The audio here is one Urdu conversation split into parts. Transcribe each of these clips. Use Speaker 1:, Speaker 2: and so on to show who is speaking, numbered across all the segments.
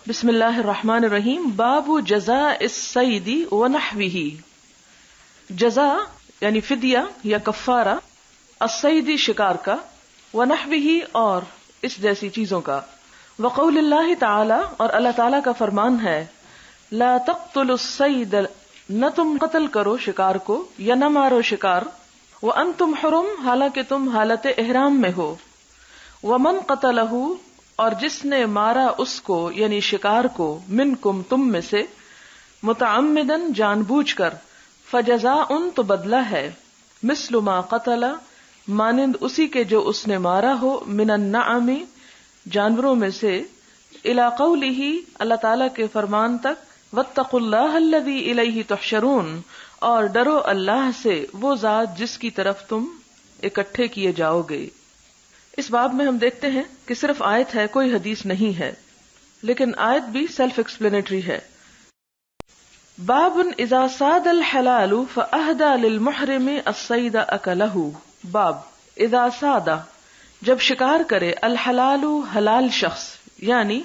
Speaker 1: بسم اللہ الرحمن الرحیم. باب جزاء الصید ونحوہ. جزا یعنی فدیہ یا کفارہ، الصید شکار کا، ونحوہ اور اس جیسی چیزوں کا. وقول اللہ تعالی اور اللہ تعالی کا فرمان ہے، لا تقتلوا الصید، نہ تم قتل کرو شکار کو یا نہ مارو شکار، وانتم حرم، حالانکہ تم حالت احرام میں ہو، ومن قتلہ، اور جس نے مارا اس کو یعنی شکار کو، منکم تم میں سے، متعمدن جان بوجھ کر، فجزاء تو بدلہ ہے، مثل ما قتل مانند اسی کے جو اس نے مارا ہو، من النعم جانوروں میں سے، الی قولہ اللہ تعالی کے فرمان تک، واتقوا اللہ الذی الیہ تحشرون، اور ڈرو اللہ سے وہ ذات جس کی طرف تم اکٹھے کیے جاؤ گے. اس باب میں ہم دیکھتے ہیں کہ صرف آیت ہے، کوئی حدیث نہیں ہے، لیکن آیت بھی سیلف ایکسپلینیٹری ہے. باب اذا صاد الحلال فاہدى للمحرم الصید اکلہ. باب اذا صاد، جب شکار کرے، الحلال حلال شخص، یعنی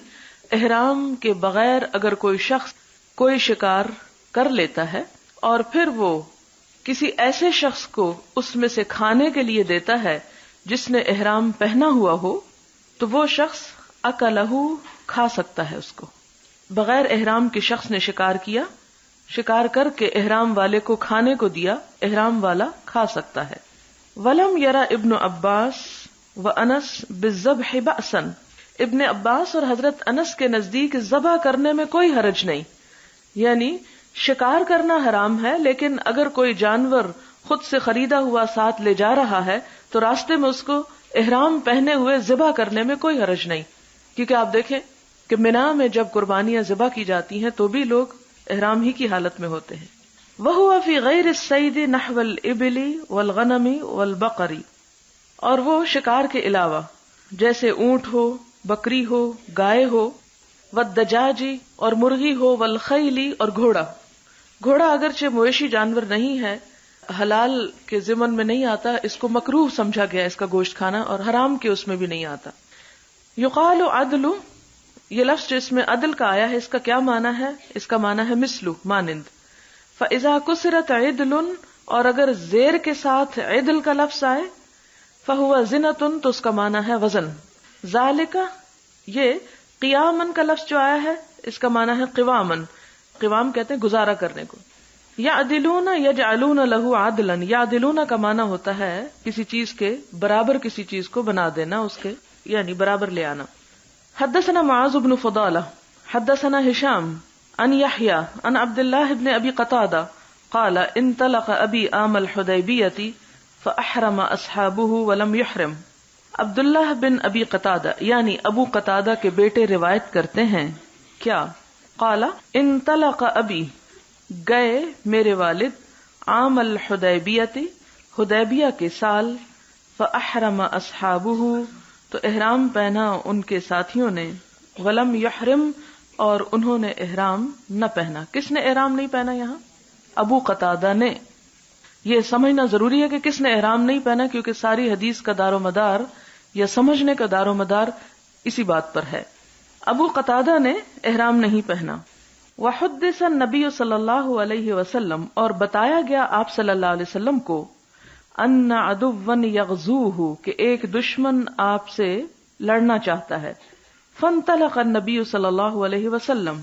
Speaker 1: احرام کے بغیر اگر کوئی شخص کوئی شکار کر لیتا ہے اور پھر وہ کسی ایسے شخص کو اس میں سے کھانے کے لیے دیتا ہے جس نے احرام پہنا ہوا ہو، تو وہ شخص اکلہ کھا سکتا ہے اس کو. بغیر احرام کے شخص نے شکار کیا، شکار کر کے احرام والے کو کھانے کو دیا، احرام والا کھا سکتا ہے. ولم یرا ابن عباس وانس بالذبح بأسا، ابن عباس اور حضرت انس کے نزدیک ذبح کرنے میں کوئی حرج نہیں، یعنی شکار کرنا حرام ہے، لیکن اگر کوئی جانور خود سے خریدا ہوا ساتھ لے جا رہا ہے تو راستے میں اس کو احرام پہنے ہوئے ذبح کرنے میں کوئی حرج نہیں. کیونکہ آپ دیکھیں کہ منا میں جب قربانیاں ذبح کی جاتی ہیں تو بھی لوگ احرام ہی کی حالت میں ہوتے ہیں. وَهُوَ فِي غَيْرِ الصَّيْدِ نَحْوَ الْإِبِلِ وَالْغَنَمِ وَالْبَقَرِ، اور وہ شکار کے علاوہ جیسے اونٹ ہو، بکری ہو، گائے ہو، وَالدَّجَاجِ اور مرغی ہو، وَالْخَيْلِ اور گھوڑا. گھوڑا اگرچہ مویشی جانور نہیں ہے، حلال کے ضمن میں نہیں آتا، اس کو مکروہ سمجھا گیا اس کا گوشت کھانا، اور حرام کے اس میں بھی نہیں آتا. یقال عدل، یہ لفظ جو اس میں عدل کا آیا ہے اس کا کیا معنی ہے؟ اس کا معنی ہے مثلو، مانند. فاذا کسرت عدل، اور اگر زیر کے ساتھ عدل کا لفظ آئے، فہو زنۃ، تو اس کا معنی ہے وزن. ذالک، یہ قیامن کا لفظ جو آیا ہے اس کا معنی ہے قوامن. قوام کہتے ہیں گزارا کرنے کو. یعدلون یجعلون لہ عدلا، یعدلون کا معنی ہوتا ہے کسی چیز کے برابر کسی چیز کو بنا دینا، اس کے یعنی برابر لے آنا. حدثنا معاذ بن فضالہ حدثنا ہشام عن یحیی عن عبد اللہ بن ابی قتادہ قال انطلق ابی عام الحدیبیۃ فاحرم اصحابہ ولم یحرم. عبداللہ بن ابی قتادہ یعنی ابو قتادہ کے بیٹے روایت کرتے ہیں کیا؟ قال انطلق ابی، گئے میرے والد، عام الحدیبیۃ حدیبیہ کے سال، فاحرم اصحابہ تو احرام پہنا ان کے ساتھیوں نے، ولم یحرم اور انہوں نے احرام نہ پہنا. کس نے احرام نہیں پہنا یہاں؟ ابو قتادہ نے. یہ سمجھنا ضروری ہے کہ کس نے احرام نہیں پہنا، کیونکہ ساری حدیث کا دار و مدار یا سمجھنے کا دار و مدار اسی بات پر ہے. ابو قتادہ نے احرام نہیں پہنا. وحدث النبی صلی اللہ علیہ وسلم، اور بتایا گیا آپ صلی اللہ علیہ وسلم کو، ان عدوا یغزوہ کہ ایک دشمن آپ سے لڑنا چاہتا ہے. فانطلق النبی صلی اللہ علیہ وسلم،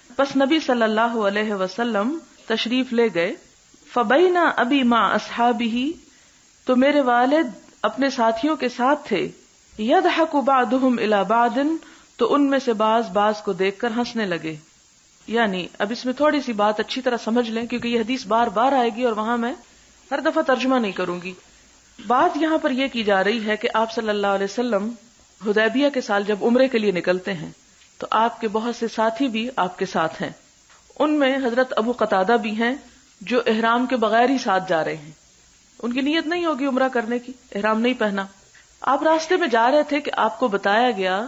Speaker 1: پس نبی صلی اللہ علیہ وسلم تشریف لے گئے. فبینا ابی مع اصحابہ، تو میرے والد اپنے ساتھیوں کے ساتھ تھے. یضحک بعضهم الی بعض، تو ان میں سے بعض کو دیکھ کر ہنسنے لگے. یعنی اب اس میں تھوڑی سی بات اچھی طرح سمجھ لیں، کیونکہ یہ حدیث بار بار آئے گی اور وہاں میں ہر دفعہ ترجمہ نہیں کروں گی. بات یہاں پر یہ کی جا رہی ہے کہ آپ صلی اللہ علیہ وسلم حدیبیہ کے سال جب عمرے کے لیے نکلتے ہیں تو آپ کے بہت سے ساتھی بھی آپ کے ساتھ ہیں. ان میں حضرت ابو قتادہ بھی ہیں جو احرام کے بغیر ہی ساتھ جا رہے ہیں. ان کی نیت نہیں ہوگی عمرہ کرنے کی، احرام نہیں پہنا. آپ راستے میں جا رہے تھے کہ آپ کو بتایا گیا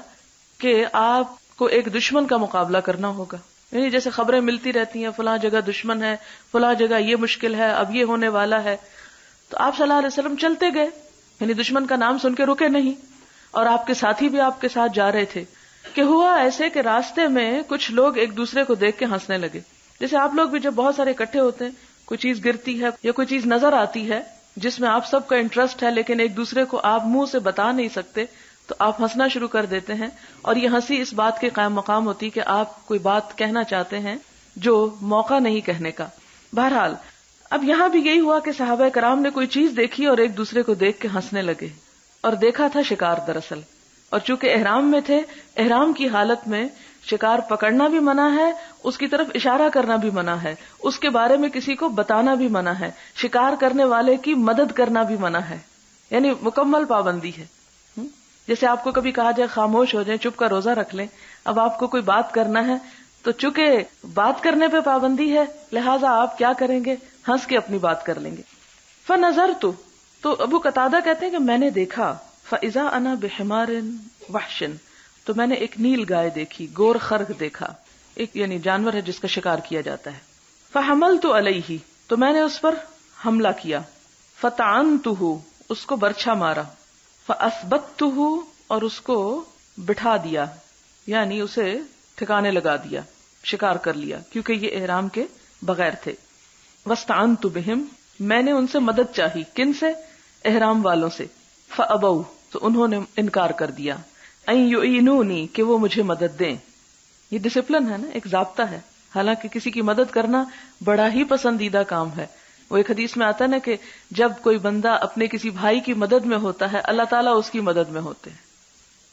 Speaker 1: کہ آپ کو ایک دشمن کا مقابلہ کرنا ہوگا. یعنی جیسے خبریں ملتی رہتی ہیں فلاں جگہ دشمن ہے، فلاں جگہ یہ مشکل ہے، اب یہ ہونے والا ہے. تو آپ صلی اللہ علیہ وسلم چلتے گئے، یعنی دشمن کا نام سن کے رکے نہیں، اور آپ کے ساتھی بھی آپ کے ساتھ جا رہے تھے. کہ ہوا ایسے کہ راستے میں کچھ لوگ ایک دوسرے کو دیکھ کے ہنسنے لگے. جیسے آپ لوگ بھی جب بہت سارے اکٹھے ہوتے ہیں, کوئی چیز گرتی ہے یا کوئی چیز نظر آتی ہے جس میں آپ سب کا انٹرسٹ ہے, لیکن ایک دوسرے کو آپ منہ سے بتا نہیں سکتے, تو آپ ہنسنا شروع کر دیتے ہیں. اور یہ ہنسی اس بات کے قائم مقام ہوتی کہ آپ کوئی بات کہنا چاہتے ہیں جو موقع نہیں کہنے کا. بہرحال اب یہاں بھی یہی ہوا کہ صحابہ کرام نے کوئی چیز دیکھی اور ایک دوسرے کو دیکھ کے ہنسنے لگے, اور دیکھا تھا شکار دراصل. اور چونکہ احرام میں تھے, احرام کی حالت میں شکار پکڑنا بھی منع ہے, اس کی طرف اشارہ کرنا بھی منع ہے, اس کے بارے میں کسی کو بتانا بھی منع ہے, شکار کرنے والے کی مدد کرنا بھی منع ہے, یعنی مکمل پابندی ہے. جیسے آپ کو کبھی کہا جائے خاموش ہو جائیں, چپ کا روزہ رکھ لیں, اب آپ کو کوئی بات کرنا ہے تو چونکہ بات کرنے پہ پابندی ہے لہٰذا آپ کیا کریں گے, ہنس کے اپنی بات کر لیں گے. فنظرت, تو ابو قتادہ کہتے ہیں کہ میں نے دیکھا, فاذا انا بحمار وحش, تو میں نے ایک نیل گائے دیکھی, گور خرگ دیکھا, ایک یعنی جانور ہے جس کا شکار کیا جاتا ہے. فحملت علیہ, تو میں نے اس پر حملہ کیا. فطعنتہ, اس کو برچھا مارا. فاثبتہ, اور اس کو بٹھا دیا, یعنی اسے ٹھکانے لگا دیا, شکار کر لیا, کیونکہ یہ احرام کے بغیر تھے. واستعنت بہم, میں نے ان سے مدد چاہی. کن سے؟ احرام والوں سے. فابوا, تو انہوں نے انکار کر دیا. ان یعینونی, کہ وہ مجھے مدد دیں. یہ ڈسپلن ہے نا, ایک ضابطہ ہے. حالانکہ کسی کی مدد کرنا بڑا ہی پسندیدہ کام ہے. وہ ایک حدیث میں آتا ہے نا کہ جب کوئی بندہ اپنے کسی بھائی کی مدد میں ہوتا ہے اللہ تعالیٰ اس کی مدد میں ہوتے ہیں.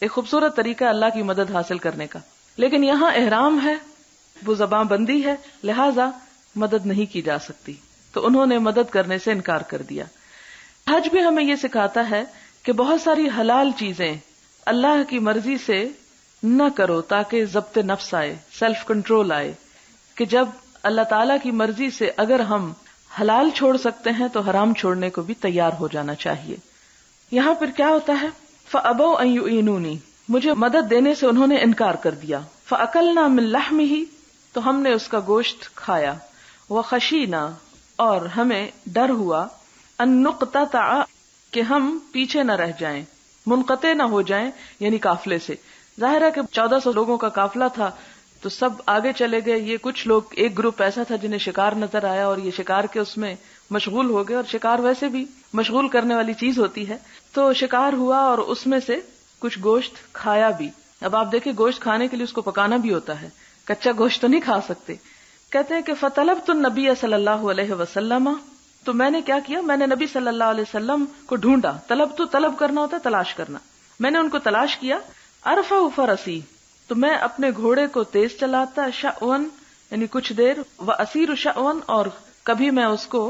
Speaker 1: ایک خوبصورت طریقہ اللہ کی مدد حاصل کرنے کا. لیکن یہاں احرام ہے, وہ زباں بندی ہے, لہذا مدد نہیں کی جا سکتی, تو انہوں نے مدد کرنے سے انکار کر دیا. حج بھی ہمیں یہ سکھاتا ہے کہ بہت ساری حلال چیزیں اللہ کی مرضی سے نہ کرو تاکہ ضبط نفس آئے, سیلف کنٹرول آئے, کہ جب اللہ تعالیٰ کی مرضی سے اگر ہم حلال چھوڑ سکتے ہیں تو حرام چھوڑنے کو بھی تیار ہو جانا چاہیے. یہاں پھر کیا ہوتا ہے؟ فَأَبَوْا أَن يُعِينُونِي, مجھے مدد دینے سے انہوں نے انکار کر دیا. فَأَكَلْنَا مِن لَحْمِهِ, تو ہم نے اس کا گوشت کھایا. وَخَشِينَا, اور ہمیں ڈر ہوا, أَن نُقْتَطَعَ, کہ ہم پیچھے نہ رہ جائیں, منقطع نہ ہو جائیں, یعنی قافلے سے. ظاہر ہے کہ 1400 لوگوں کا قافلہ تھا تو سب آگے چلے گئے. یہ کچھ لوگ, ایک گروپ ایسا تھا جنہیں شکار نظر آیا اور یہ شکار کے اس میں مشغول ہو گئے, اور شکار ویسے بھی مشغول کرنے والی چیز ہوتی ہے. تو شکار ہوا اور اس میں سے کچھ گوشت کھایا بھی. اب آپ دیکھیں گوشت کھانے کے لیے اس کو پکانا بھی ہوتا ہے, کچا گوشت تو نہیں کھا سکتے. کہتے ہیں کہ فطلبت النبی صلی اللہ علیہ وسلم, تو میں نے کیا کیا, میں نے نبی صلی اللہ علیہ وسلم کو ڈھونڈا. طلب کرنا ہوتا ہے, تلاش کرنا. میں نے ان کو تلاش کیا. ارفع فرسی, تو میں اپنے گھوڑے کو تیز چلاتا, شأون یعنی کچھ دیر, واسیر شأون, اور کبھی میں اس کو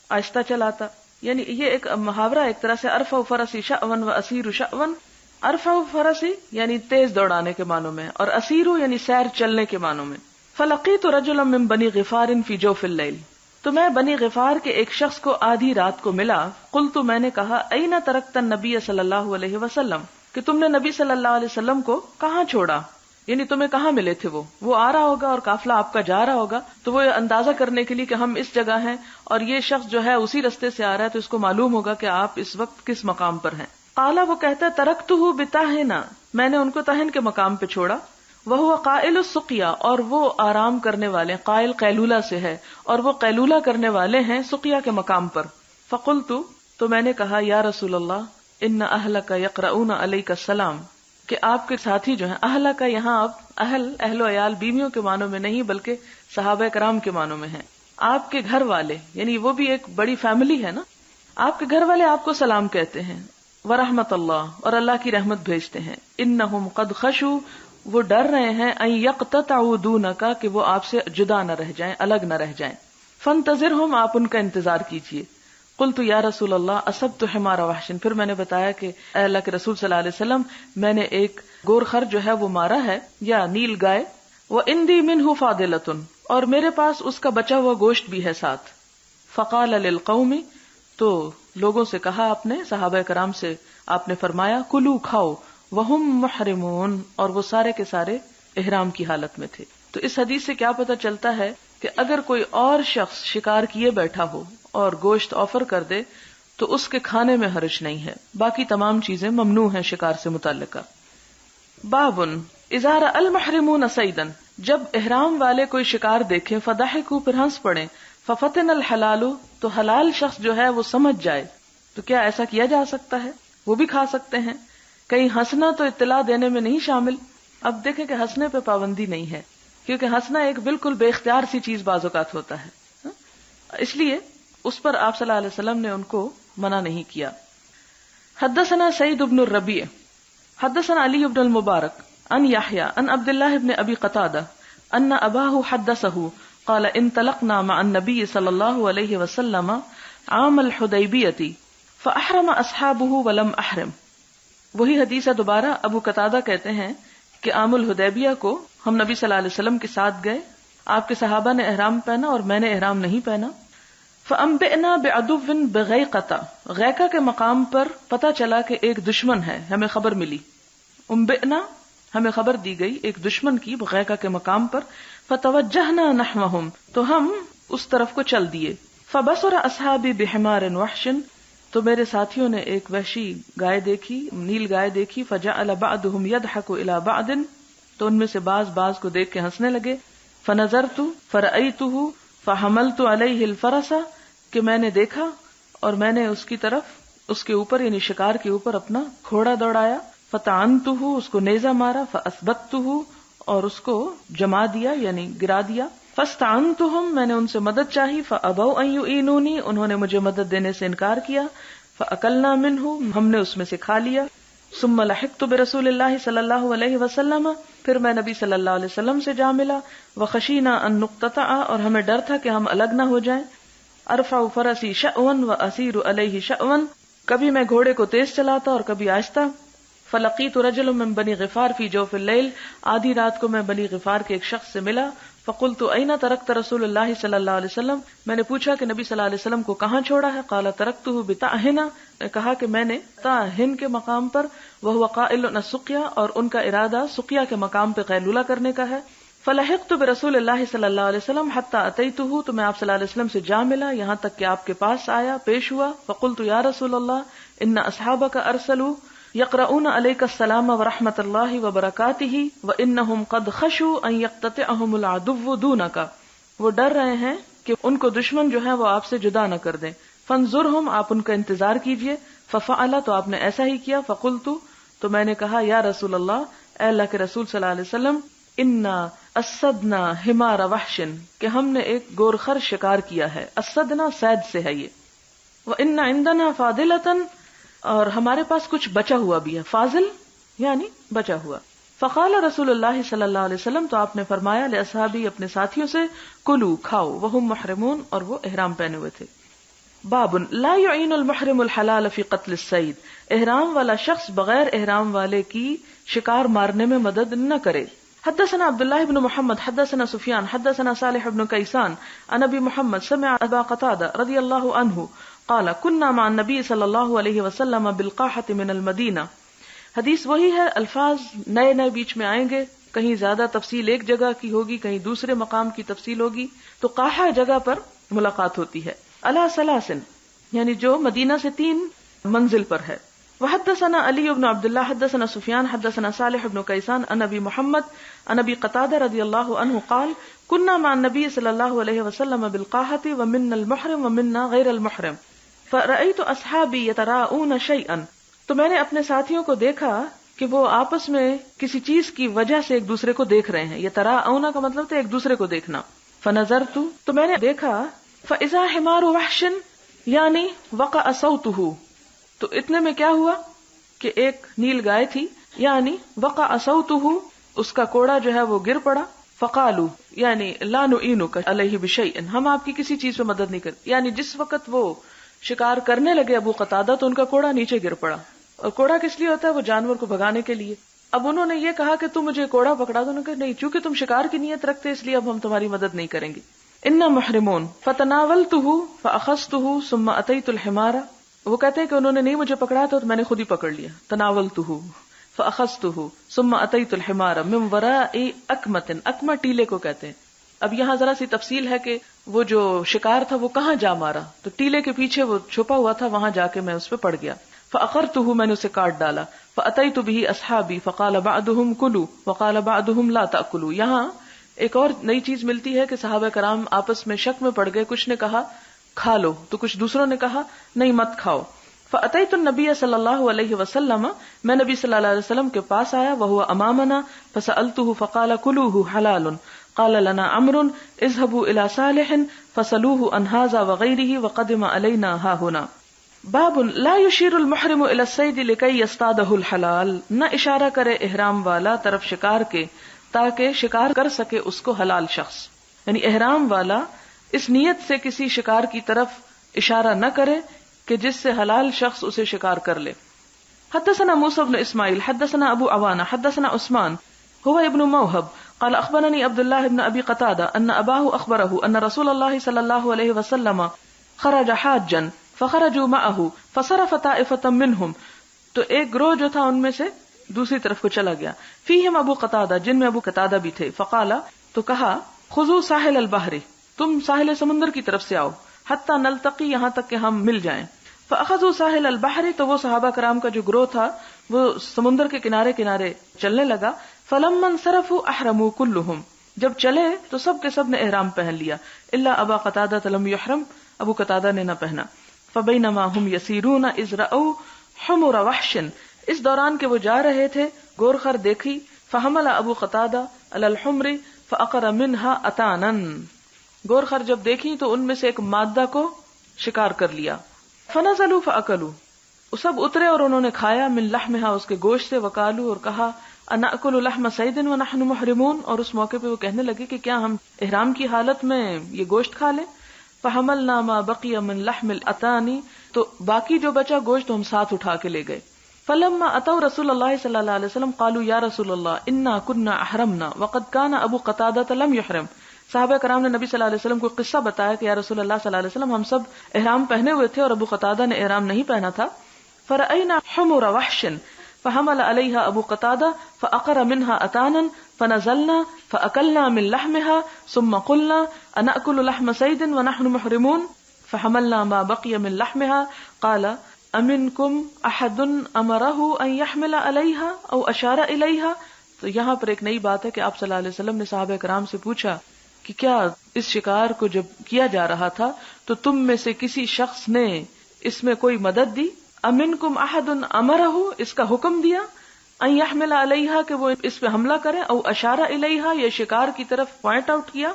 Speaker 1: آہستہ چلاتا. یعنی یہ ایک محاورہ ایک طرح سے, ارفع فرسی شأون واسیر شأون. ارفع فرسی یعنی تیز دوڑانے کے معنوں میں, اور اسیر یعنی سیر چلنے کے معنوں میں. فلقیت رجلا من بنی غفار فی جوف اللیل, تو میں بنی غفار کے ایک شخص کو آدھی رات کو ملا. قلت, میں نے کہا, اینا ترکت النبی صلی اللہ علیہ وسلم, کہ تم نے نبی صلی اللہ علیہ وسلم کو کہاں چھوڑا, یعنی تمہیں کہاں ملے تھے. وہ آ رہا ہوگا اور قافلہ آپ کا جا رہا ہوگا, تو وہ اندازہ کرنے کے لیے کہ ہم اس جگہ ہیں اور یہ شخص جو ہے اسی رستے سے آ رہا ہے, تو اس کو معلوم ہوگا کہ آپ اس وقت کس مقام پر ہیں. قالا, وہ کہتا ہے, ترکتہ بطاہنہ, میں نے ان کو طاہن کے مقام پہ چھوڑا. وہ قائل السقیا, اور وہ آرام کرنے والے, قائل قیلولہ سے ہے, اور وہ قیلولہ کرنے والے ہیں سقیا کے مقام پر. فقلت, تو میں نے کہا, یا رسول اللہ, ان اہلک یقرؤون علیک السلام, کہ آپ کے ساتھی جو ہیں, اہلک یہاں اب اہل و عیال بیویوں کے معنوں میں نہیں بلکہ صحابہ کرام کے معنوں میں ہیں. آپ کے گھر والے, یعنی وہ بھی ایک بڑی فیملی ہے نا, آپ کے گھر والے آپ کو سلام کہتے ہیں. ورحمت اللہ, اور اللہ کی رحمت بھیجتے ہیں. انہم قد خشوا, وہ ڈر رہے ہیں, ان یقتطعوا دونک, کہ وہ آپ سے جدا نہ رہ جائیں, الگ نہ رہ جائیں. فانتظرہم, آپ ان کا انتظار کیجیے. قلت یا رسول اللہ, اصبت حمار وحش, پھر میں نے بتایا کہ اے اللہ کے رسول صلی اللہ علیہ وسلم, میں نے ایک گور خر جو ہے وہ مارا ہے, یا نیل گائے. وعندی منہ فاضلۃ, اور میرے پاس اس کا بچا ہوا گوشت بھی ہے ساتھ. فقال للقوم, تو لوگوں سے کہا آپ نے, صحابہ کرام سے آپ نے فرمایا, کلو, کھاؤ, وہم محرمون, اور وہ سارے کے سارے احرام کی حالت میں تھے. تو اس حدیث سے کیا پتہ چلتا ہے کہ اگر کوئی اور شخص شکار کیے بیٹھا ہو اور گوشت آفر کر دے تو اس کے کھانے میں حرج نہیں ہے, باقی تمام چیزیں ممنوع ہیں شکار سے متعلقہ. بابن, اذا رأى المحرمون صیدا، جب احرام والے کوئی شکار دیکھیں، فضحکوا، پھر ہنس پڑیں، ففتن الحلال، تو حلال شخص جو ہے وہ سمجھ جائے. تو کیا ایسا کیا جا سکتا ہے؟ وہ بھی کھا سکتے ہیں. کہیں ہنسنا تو اطلاع دینے میں نہیں شامل. اب دیکھیں کہ ہنسنے پہ پابندی نہیں ہے، کیونکہ ہنسنا ایک بالکل بے اختیار سی چیز بعض اوقات ہوتا ہے، اس لیے اس پر آپ صلی اللہ علیہ وسلم نے ان کو منع نہیں کیا. حدثنا سعید بن الربیع حدثنا علی بن المبارک ان یحییٰ ان عبد اللہ بن ابی قتادہ ان اباہ حدثہ قال انطلقنا مع النبی صلی اللہ علیہ وسلم عام الحدیبیۃ فاحرم اصحابہ ولم احرم. وہی حدیث ہے دوبارہ. ابو قتادہ کہتے ہیں کہ عام الحدیبیہ کو ہم نبی صلی اللہ علیہ وسلم کے ساتھ گئے، آپ کے صحابہ نے احرام پہنا اور میں نے احرام نہیں پہنا. فأنبئنا بعدو بغیقۃ، غیقہ کے مقام پر پتہ چلا کہ ایک دشمن ہے، ہمیں خبر ملی. انبئنا، ہمیں خبر دی گئی ایک دشمن کی غیقہ کے مقام پر. فتوجہنا نحوہم، تو ہم اس طرف کو چل دیے. فبصر اصحابی بحمار وحش، تو میرے ساتھیوں نے ایک وحشی گائے دیکھی، نیل گائے دیکھی. فجعل بعضهم يضحك الى بعض، تو ان میں سے بعض کو دیکھ کے ہنسنے لگے. فنظرت فرأيته فحملت عليه الفرس، کہ میں نے دیکھا اور میں نے اس کی طرف، اس کے اوپر یعنی شکار کے اوپر اپنا گھوڑا دوڑایا. فطعنته، اس کو نیزہ مارا. فاثبته، اور اس کو جما دیا یعنی گرا دیا. فاستعنتهم، میں نے ان سے مدد چاہی. فابوا ان يعينوني، انہوں نے مجھے مدد دینے سے انکار کیا. فاکلنا منه، ہم نے اس میں سے کھا لیا. ثم لحقت برسول اللہ صلی اللہ علیہ وسلم، پھر میں نبی صلی اللہ علیہ وسلم سے جا ملا. وخشینا ان نقتطع، اور ہمیں ڈر تھا کہ ہم الگ نہ ہو جائیں. ارفع فرسی شأوا واسیر علیہ شأوا، کبھی میں گھوڑے کو تیز چلاتا اور کبھی آہستہ. فلقیت رجل من بنی غفار فی جوف اللیل، آدھی رات کو میں بنی غفار کے ایک شخص سے ملا. فقلت اینا ترکت رسول اللہ صلی اللہ علیہ وسلم، میں نے پوچھا کہ نبی صلی اللہ علیہ وسلم کو کہاں چھوڑا ہے. قال ترکتہ بطاہنہ، کہا کہ میں نے طاہن کے مقام پر، وہو قائل السقیا، اور ان کا ارادہ سقیا کے مقام پہ قیلولہ کرنے کا ہے. فلحقت برسول اللہ صلی اللہ علیہ وسلم حتی اتیتہ، تو میں آپ صلی اللہ علیہ وسلم سے جا ملا یہاں تک کہ آپ کے پاس آیا، پیش ہوا. فقلت یا رسول اللہ ان اصحابک ارسلوا یقرؤون علیک السلام ورحمۃ اللہ وبرکاتہ وانہم قد خشوا ان یقتطعہم العدو دونک، وہ ڈر رہے ہیں کہ ان کو دشمن جو ہے وہ آپ سے جدا نہ کر دیں. فانظرہم، آپ ان کا انتظار کیجئے. ففعل، تو آپ نے ایسا ہی کیا. فقلت، تو میں نے کہا یا رسول اللہ، اے اللہ کے رسول صلی اللہ علیہ وسلم، انا اسدنا حمار وحش، کہ ہم نے ایک گورخر شکار کیا ہے. اسدنا صید سے ہے یہ. وان عندنا فاضلۃ، اور ہمارے پاس کچھ بچا ہوا بھی ہے. فاضل یعنی بچا ہوا. فقال رسول اللہ صلی اللہ علیہ وسلم، تو آپ نے فرمایا لاصحابی، اپنے ساتھیوں سے، کلو، کھاؤ، وہم محرمون، اور وہ احرام پہنے ہوئے تھے. باب لا يعين المحرم الحلال في قتل الصيد، احرام والا شخص بغیر احرام والے کی شکار مارنے میں مدد نہ کرے. حدثنا عبداللہ بن محمد حدثنا سفیان حدثنا صالح بن کیسان عن ابی محمد سمع ابا قتادہ رضی اللہ عنہ قال كنا مع النبی صلی اللہ علیہ وسلم بالقاحة من المدینہ. حدیث وہی ہے، الفاظ نئے نئے بیچ میں آئیں گے، کہیں زیادہ تفصیل ایک جگہ کی ہوگی، کہیں دوسرے مقام کی تفصیل ہوگی. تو قاحہ جگہ پر ملاقات ہوتی ہے. علی ثلاث، یعنی جو مدینہ سے 3 منزل پر ہے. وحدثنا علی بن عبداللہ حدثنا سفیان حدثنا صالح بن کیسان عن ابی محمد عن ابی قتادہ رضی اللہ عنہ قال كنا مع النبی صلی اللہ علیہ وسلم بالقاحة ومنا المحرم ومنا غیر المحرم فرأيت اصحابی يتراءون شيئا، تو میں نے اپنے ساتھیوں کو دیکھا کہ وہ آپس میں کسی چیز کی وجہ سے ایک دوسرے کو دیکھ رہے ہیں. يتراءون کا مطلب تھا ایک دوسرے کو دیکھنا. فنظرت، تو میں نے دیکھا. فإذا حمار وحش یعنی وقع صوته، تو اتنے میں کیا ہوا کہ ایک نیل گائے تھی، یعنی وقع صوته، اس کا کوڑا جو ہے وہ گر پڑا. فقالوا یعنی لا نعینک علیہ بشیء، ہم آپ کی کسی چیز پہ مدد نہیں کرتے. یعنی جس وقت وہ شکار کرنے لگے ابو قتادہ تو ان کا کوڑا نیچے گر پڑا. اور کوڑا کس لیے ہوتا ہے؟ وہ جانور کو بھگانے کے لیے. اب انہوں نے یہ کہا کہ تم مجھے کوڑا پکڑا دو. انہوں نے کہا نہیں، چونکہ تم شکار کی نیت رکھتے اس لیے اب ہم تمہاری مدد نہیں کریں گے. انا محرمون فتناولته فاخذته ثم اتيت الحمار، وہ کہتے ہیں کہ انہوں نے نہیں مجھے پکڑا تو میں نے خود ہی پکڑ لیا. تناولته فاخذته ثم اتيت الحمار من وراء اکمۃ، اکمہ ٹیلے کو کہتے ہیں. اب یہاں ذرا سی تفصیل ہے کہ وہ جو شکار تھا وہ کہاں جا مارا، تو ٹیلے کے پیچھے وہ چھپا ہوا تھا، وہاں جا کے میں اس پہ پڑ گیا. فاخرته، میں نے اسے کاٹ ڈالا. فأتيت به أصحابي فقال بعضهم كلوا وقال بعضهم لا تأكلوا. یہاں ایک اور نئی چیز ملتی ہے کہ صحابہ کرام آپس میں شک میں پڑ گئے. کچھ نے کہا کھا لو تو کچھ دوسروں نے کہا نہیں مت کھاؤ. فأتيت النبي صلی اللہ علیہ وسلم، میں نبی صلی اللہ علیہ وسلم کے پاس آیا، وهو امامنا فسألته فقال كلوه حلال. قال لنا عمرو اذهبوا الى صالح فسلوه عن هذا وغيره وقدم علينا ها هنا. باب لا يشير المحرم الى الصيد لكي يصطاده الحلال. نہ اشارہ کرے احرام والا طرف شکار کے تاکہ شکار کر سکے اس کو حلال شخص. یعنی احرام والا اس نیت سے کسی شکار کی طرف اشارہ نہ کرے کہ جس سے حلال شخص اسے شکار کر لے. حدثنا موسى بن اسماعیل حدثنا ابو عوانہ حدثنا عثمان هو ابن موهب قال اخبرني عبد الله بن ابي قتادة ان اباه اخبره ان رسول الله صلى الله عليه وسلم خرج حاجا فخرجوا معه فصرف طائفة منهم. تو ایک گروہ جو تھا ان میں سے دوسری طرف کو چلا گیا. فیہم ابو قتادہ، جن میں ابو قتادہ بھی تھے. فقال، تو کہا خذوا ساحل البحر، تم ساحل سمندر کی طرف سے آؤ، حتی نلتقی، یہاں تک کہ ہم مل جائیں. فاخذوا ساحل البحر، تو وہ صحابہ کرام کا جو گروہ تھا وہ سمندر کے کنارے کنارے چلنے لگا. فلما انصرفوا احرموا كلهم، جب چلے تو سب کے سب نے احرام پہن لیا. الا ابا قتادہ لم يحرم، ابو قتادہ نے نہ پہنا. فبینما هم یسیرون اذ رأوا حمر وحش، اس دوران کہ وہ جا رہے تھے گور خر دیکھی. فحمل ابو قتادہ علی الحمر فعقر منها اتانا، گور خر جب دیکھی تو ان میں سے ایک مادہ کو شکار کر لیا. فنزلوا فاکلوا، سب اترے اور انہوں نے کھایا. من لحمها، اس کے گوشت سے. وقالوا، اور کہا اناکل لحم صید ونحن محرمون، اور اس موقع پہ وہ کہنے لگے کہ کیا ہم احرام کی حالت میں یہ گوشت کھا لیں. فحملنا ما بقي من لحم الاتانی، تو باقی جو بچا گوشت ہم ساتھ اٹھا کے لے گئے. فلما اتوا رسول اللہ صلی اللہ علیہ وسلم قالوا یا رسول اللہ انا كنا احرمنا وقد كان ابو قتادة لم يحرم. صحابہ کرام نے نبی صلی اللہ علیہ وسلم کو قصہ بتایا کہ یا رسول اللہ صلی اللہ علیہ وسلم ہم سب احرام پہنے ہوئے تھے اور ابو قتادہ نے احرام نہیں پہنا تھا. فرأينا حمر وحش فحمل عليها ابو قتادة فعقر منها اتانا فنزلنا فاكلنا من لحمها ثم قلنا اناكل لحم صيد ونحن محرمون فحملنا ما بقي من لحمها. قال امنكم احد امره ان يحمل عليها او اشار اليها. تو یہاں پر ایک نئی بات ہے کہ آپ صلی اللہ علیہ وسلم نے صحابہ کرام سے پوچھا کہ کیا اس شکار کو جب کیا جا رہا تھا تو تم میں سے کسی شخص نے اس میں کوئی مدد دی؟ امنکم احد امرہ، اس کا حکم دیا، ان یحمل علیہا، کہ وہ اس پہ حملہ کرے، او اشار الیہا، یا شکار کی طرف پوائنٹ آؤٹ کیا،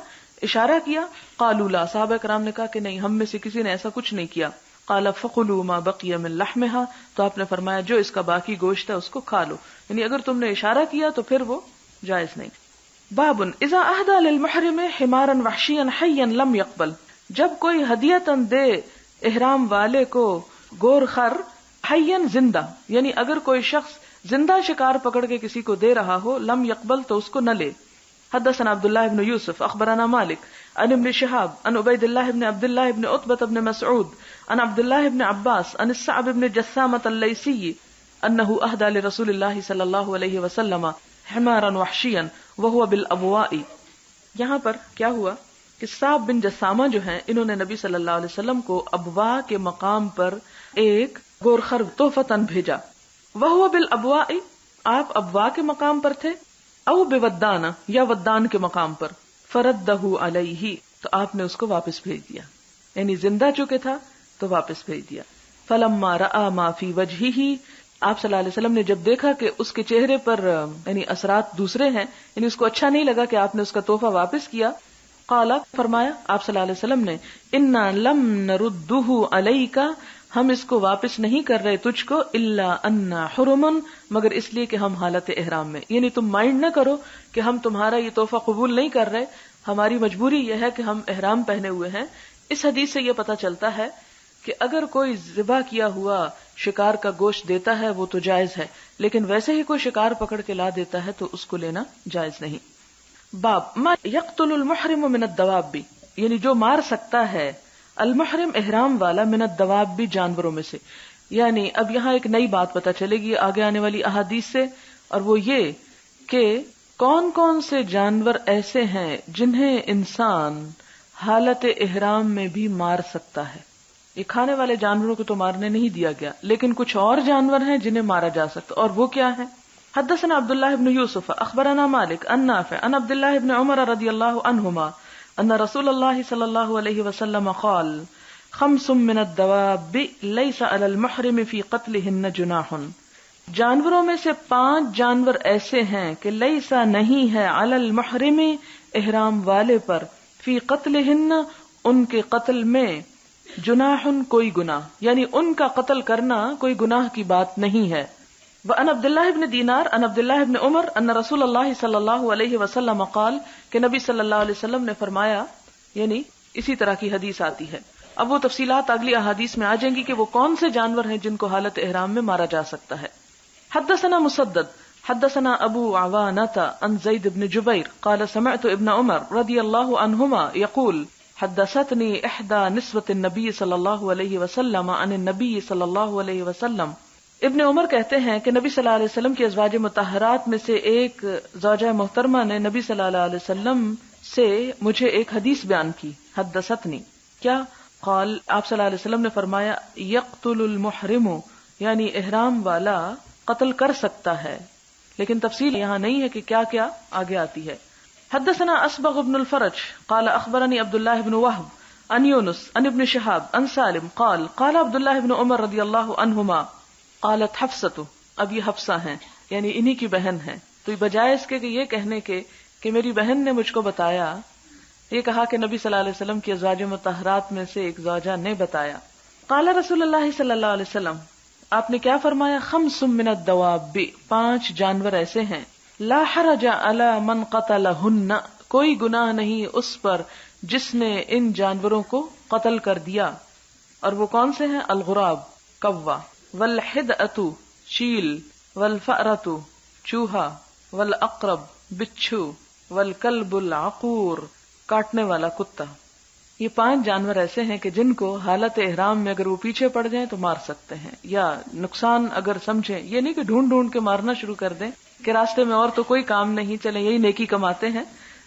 Speaker 1: اشارہ کیا. قالوا لا، صحابہ کرام نے کہا کہ نہیں، ہم میں سے کسی نے ایسا کچھ نہیں کیا. قال فقلوا ما بقي من لحمها، تو آپ نے فرمایا جو اس کا باقی گوشت ہے اس کو کھا لو. یعنی اگر تم نے اشارہ کیا تو پھر وہ جائز نہیں. باب اذا اهدى للمحرم حمارا وحشيا حيا لم يقبل، جب کوئی ہدیۃً دے احرام والے کو گور خر حیا زندہ، یعنی اگر کوئی شخص زندہ شکار پکڑ کے کسی کو دے رہا ہو، لم يقبل تو اس کو نہ لے. حدثنا عبد الله بن يوسف اخبرنا مالك عن ابن شهاب عن عبيد الله بن عبد الله بن عتبة بن مسعود عن عبد الله بن عباس عن الصعب بن جثامة الليثي انه اهدى لرسول الله صلى الله عليه وسلم حمارا وحشيا وهو بالابواء. یہاں پر کیا ہوا کہ صعب بن جثامہ جو ہیں، انہوں نے نبی صلی اللہ علیہ وسلم کو ابوا کے مقام پر ایک گورخر تحفتاً بھیجا. وهو بالابواء، آپ ابوا کے مقام پر تھے، او بودان، یا ودان کے مقام پر. فردہ علیہ، تو آپ نے اس کو واپس بھیج دیا، یعنی زندہ چکے تھا تو واپس بھیج دیا. فلما رأى ما فی وجہہ، آپ صلی اللہ علیہ وسلم نے جب دیکھا کہ اس کے چہرے پر یعنی اثرات دوسرے ہیں، یعنی اس کو اچھا نہیں لگا کہ آپ نے اس کا تحفہ واپس کیا. قال، فرمایا آپ صلی اللہ علیہ وسلم نے، انا لم نردہ علیک، ہم اس کو واپس نہیں کر رہے تجھ کو، الا انا حرم، مگر اس لیے کہ ہم حالت احرام میں، یعنی تم مائنڈ نہ کرو کہ ہم تمہارا یہ تحفہ قبول نہیں کر رہے، ہماری مجبوری یہ ہے کہ ہم احرام پہنے ہوئے ہیں. اس حدیث سے یہ پتہ چلتا ہے کہ اگر کوئی ذبح کیا ہوا شکار کا گوشت دیتا ہے وہ تو جائز ہے، لیکن ویسے ہی کوئی شکار پکڑ کے لا دیتا ہے تو اس کو لینا جائز نہیں. باب ما یقتل المحرم من الدواب، یعنی جو مار سکتا ہے المحرم احرام والا، من الدواب بھی جانوروں میں سے. یعنی اب یہاں ایک نئی بات پتہ چلے گی آگے آنے والی احادیث سے، اور وہ یہ کہ کون کون سے جانور ایسے ہیں جنہیں انسان حالت احرام میں بھی مار سکتا ہے. یہ کھانے والے جانوروں کو تو مارنے نہیں دیا گیا، لیکن کچھ اور جانور ہیں جنہیں مارا جا سکتا، اور وہ کیا ہے؟ حدثنا عبداللہ بن یوسف اخبرنا مالک عن نافع عن عبداللہ بن عمر رضی اللہ عنہما ان رسول اللہ صلی اللہ علیہ وسلم قال خمس من الدواب لیس علی المحرم فی قتلہن جناح، جانوروں میں سے 5 جانور ایسے ہیں کہ لیسا نہیں ہے علی المحرم احرام والے پر، فی قتلہن ان کے قتل میں، جناح کوئی گناہ، یعنی ان کا قتل کرنا کوئی گناہ کی بات نہیں ہے۔ وعن عبداللہ بن دینار عن عبداللہ بن عمر ان رسول اللہ صلی اللہ علیہ وسلم قال کہ نبی صلی اللہ علیہ وسلم نے فرمایا، یعنی اسی طرح کی حدیث آتی ہے۔ اب وہ تفصیلات اگلی احادیث میں آ جائیں گی کہ وہ کون سے جانور ہیں جن کو حالت احرام میں مارا جا سکتا ہے۔ حدثنا مسدد حدثنا ابو عوانۃ عن زید بن جبیر قال سمعت ابن عمر رضی اللہ عنہما یقول حدثتنی احدى نسوة النبی صلی اللہ علیہ وسلم عن النبی صلی اللہ علیہ وسلم، ابن عمر کہتے ہیں کہ نبی صلی اللہ علیہ وسلم کی ازواج مطہرات میں سے ایک زوجہ محترمہ نے نبی صلی اللہ علیہ وسلم سے مجھے ایک حدیث بیان کی، حدثتنی کیا؟ قال آپ صلی اللہ علیہ وسلم نے فرمایا یقتل المحرم، یعنی احرام والا قتل کر سکتا ہے، لیکن تفصیل یہاں نہیں ہے کہ کیا کیا آگے آتی ہے۔ حدثنا اسبغ بن الفرج قال اخبرني عبد الله بن وهب عن يونس عن ابن شهاب عن سالم قال قال عبد الله بن عمر رضی اللہ عنہما قالت حفصة، اب یہ حفصہ ہیں یعنی انہی کی بہن ہیں، تو بجائے اس کے کہ یہ کہنے کے کہ میری بہن نے مجھ کو بتایا، یہ کہا کہ نبی صلی اللہ علیہ وسلم کی ازواج مطہرات میں سے ایک زوجہ نے بتایا۔ قال رسول اللہ صلی اللہ علیہ وسلم، آپ نے کیا فرمایا؟ خمس من الدواب، 5 جانور ایسے ہیں، لا حرج علی من قتلہن، کوئی گناہ نہیں اس پر جس نے ان جانوروں کو قتل کر دیا، اور وہ کون سے ہیں؟ الغراب کوا، والحدأۃ چیل، والفأرۃ چوہا، والعقرب بچھو، والکلب العقور کاٹنے والا کتا۔ یہ 5 جانور ایسے ہیں کہ جن کو حالت احرام میں اگر وہ پیچھے پڑ جائیں تو مار سکتے ہیں، یا نقصان اگر سمجھیں، یہ نہیں کہ ڈھونڈ ڈھونڈ کے مارنا شروع کر دیں کہ راستے میں اور تو کوئی کام نہیں، چلیں یہی نیکی کماتے ہیں،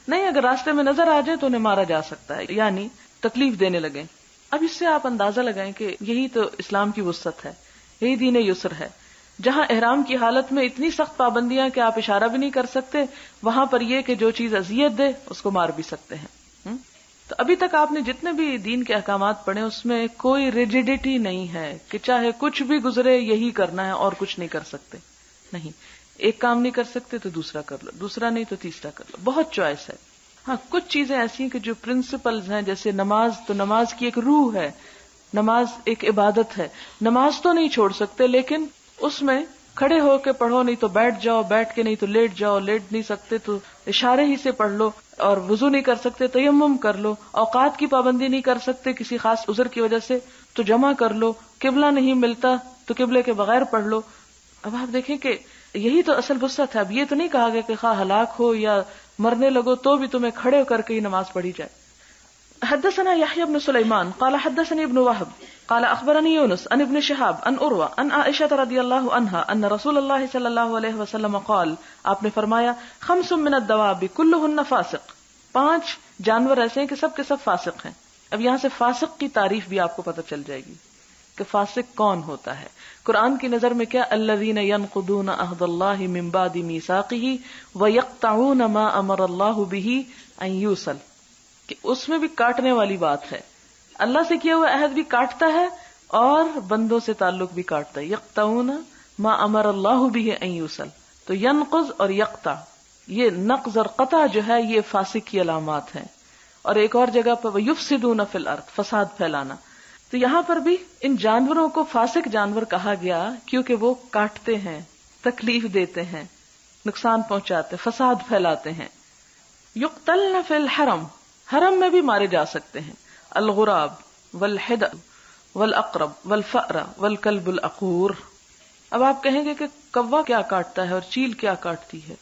Speaker 1: نہیں، اگر راستے میں نظر آ جائے تو انہیں مارا جا سکتا ہے، یعنی تکلیف دینے لگیں۔ اب اس سے آپ اندازہ لگائیں کہ یہی تو اسلام کی وسعت ہے، یہی دین یسر ہے، جہاں احرام کی حالت میں اتنی سخت پابندیاں کہ آپ اشارہ بھی نہیں کر سکتے، وہاں پر یہ کہ جو چیز اذیت دے اس کو مار بھی سکتے ہیں۔ تو ابھی تک آپ نے جتنے بھی دین کے احکامات پڑھے اس میں کوئی ریجیڈیٹی نہیں ہے کہ چاہے کچھ بھی گزرے یہی کرنا ہے اور کچھ نہیں کر سکتے، نہیں، ایک کام نہیں کر سکتے تو دوسرا کر لو، دوسرا نہیں تو تیسرا کر لو، بہت چوائس ہے۔ ہاں کچھ چیزیں ایسی ہیں کہ جو پرنسپلز ہیں، جیسے نماز، تو نماز کی ایک روح ہے، نماز ایک عبادت ہے، نماز تو نہیں چھوڑ سکتے، لیکن اس میں کھڑے ہو کے پڑھو، نہیں تو بیٹھ جاؤ، بیٹھ کے نہیں تو لیٹ جاؤ، لیٹ نہیں سکتے تو اشارے ہی سے پڑھ لو، اور وضو نہیں کر سکتے تیمم کر لو، اوقات کی پابندی نہیں کر سکتے کسی خاص عذر کی وجہ سے تو جمع کر لو، قبلہ نہیں ملتا تو قبلے کے بغیر پڑھ لو۔ اب آپ دیکھیں کہ یہی تو اصل وسعت ہے۔ اب یہ تو نہیں کہا گیا کہ خواہ ہلاک ہو یا مرنے لگو تو بھی تمہیں کھڑے کر کے ہی نماز پڑھی جائے۔ حدثنا يحيى بن سليمان قال حدثني ابن وهب قال اخبرني يونس عن ابن شهاب عن عروة عن عائشة رضي الله عنها ان رسول الله صلى الله عليه وسلم قال، آپ نے فرمایا، خمس من الدواب كلهن فاسق، 5 جانور ایسے ہیں کہ سب کے سب فاسق ہیں۔ اب یہاں سے فاسق کی تعریف بھی آپ کو پتہ چل جائے گی کہ فاسق کون ہوتا ہے۔ قرآن کی نظر میں کیا؟ الذين ينقضون عهد الله من بعد ميثاقه ويقطعون ما امر الله به ان يوصل، کہ اس میں بھی کاٹنے والی بات ہے، اللہ سے کیا ہوا عہد بھی کاٹتا ہے اور بندوں سے تعلق بھی کاٹتا ہے۔ یقطعون ما امر اللہ به ان یوصل، تو ینقض اور یقطع، یہ نقض اور قطع جو ہے یہ فاسق کی علامات ہیں۔ اور ایک اور جگہ پر وَيُفْسِدُونَ فِي الْأَرْضِ، فساد پھیلانا۔ تو یہاں پر بھی ان جانوروں کو فاسق جانور کہا گیا کیونکہ وہ کاٹتے ہیں، تکلیف دیتے ہیں، نقصان پہنچاتے، فساد پھیلاتے ہیں۔ یقتلن فی الحرم، حرم میں بھی مارے جا سکتے ہیں، الغراب والحدأ والعقرب والفأر والکلب العقور۔ اب آپ کہیں گے کہ کوا کیا کاٹتا ہے اور چیل کیا کاٹتی ہے؟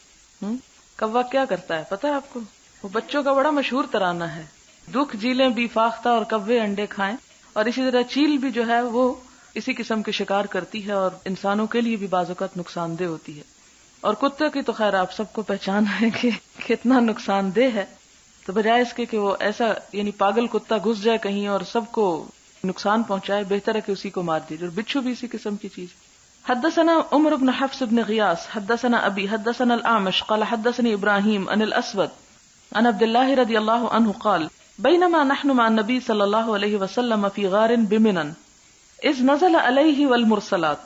Speaker 1: کوا کیا کرتا ہے پتہ ہے آپ کو؟ وہ بچوں کا بڑا مشہور ترانہ ہے، دکھ جیلیں بھی فاختہ اور کوے انڈے کھائیں، اور اسی طرح چیل بھی جو ہے وہ اسی قسم کے شکار کرتی ہے اور انسانوں کے لیے بھی بعض اوقات نقصان دہ ہوتی ہے۔ اور کتے کی تو خیر آپ سب کو پہچان ہے کہ کتنا نقصان دہ ہے، تو بجائے اس کے کہ وہ ایسا یعنی پاگل کتا گھس جائے کہیں اور سب کو نقصان پہنچائے بہتر ہے کہ اسی کو مار دیجیے، اور بچھو بھی اسی قسم کی چیز. حدثنا عمر بن حفص بن غیاث حدثنا ابی حدثنا الاعمش قال حدثني ابراہیم عن الاسود عن عبد الله رضی اللہ عنہ قال بینما نحن مع النبی صلی اللہ علیہ وسلم فی غار بمنن اذ نزل علیہ والمرسلات.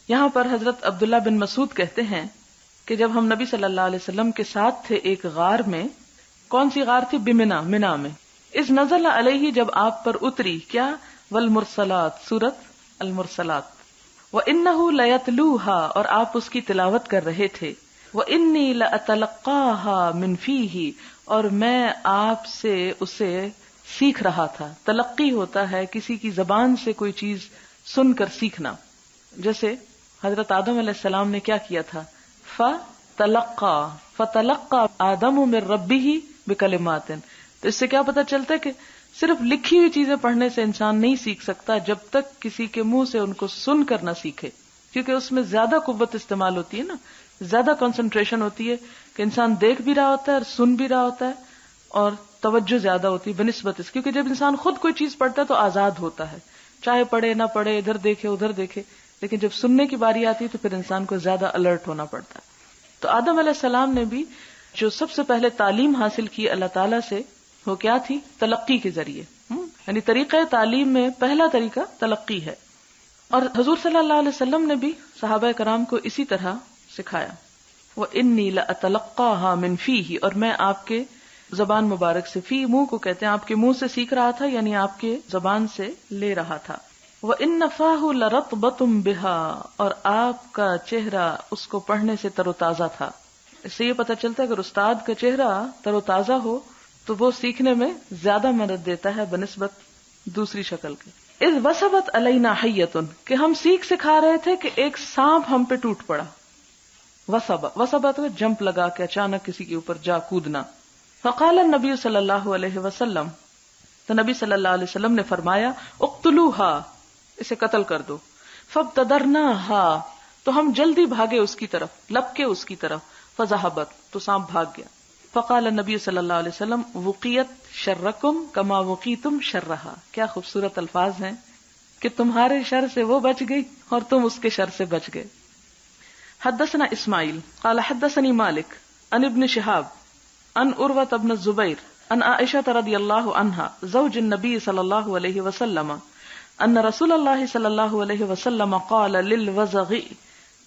Speaker 1: یہاں پر حضرت عبداللہ بن مسعود کہتے ہیں کہ جب ہم نبی صلی اللہ علیہ وسلم کے ساتھ تھے ایک غار میں. کون سی غار تھی؟ بمنا، منا میں. اذ نزل علیہ جب آپ پر اتری کیا؟ والمرسلات، سورت المرسلات. وَإِنَّهُ لَيَتْلُوهَا اور آپ اس کی تلاوت کر رہے تھے. وَإِنِّي لَأَتَلَقَّاهَا مِنْ فِيهِ اور میں آپ سے اسے سیکھ رہا تھا. تلقی ہوتا ہے کسی کی زبان سے کوئی چیز سن کر سیکھنا. جیسے حضرت آدم علیہ السلام نے کیا کیا تھا؟ فَتَلَقَّى آدَمُ مِن رَبِّهِ بِكَلِمَاتٍ. تو اس سے کیا پتہ چلتا ہے کہ صرف لکھی ہوئی چیزیں پڑھنے سے انسان نہیں سیکھ سکتا جب تک کسی کے منہ سے ان کو سن کر نہ سیکھے، کیونکہ اس میں زیادہ قوت استعمال ہوتی ہے نا، زیادہ کنسنٹریشن ہوتی ہے کہ انسان دیکھ بھی رہا ہوتا ہے اور سن بھی رہا ہوتا ہے، اور توجہ زیادہ ہوتی ہے بنسبت اس، کیونکہ جب انسان خود کوئی چیز پڑھتا ہے تو آزاد ہوتا ہے، چاہے پڑھے نہ پڑھے، ادھر دیکھے ادھر دیکھے. لیکن جب سننے کی باری آتی ہے تو پھر انسان کو زیادہ الرٹ ہونا پڑتا ہے. تو آدم علیہ السلام نے بھی جو سب سے پہلے تعلیم حاصل کی اللہ تعالیٰ سے، وہ کیا تھی؟ تلقی کے ذریعے. یعنی طریقہ تعلیم میں پہلا طریقہ تلقی ہے. اور حضور صلی اللہ علیہ وسلم نے بھی صحابہ کرام کو اسی طرح سکھایا. وَإِنِّي لَأَتَلَقَّاهَا مِنْ فِيهِ اور میں آپ کے زبان مبارک سے، فی منہ کو کہتے ہیں، آپ کے منہ سے سیکھ رہا تھا، یعنی آپ کے زبان سے لے رہا تھا. وَإِنَّ فَاهُ لَرَطْبَةٌ بِهَا اور آپ کا چہرہ اس کو پڑھنے سے تر و تازہ تھا. اس سے یہ پتہ چلتا ہے اگر استاد کا چہرہ تر و تازہ ہو تو وہ سیکھنے میں زیادہ مدد دیتا ہے بنسبت دوسری شکل کے. اذ وثبت علینا حیۃ کہ ہم سیکھ سکھا رہے تھے کہ ایک سانپ ہم پہ ٹوٹ پڑا. وثبت جمپ لگا کے اچانک کسی کے اوپر جا کودنا. فقال النبی صلی اللہ علیہ وسلم تو نبی صلی اللہ علیہ وسلم نے فرمایا اقتلوها اسے قتل کر دو. فابتدرناها تو ہم جلدی بھاگے اس کی طرف، لپکے اس کی طرف. فذهبت تو سانپ بھاگ گیا. فقال النبی صلی اللہ علیہ وسلم وقیت شرکم کما وقیتم شرہا. کیا خوبصورت الفاظ ہیں کہ تمہارے شر سے وہ بچ گئی اور تم اس کے شر سے بچ گئے. حدثنا اسماعیل قال حدثني مالک عن ابن شہاب عن عروۃ بن الزبیر عن عائشہ رضی اللہ عنہا زوج النبی صلی اللہ علیہ وسلم ان رسول اللہ صلی اللہ علیہ وسلم قال للوزغ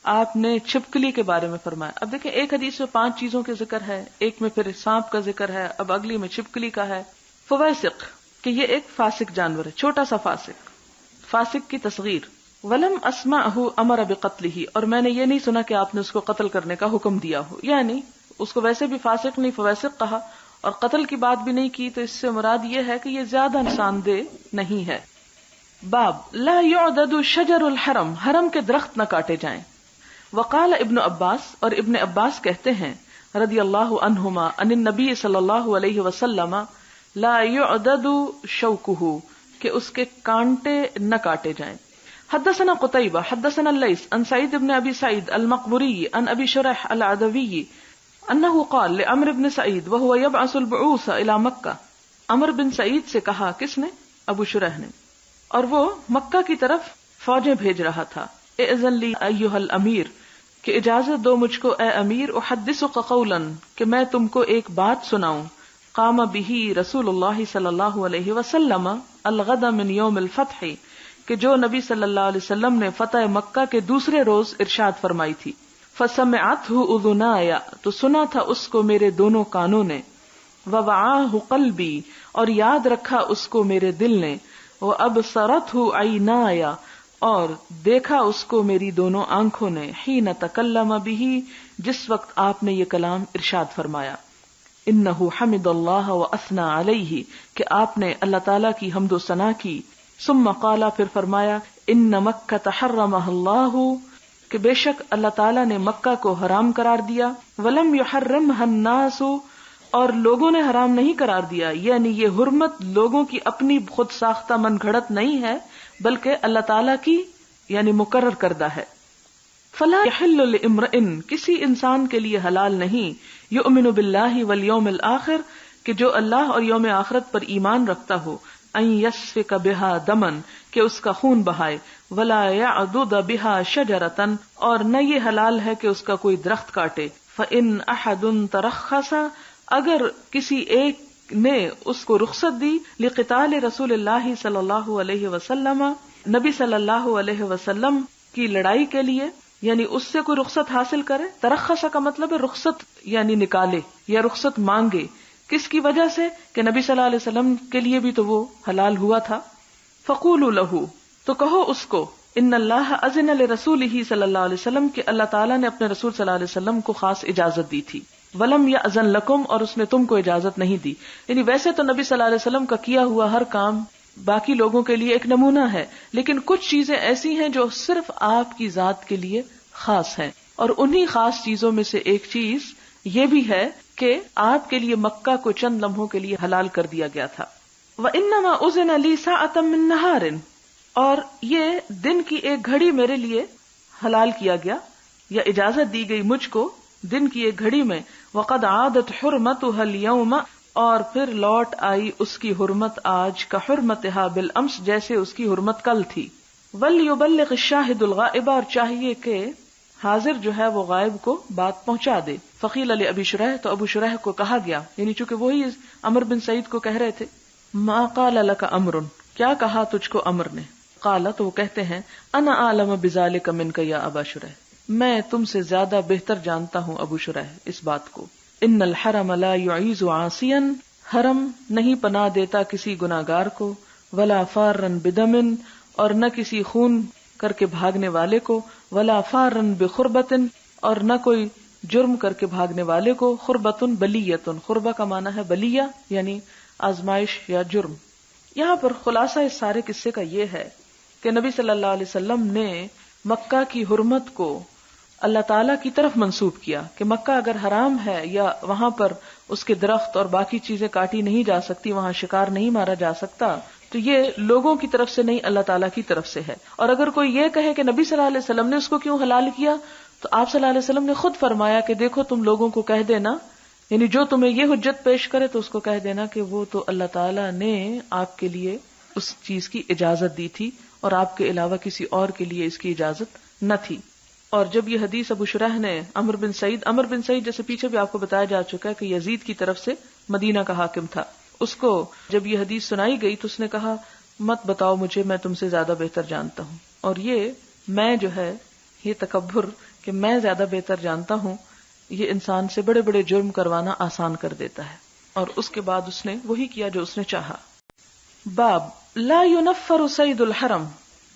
Speaker 1: آپ نے چھپکلی کے بارے میں فرمایا. اب دیکھیں ایک حدیث میں 5 چیزوں کے ذکر ہے، ایک میں پھر سانپ کا ذکر ہے، اب اگلی میں چھپکلی کا ہے. فواسق کہ یہ ایک فاسق جانور ہے، چھوٹا سا فاسق کی تصغیر. ولم اسمعه امر بقتله اور میں نے یہ نہیں سنا کہ آپ نے اس کو قتل کرنے کا حکم دیا ہو، یعنی اس کو ویسے بھی فاسق نہیں فواسق کہا اور قتل کی بات بھی نہیں کی، تو اس سے مراد یہ ہے کہ یہ زیادہ نقصان دہ نہیں ہے. باب لا يعضد شجر الحرم حرم کے درخت نہ کاٹے جائیں. وقال ابن عباس اور ابن عباس کہتے ہیں رضی اللہ عنہما ان النبی صلی اللہ علیہ وسلم لا يعضد شوکہ کہ اس کے کانٹے نہ کاٹے جائیں. حدثنا قتیبہ حدثنا اللیث عن سعید بن ابی سعید المقبری عن ابی شرح العدوی انہ قال لعمر بن سعید وهو يبعث البعوث الى مکہ. عمر بن سعید سے کہا، کس نے؟ ابو شرح نے، اور وہ مکہ کی طرف فوجیں بھیج رہا تھا. اذن لی ایھا الامیر کہ اجازت دو مجھ کو اے امیر، احدثک قولا کہ میں تم کو ایک بات سناؤں. قام به رسول اللہ صلی اللہ علیہ وسلم الغد من یوم الفتح کہ جو نبی صلی اللہ علیہ وسلم نے فتح مکہ کے دوسرے روز ارشاد فرمائی تھی. فسمعته اذنایا تو سنا تھا اس کو میرے دونوں کانوں نے. ووعاہ قلبی اور یاد رکھا اس کو میرے دل نے. وابصرته عینایا اور دیکھا اس کو میری دونوں آنکھوں نے. حین تکلم به جس وقت آپ نے یہ کلام ارشاد فرمایا. انہ حمد اللہ واثنى علیہ کہ آپ نے اللہ تعالیٰ کی حمد و ثنا کی. ثم قال پھر فرمایا ان مکہ حرمہ اللہ کہ بے شک اللہ تعالیٰ نے مکہ کو حرام قرار دیا. ولم یحرمها الناس اور لوگوں نے حرام نہیں قرار دیا، یعنی یہ حرمت لوگوں کی اپنی خود ساختہ من گھڑت نہیں ہے بلکہ اللہ تعالیٰ کی یعنی مقرر کردہ ہے. فلا یحل لامرئ کسی انسان کے لیے حلال نہیں، یؤمن باللہ والیوم الآخر کہ جو اللہ اور یوم آخرت پر ایمان رکھتا ہو، ان یسفک بہا دمن کہ اس کا خون بہائے، ولا یعضد بہا شجرۃ اور نہ یہ حلال ہے کہ اس کا کوئی درخت کاٹے، فإن احد ترخص اگر کسی ایک نے اس کو رخصت دی لقتال رسول اللہ صلی اللہ علیہ وسلم نبی صلی اللہ علیہ وسلم کی لڑائی کے لیے، یعنی اس سے کوئی رخصت حاصل کرے، ترخص کا مطلب ہے رخصت یعنی نکالے یا رخصت مانگے، کس کی وجہ سے کہ نبی صلی اللہ علیہ وسلم کے لیے بھی تو وہ حلال ہوا تھا، فقولوا لہ تو کہو اس کو ان اللہ اذن لرسولہ صلی اللہ علیہ وسلم کہ اللہ تعالیٰ نے اپنے رسول صلی اللہ علیہ وسلم کو خاص اجازت دی تھی، ولم یأذن لکم اور اس نے تم کو اجازت نہیں دی، یعنی ویسے تو نبی صلی اللہ علیہ وسلم کا کیا ہوا ہر کام باقی لوگوں کے لیے ایک نمونہ ہے، لیکن کچھ چیزیں ایسی ہیں جو صرف آپ کی ذات کے لیے خاص ہیں، اور انہی خاص چیزوں میں سے ایک چیز یہ بھی ہے کہ آپ کے لیے مکہ کو چند لمحوں کے لیے حلال کر دیا گیا تھا۔ وَإِنَّمَا أُذِنَ لِي سَاعَةً مِّن نَّهَارٍ اور یہ دن کی ایک گھڑی میرے لیے حلال کیا گیا یا اجازت دی گئی مجھ کو دن کی ایک گھڑی میں، وَقَدْ عَادَتْ حُرْمَتُهَا الْيَوْمَ اور پھر لوٹ آئی اس کی حرمت آج کا حرمتها بالامس جیسے اس کی حرمت کل تھی، وَلْيُبَلِّغِ الشَّاهِدُ الْغَائِبَ اور چاہیے کہ حاضر جو ہے وہ غائب کو بات پہنچا دے۔ فقیل لأبی شریح تو ابو شریح کو کہا گیا، یعنی چونکہ وہی عمر بن سعید کو کہہ رہے تھے، ما قال لك امر کیا کہا تجھ کو عمر نے؟ قال تو وہ کہتے ہیں انا اعلم بذلك منك یا ابا شریح میں تم سے زیادہ بہتر جانتا ہوں ابو شریح اس بات کو، ان الحرم لا يعيذ عاصيا حرم نہیں پناہ دیتا کسی گناہگار کو، ولا فارا بدم اور نہ کسی خون کر کے بھاگنے والے کو، ولا فارا بخربت اور نہ کوئی جرم کر کے بھاگنے والے کو، خربت بلیت خربہ کا معنی ہے بلیہ یعنی آزمائش یا جرم۔ یہاں پر خلاصہ اس سارے قصے کا یہ ہے کہ نبی صلی اللہ علیہ وسلم نے مکہ کی حرمت کو اللہ تعالیٰ کی طرف منسوب کیا کہ مکہ اگر حرام ہے یا وہاں پر اس کے درخت اور باقی چیزیں کاٹی نہیں جا سکتی، وہاں شکار نہیں مارا جا سکتا، تو یہ لوگوں کی طرف سے نہیں اللہ تعالیٰ کی طرف سے ہے۔ اور اگر کوئی یہ کہے کہ نبی صلی اللہ علیہ وسلم نے اس کو کیوں حلال کیا، تو آپ صلی اللہ علیہ وسلم نے خود فرمایا کہ دیکھو تم لوگوں کو کہہ دینا، یعنی جو تمہیں یہ حجت پیش کرے تو اس کو کہہ دینا کہ وہ تو اللہ تعالیٰ نے آپ کے لیے اس چیز کی اجازت دی تھی اور آپ کے علاوہ کسی اور کے لیے اس کی اجازت نہ تھی۔ اور جب یہ حدیث ابو شریح نے عمر بن سعید جیسے پیچھے بھی آپ کو بتایا جا چکا ہے کہ یزید کی طرف سے مدینہ کا حاکم تھا، اس کو جب یہ حدیث سنائی گئی تو اس نے کہا مت بتاؤ مجھے، میں تم سے زیادہ بہتر جانتا ہوں۔ اور یہ میں جو ہے یہ تکبر کہ میں زیادہ بہتر جانتا ہوں، یہ انسان سے بڑے بڑے جرم کروانا آسان کر دیتا ہے۔ اور اس کے بعد اس نے وہی کیا جو اس نے چاہا۔ باب لا ينفر صید الحرم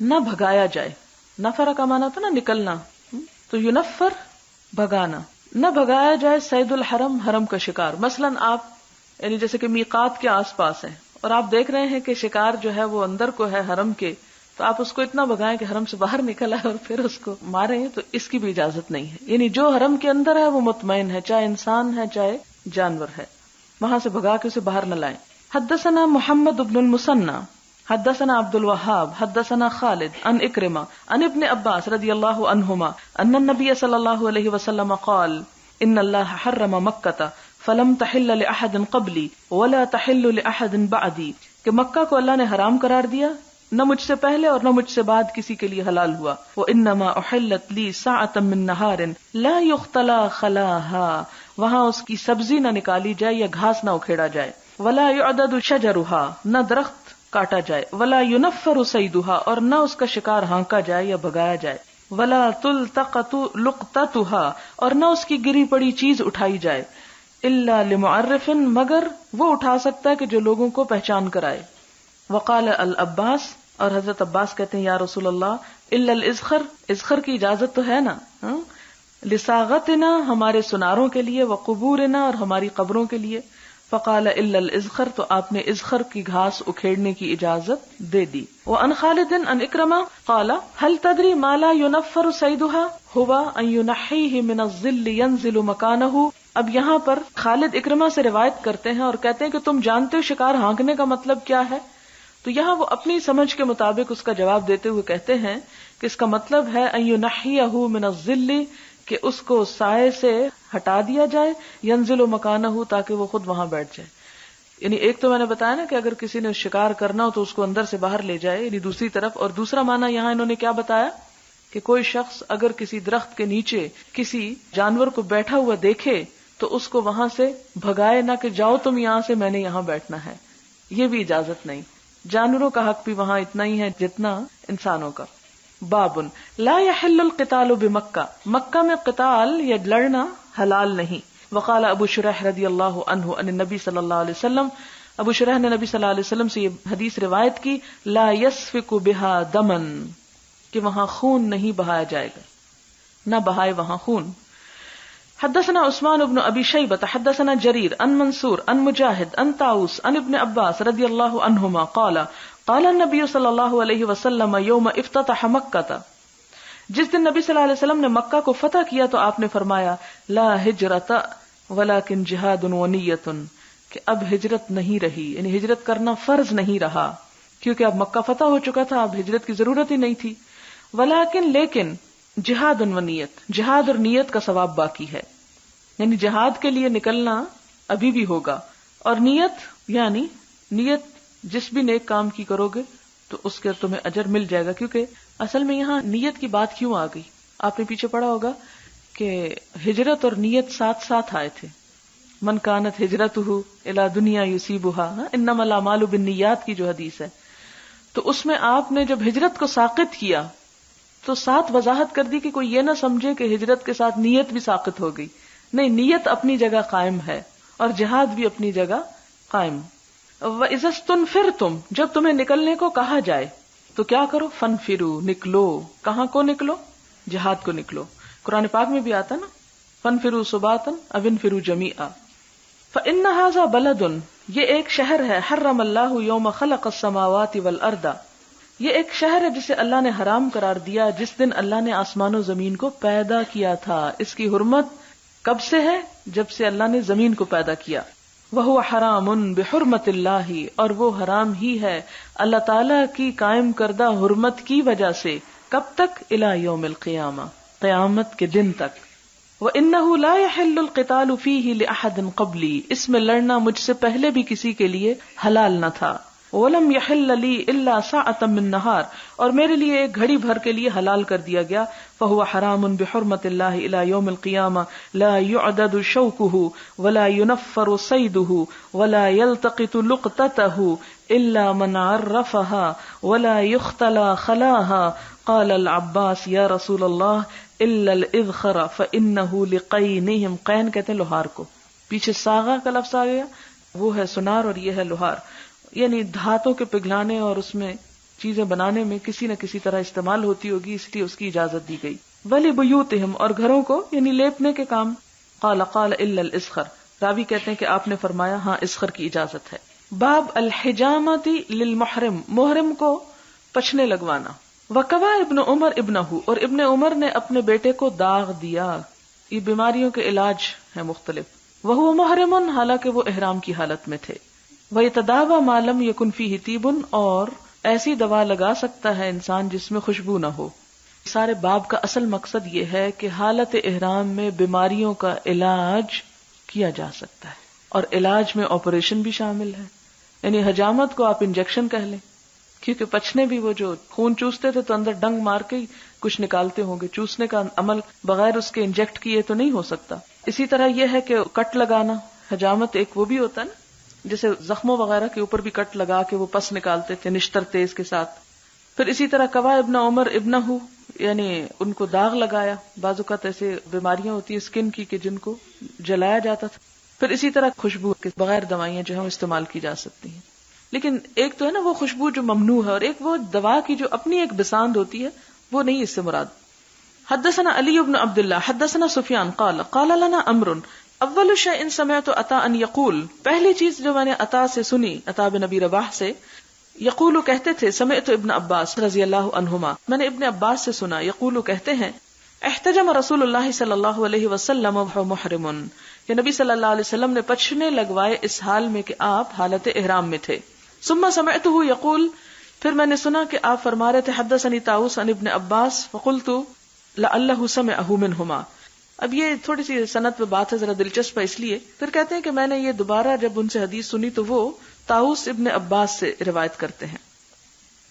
Speaker 1: نہ بھگایا جائے، نفر کا معنی تھا نا نکلنا، تو ينفر بھگانا، نہ بھگایا جائے صید الحرم حرم کا شکار۔ مثلا آپ یعنی جیسے کہ میقات کے آس پاس ہیں اور آپ دیکھ رہے ہیں کہ شکار جو ہے وہ اندر کو ہے حرم کے، تو آپ اس کو اتنا بھگائیں کہ حرم سے باہر نکلا ہے اور پھر اس کو ماریں، تو اس کی بھی اجازت نہیں ہے۔ یعنی جو حرم کے اندر ہے وہ مطمئن ہے، چاہے انسان ہے چاہے جانور ہے، وہاں سے بھگا کے اسے باہر نہ لائیں۔ حدثنا محمد بن المثنى حدثنا عبد الوهاب حدثنا خالد عن اکرمہ عن ابن عباس رضی اللہ عنہما ان النبی صلی اللہ علیہ وسلم قال ان اللہ حرم مکہ فلم تحل لأحد قبلی ولا تحل لأحد بعدی، کہ مکہ کو اللہ نے حرام قرار دیا، نہ مجھ سے پہلے اور نہ مجھ سے بعد کسی کے لیے حلال ہوا۔ وَإِنَّمَا أُحِلَّتْ لِي سَاعَةً مِّن نَّهَارٍ لَا يُخْتَلَىٰ خَلَاهَا وہاں اس کی سبزی نہ نکالی جائے یا گھاس نہ اکھیڑا جائے، وَلَا يُعْدَدُ شَجَرُهَا نہ درخت کاٹا جائے، وَلَا يُنَفَّرُ صَيْدُهَا اور نہ اس کا شکار ہانکا جائے یا بھگایا جائے، وَلَا تُلْتَقَطُ لُقْطَتُهَا اور نہ اس کی گری پڑی چیز اٹھائی جائے، إِلَّا لِمُعَرِّفٍ مگر وہ اٹھا سکتا ہے کہ جو لوگوں کو پہچان کرائے۔ وقال العباس اور حضرت عباس کہتے ہیں یا رسول اللہ الا الازخر ازخر کی اجازت تو ہے نا، لساغتنا ہمارے سناروں کے لیے، وقبورنا اور ہماری قبروں کے لیے۔ فقال الا الازخر تو آپ نے ازخر کی گھاس اکھیڑنے کی اجازت دے دی۔ وعن خالد عن اکرمہ قال هل تدری ما لا ينفر صیدها هو ان ينحيه من الظل ينزل مكانه۔ اب یہاں پر خالد اکرمہ سے روایت کرتے ہیں اور کہتے ہیں کہ تم جانتے ہو شکار ہانکنے کا مطلب کیا ہے؟ تو یہاں وہ اپنی سمجھ کے مطابق اس کا جواب دیتے ہوئے کہتے ہیں کہ اس کا مطلب ہے ان ينحيه من الظل کہ اس کو سائے سے ہٹا دیا جائے، ينزل مكانه تاکہ وہ خود وہاں بیٹھ جائے۔ یعنی ایک تو میں نے بتایا نا کہ اگر کسی نے شکار کرنا ہو تو اس کو اندر سے باہر لے جائے، یعنی دوسری طرف. اور دوسرا معنی یہاں انہوں نے کیا بتایا کہ کوئی شخص اگر کسی درخت کے نیچے کسی جانور کو بیٹھا ہوا دیکھے تو اس کو وہاں سے بھگائے نہ کہ جاؤ تم یہاں سے، میں نے یہاں بیٹھنا ہے. یہ بھی اجازت نہیں. جانوروں کا حق بھی وہاں اتنا ہی ہے جتنا انسانوں کا. بابن لا يحل القتال بمکہ، مکہ میں قتال یا لڑنا حلال نہیں. وقال ابو شریح رضی اللہ عنہ ان النبی صلی اللہ علیہ وسلم، ابو شریح نے نبی صلی اللہ علیہ وسلم سے یہ حدیث روایت کی، لا يسفك بها دمن، کہ وہاں خون نہیں بہایا جائے گا، نہ بہائے وہاں خون. حدثنا عثمان بن ابی شیبۃ حدثنا جریر عن منصور عن مجاہد عن طاؤس عن ابن عباس رضی اللہ عنہما قال قال النبی صلی اللہ علیہ وسلم یوم افتتح مکہ، جس دن نبی صلی اللہ علیہ وسلم نے مکہ کو فتح کیا تو آپ نے فرمایا لا ہجرت ولکن جہاد ونیۃ، کہ اب ہجرت نہیں رہی، یعنی ہجرت کرنا فرض نہیں رہا کیونکہ اب مکہ فتح ہو چکا تھا، اب ہجرت کی ضرورت ہی نہیں تھی. لیکن جہاد ونیت، جہاد اور نیت کا ثواب باقی ہے، یعنی جہاد کے لیے نکلنا ابھی بھی ہوگا. اور نیت یعنی نیت جس بھی نیک کام کی کرو گے تو اس کے تمہیں اجر مل جائے گا. کیونکہ اصل میں یہاں نیت کی بات کیوں آ گئی، آپ نے پیچھے پڑھا ہوگا کہ ہجرت اور نیت ساتھ ساتھ آئے تھے. من کانت ہجرتہ الی دنیا یصیبها انما الاعمال بالنیات کی جو حدیث ہے، تو اس میں آپ نے جب ہجرت کو ساقط کیا تو ساتھ وضاحت کر دی کہ کوئی یہ نہ سمجھے کہ ہجرت کے ساتھ نیت بھی ساقط ہو گئی. نہیں، نیت اپنی جگہ قائم ہے اور جہاد بھی اپنی جگہ قائم. وَإِذَا اسْتُنْفِرْتُمْ، جب تمہیں نکلنے کو کہا جائے تو کیا کرو، فَانْفِرُوا، نکلو. کہاں کو نکلو؟ جہاد کو نکلو. قرآن پاک میں بھی آتا نا فَانْفِرُوا ثُبَاتًا أَوِ انْفِرُوا جَمِيعًا. فَإِنَّ هَذَا بَلَدٌ، یہ ایک شہر ہے، حرم اللہ یوم خلق السماوات والارض، یہ ایک شہر ہے جسے اللہ نے حرام قرار دیا جس دن اللہ نے آسمان و زمین کو پیدا کیا تھا. اس کی حرمت کب سے ہے؟ جب سے اللہ نے زمین کو پیدا کیا. وَهُوَ حَرَامٌ بِحُرْمَةِ اللَّهِ، اور وہ حرام ہی ہے اللہ تعالی کی قائم کردہ حرمت کی وجہ سے. کب تک؟ الی یوم القیامہ، قیامت کے دن تک. وَإِنَّهُ لَا يَحِلُّ الْقِتَالُ فِيهِ لِأَحَدٍ قَبْلِي، اس میں لڑنا مجھ سے پہلے بھی کسی کے لیے حلال نہ تھا. وَلَمْ يَحِلَّ لِي إِلَّا سَاعَةً مِّن نَّهَارٍ، اور میرے لیے ایک گھڑی بھر کے لیے حلال کر دیا گیا. فَهُوَ حَرَامٌ بِحُرْمَةِ اللَّهِ إِلَى يَوْمِ الْقِيَامَةِ لَا يُعْدَدُ شَوْكُهُ وَلَا يُنَفَّرُ صَيْدُهُ وَلَا يَلْتَقِطُ لُقْطَتَهُ إِلَّا مَنْ عَرَّفَهَا وَلَا يُخْتَلَى خَلَاهَا. قال العباس یا رسول اللہ الا الاذخر فانه لقینہم، قین کہتے ہیں لوہار کو. پیچھے ساغا کا لفظ آ گیا، وہ ہے سنار اور یہ ہے لوہار، یعنی دھاتوں کے پگھلانے اور اس میں چیزیں بنانے میں کسی نہ کسی طرح استعمال ہوتی ہوگی، اس لیے اس کی اجازت دی گئی. ولی بیوتہم، اور گھروں کو یعنی لیپنے کے کام. قال الا الاسخر، راوی کہتے ہیں کہ آپ نے فرمایا ہاں اسخر کی اجازت ہے. باب الحجامۃ للمحرم، محرم کو پچھنے لگوانا. وقوا ابن عمر ابنہ، اور ابن عمر نے اپنے بیٹے کو داغ دیا. یہ بیماریوں کے علاج ہیں مختلف. وہو محرم، حالانکہ وہ احرام کی حالت میں تھے. وَيَتَدَاوَى مَا لَمْ يَكُنْ فِيهِ طِيبٌ، اور ایسی دوا لگا سکتا ہے انسان جس میں خوشبو نہ ہو. سارے باب کا اصل مقصد یہ ہے کہ حالت احرام میں بیماریوں کا علاج کیا جا سکتا ہے، اور علاج میں آپریشن بھی شامل ہے. یعنی حجامت کو آپ انجیکشن کہہ لیں، کیونکہ پچھنے بھی وہ جو خون چوستے تھے تو اندر ڈنگ مار کے ہی کچھ نکالتے ہوں گے، چوسنے کا عمل بغیر اس کے انجیکٹ کیے تو نہیں ہو سکتا. اسی طرح یہ ہے کہ کٹ لگانا، حجامت ایک وہ بھی ہوتا ہے نا، جیسے زخموں وغیرہ کے اوپر بھی کٹ لگا کے وہ پس نکالتے تھے نشتر تیز کے ساتھ. پھر اسی طرح قوا ابن عمر ابنہ، یعنی ان کو داغ لگایا. بعض اوقات ایسے بیماریاں ہوتی ہیں اسکن کی کہ جن کو جلایا جاتا تھا. پھر اسی طرح خوشبو کے بغیر دوائیاں جو ہیں استعمال کی جا سکتی ہیں، لیکن ایک تو ہے نا وہ خوشبو جو ممنوع ہے، اور ایک وہ دوا کی جو اپنی ایک بساند ہوتی ہے، وہ نہیں اس سے مراد. حدثنا علی بن عبد اللہ حدثنا سفیان قال قال لنا امر اول شیء سمعت عطاء یقول، پہلی چیز جو میں نے عطاء سے سنی، عطاء بن ابی رباح سے، یقول کہتے تھے، سمعت ابن عباس رضی اللہ عنہما، میں نے ابن عباس سے سنا، یقول کہتے ہیں، احتجم رسول اللہ صلی اللہ علیہ وسلم وهو محرم، کہ نبی صلی اللہ علیہ وسلم نے پچھنے لگوائے اس حال میں کہ آپ حالت احرام میں تھے. ثم سمعته یقول، پھر میں نے سنا کہ آپ فرما رہے تھے، حدثنی طاؤس عن ابن عباس فقلت لعلہ سمعه منهما، اب یہ تھوڑی سی سند پہ بات ہے، ذرا دلچسپ ہے اس لیے. پھر کہتے ہیں کہ میں نے یہ دوبارہ جب ان سے حدیث سنی تو وہ طاؤس ابن عباس سے روایت کرتے ہیں.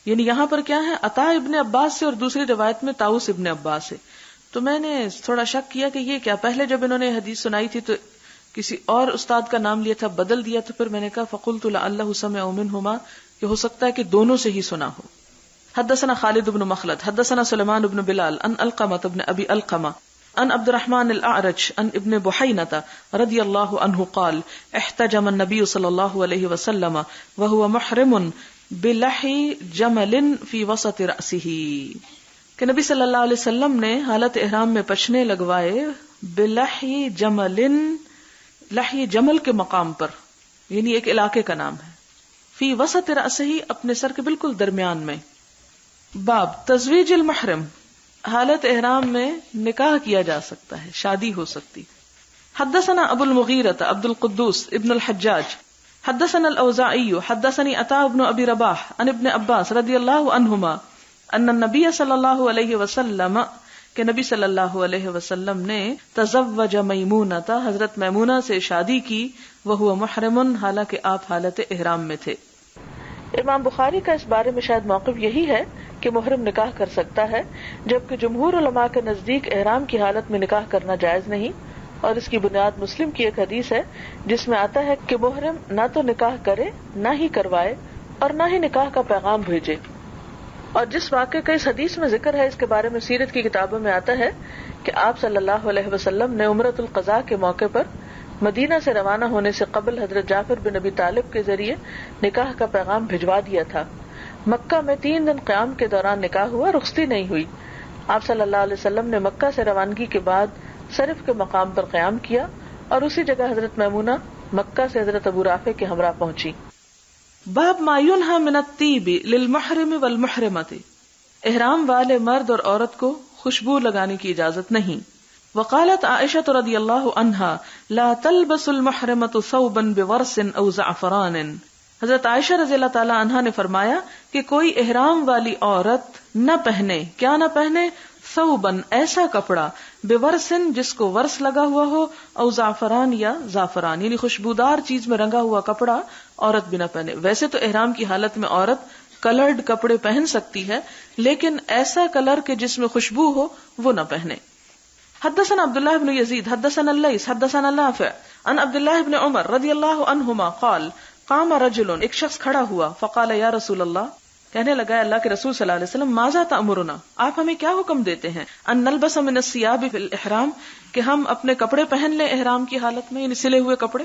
Speaker 1: یعنی یہاں پر کیا ہے، عطا ابن عباس سے اور دوسری روایت میں طاؤس ابن عباس سے. تو میں نے تھوڑا شک کیا کہ یہ کیا، پہلے جب انہوں نے حدیث سنائی تھی تو کسی اور استاد کا نام لیا تھا، بدل دیا. تو پھر میں نے کہا فقلت لعلہ سمع منہما، کہ ہو سکتا ہے کہ دونوں سے ہی سنا ہو. حدثنا خالد بن مخلد حدثنا سلیمان بن بلال ان القمۃ بن ابی القمہ ان عبد الرحمن الاعرج ان ابن بحینۃ رضی اللہ عنہ قال احتجم النبی صلی اللہ علیہ وسلم وهو محرم بلحی جمل فی وسط رأسہ، کہ نبی صلی اللہ علیہ وسلم نے حالت احرام میں پچھنے لگوائے بلحی جمل، لحی جمل کے مقام پر، یعنی ایک علاقے کا نام ہے، فی وسط رأسہ اپنے سر کے بالکل درمیان میں. باب تزویج المحرم، حالت احرام میں نکاح کیا جا سکتا ہے، شادی ہو سکتی. حدثنا ابو المغیرۃ عبد القدوس ابن الحجاج حدثنا الاوزاعی حدثني عطاء بن ابی رباح عن ابن عباس رضی اللہ عنہما ان النبی صلی اللہ علیہ وسلم، کہ نبی صلی اللہ علیہ وسلم نے تزوج میمونۃ، حضرت میمونہ سے شادی کی، وہو محرم، حالانکہ آپ حالت احرام میں تھے. امام بخاری کا اس بارے میں شاید موقف یہی ہے کہ محرم نکاح کر سکتا ہے، جبکہ جمہور علماء کے نزدیک احرام کی حالت میں نکاح کرنا جائز نہیں. اور اس کی بنیاد مسلم کی ایک حدیث ہے جس میں آتا ہے کہ محرم نہ تو نکاح کرے، نہ ہی کروائے، اور نہ ہی نکاح کا پیغام بھیجے. اور جس واقعے کا اس حدیث میں ذکر ہے، اس کے بارے میں سیرت کی کتابوں میں آتا ہے کہ آپ صلی اللہ علیہ وسلم نے عمرۃ القضاء کے موقع پر مدینہ سے روانہ ہونے سے قبل حضرت جعفر بن ابی طالب کے ذریعے نکاح کا پیغام بھجوا دیا تھا. مکہ میں 3 دن قیام کے دوران نکاح ہوا، رخصتی نہیں ہوئی. آپ صلی اللہ علیہ وسلم نے مکہ سے روانگی کے بعد صرف کے مقام پر قیام کیا، اور اسی جگہ حضرت میمونہ مکہ سے حضرت ابو رافع کے ہمراہ پہنچی. باب ما ينهى من الطيب للمحرم والمحرمة، احرام والے مرد اور عورت کو خوشبو لگانے کی اجازت نہیں. وقالت عائشہ رضی اللہ عنہا لا تلبس المحرمة ثوبا بورس او زعفران، حضرت عائشہ رضی اللہ تعالی عنہا نے فرمایا کہ کوئی احرام والی عورت نہ پہنے، کیا نہ پہنے، ثوبن ایسا کپڑا، بورسن جس کو ورس لگا ہوا ہو، او زعفران یا زعفران، یعنی خوشبودار چیز میں رنگا ہوا کپڑا عورت بھی نہ پہنے. ویسے تو احرام کی حالت میں عورت کلرڈ کپڑے پہن سکتی ہے، لیکن ایسا کلر کہ جس میں خوشبو ہو وہ نہ پہنے. حدثنا عبداللہ بن یزید حدثنا اللیث حدثنا نافع عن عبداللہ بن عمر رضی اللہ عنہما قال قام رجل، ایک شخص کھڑا ہوا، فقال یا رسول اللہ، کہنے لگا اللہ کے رسول صلی اللہ علیہ وسلم، ماذا تأمرنا، آپ ہمیں کیا حکم دیتے ہیں، ان نلبس من الثياب فی الاحرام، کہ ہم اپنے کپڑے پہن لیں احرام کی حالت میں، یعنی سلے ہوئے کپڑے.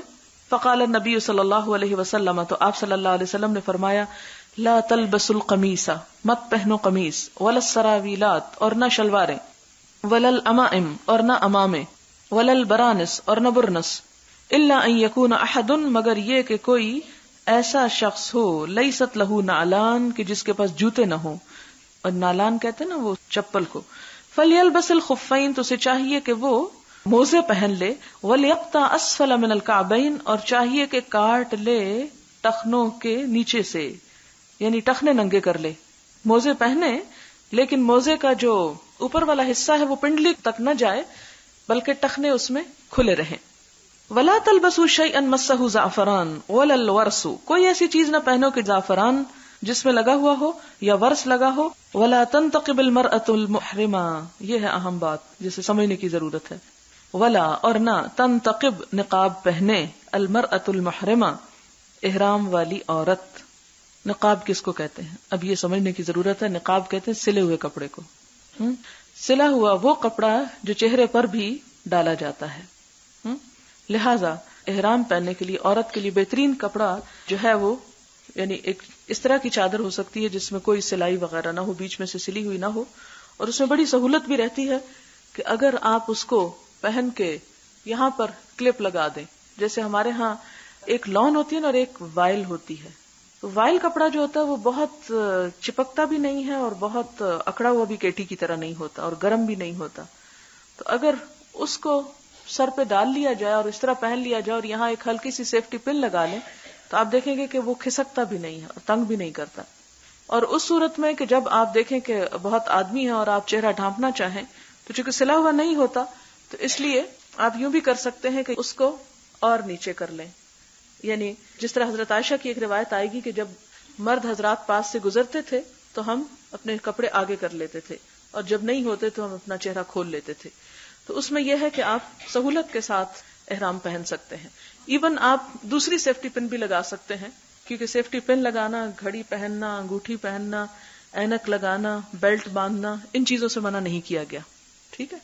Speaker 1: فقال النبی صلی اللہ علیہ وسلم، تو آپ صلی اللہ علیہ وسلم نے فرمایا لا تلبسوا القمیص، مت پہنو قمیص، ولا السراویلات، اور نہ شلواریں، ولا الامائم، اور نہ امامے، ولا البرانس، اور نہ برنس، الا ان یکون احد، مگر یہ کہ کوئی ایسا شخص ہو لیست لہو نعلان، کہ جس کے پاس جوتے نہ ہوں، اور نعلان کہتے ہیں نا وہ چپل کو. فلیلبس الخفین، تو اسے چاہیے کہ وہ موزے پہن لے، ولیقطع اسفل من الکعبین، اور چاہیے کہ کاٹ لے ٹخنوں کے نیچے سے، یعنی ٹخنے ننگے کر لے. موزے پہنے لیکن موزے کا جو اوپر والا حصہ ہے وہ پنڈلی تک نہ جائے، بلکہ ٹخنے اس میں کھلے رہیں. ولا تلبسوا شیئا مسہ زعفران ولا الورس، کوئی ایسی چیز نہ پہنو کہ زعفران جس میں لگا ہوا ہو یا ورس لگا ہو. ولا تنتقب المرأة المحرمہ، یہ ہے اہم بات جسے سمجھنے کی ضرورت ہے. ولا، اور نہ، تنتقب نقاب پہنے، المرأة المحرمہ احرام والی عورت. نقاب کس کو کہتے ہیں اب یہ سمجھنے کی ضرورت ہے. نقاب کہتے ہیں سلے ہوئے کپڑے کو. سلا ہوا وہ کپڑا جو چہرے پر بھی ڈالا جاتا ہے. لہذا احرام پہننے کے لیے عورت کے لیے بہترین کپڑا جو ہے وہ یعنی ایک اس طرح کی چادر ہو سکتی ہے جس میں کوئی سلائی وغیرہ نہ ہو، بیچ میں سے سلی ہوئی نہ ہو، اور اس میں بڑی سہولت بھی رہتی ہے کہ اگر آپ اس کو پہن کے یہاں پر کلپ لگا دیں، جیسے ہمارے ہاں ایک لون ہوتی ہے نا اور ایک وائل ہوتی ہے، تو وائل کپڑا جو ہوتا ہے وہ بہت چپکتا بھی نہیں ہے اور بہت اکڑا ہوا بھی کیٹی کی طرح نہیں ہوتا اور گرم بھی نہیں ہوتا. تو اگر اس کو سر پہ ڈال لیا جائے اور اس طرح پہن لیا جائے اور یہاں ایک ہلکی سی سیفٹی پن لگا لیں تو آپ دیکھیں گے کہ وہ کھسکتا بھی نہیں ہے اور تنگ بھی نہیں کرتا. اور اس صورت میں کہ جب آپ دیکھیں کہ بہت آدمی ہے اور آپ چہرہ ڈھانپنا چاہیں تو چونکہ سلا ہوا نہیں ہوتا تو اس لیے آپ یوں بھی کر سکتے ہیں کہ اس کو اور نیچے کر لیں. یعنی جس طرح حضرت عائشہ کی ایک روایت آئے گی کہ جب مرد حضرات پاس سے گزرتے تھے تو ہم اپنے کپڑے آگے کر لیتے تھے اور جب نہیں ہوتے تو ہم اپنا چہرہ کھول لیتے تھے. تو اس میں یہ ہے کہ آپ سہولت کے ساتھ احرام پہن سکتے ہیں. ایون آپ دوسری سیفٹی پن بھی لگا سکتے ہیں, کیونکہ سیفٹی پن لگانا, گھڑی پہننا, انگوٹھی پہننا, اینک لگانا, بیلٹ باندھنا, ان چیزوں سے منع نہیں کیا گیا. ٹھیک ہے,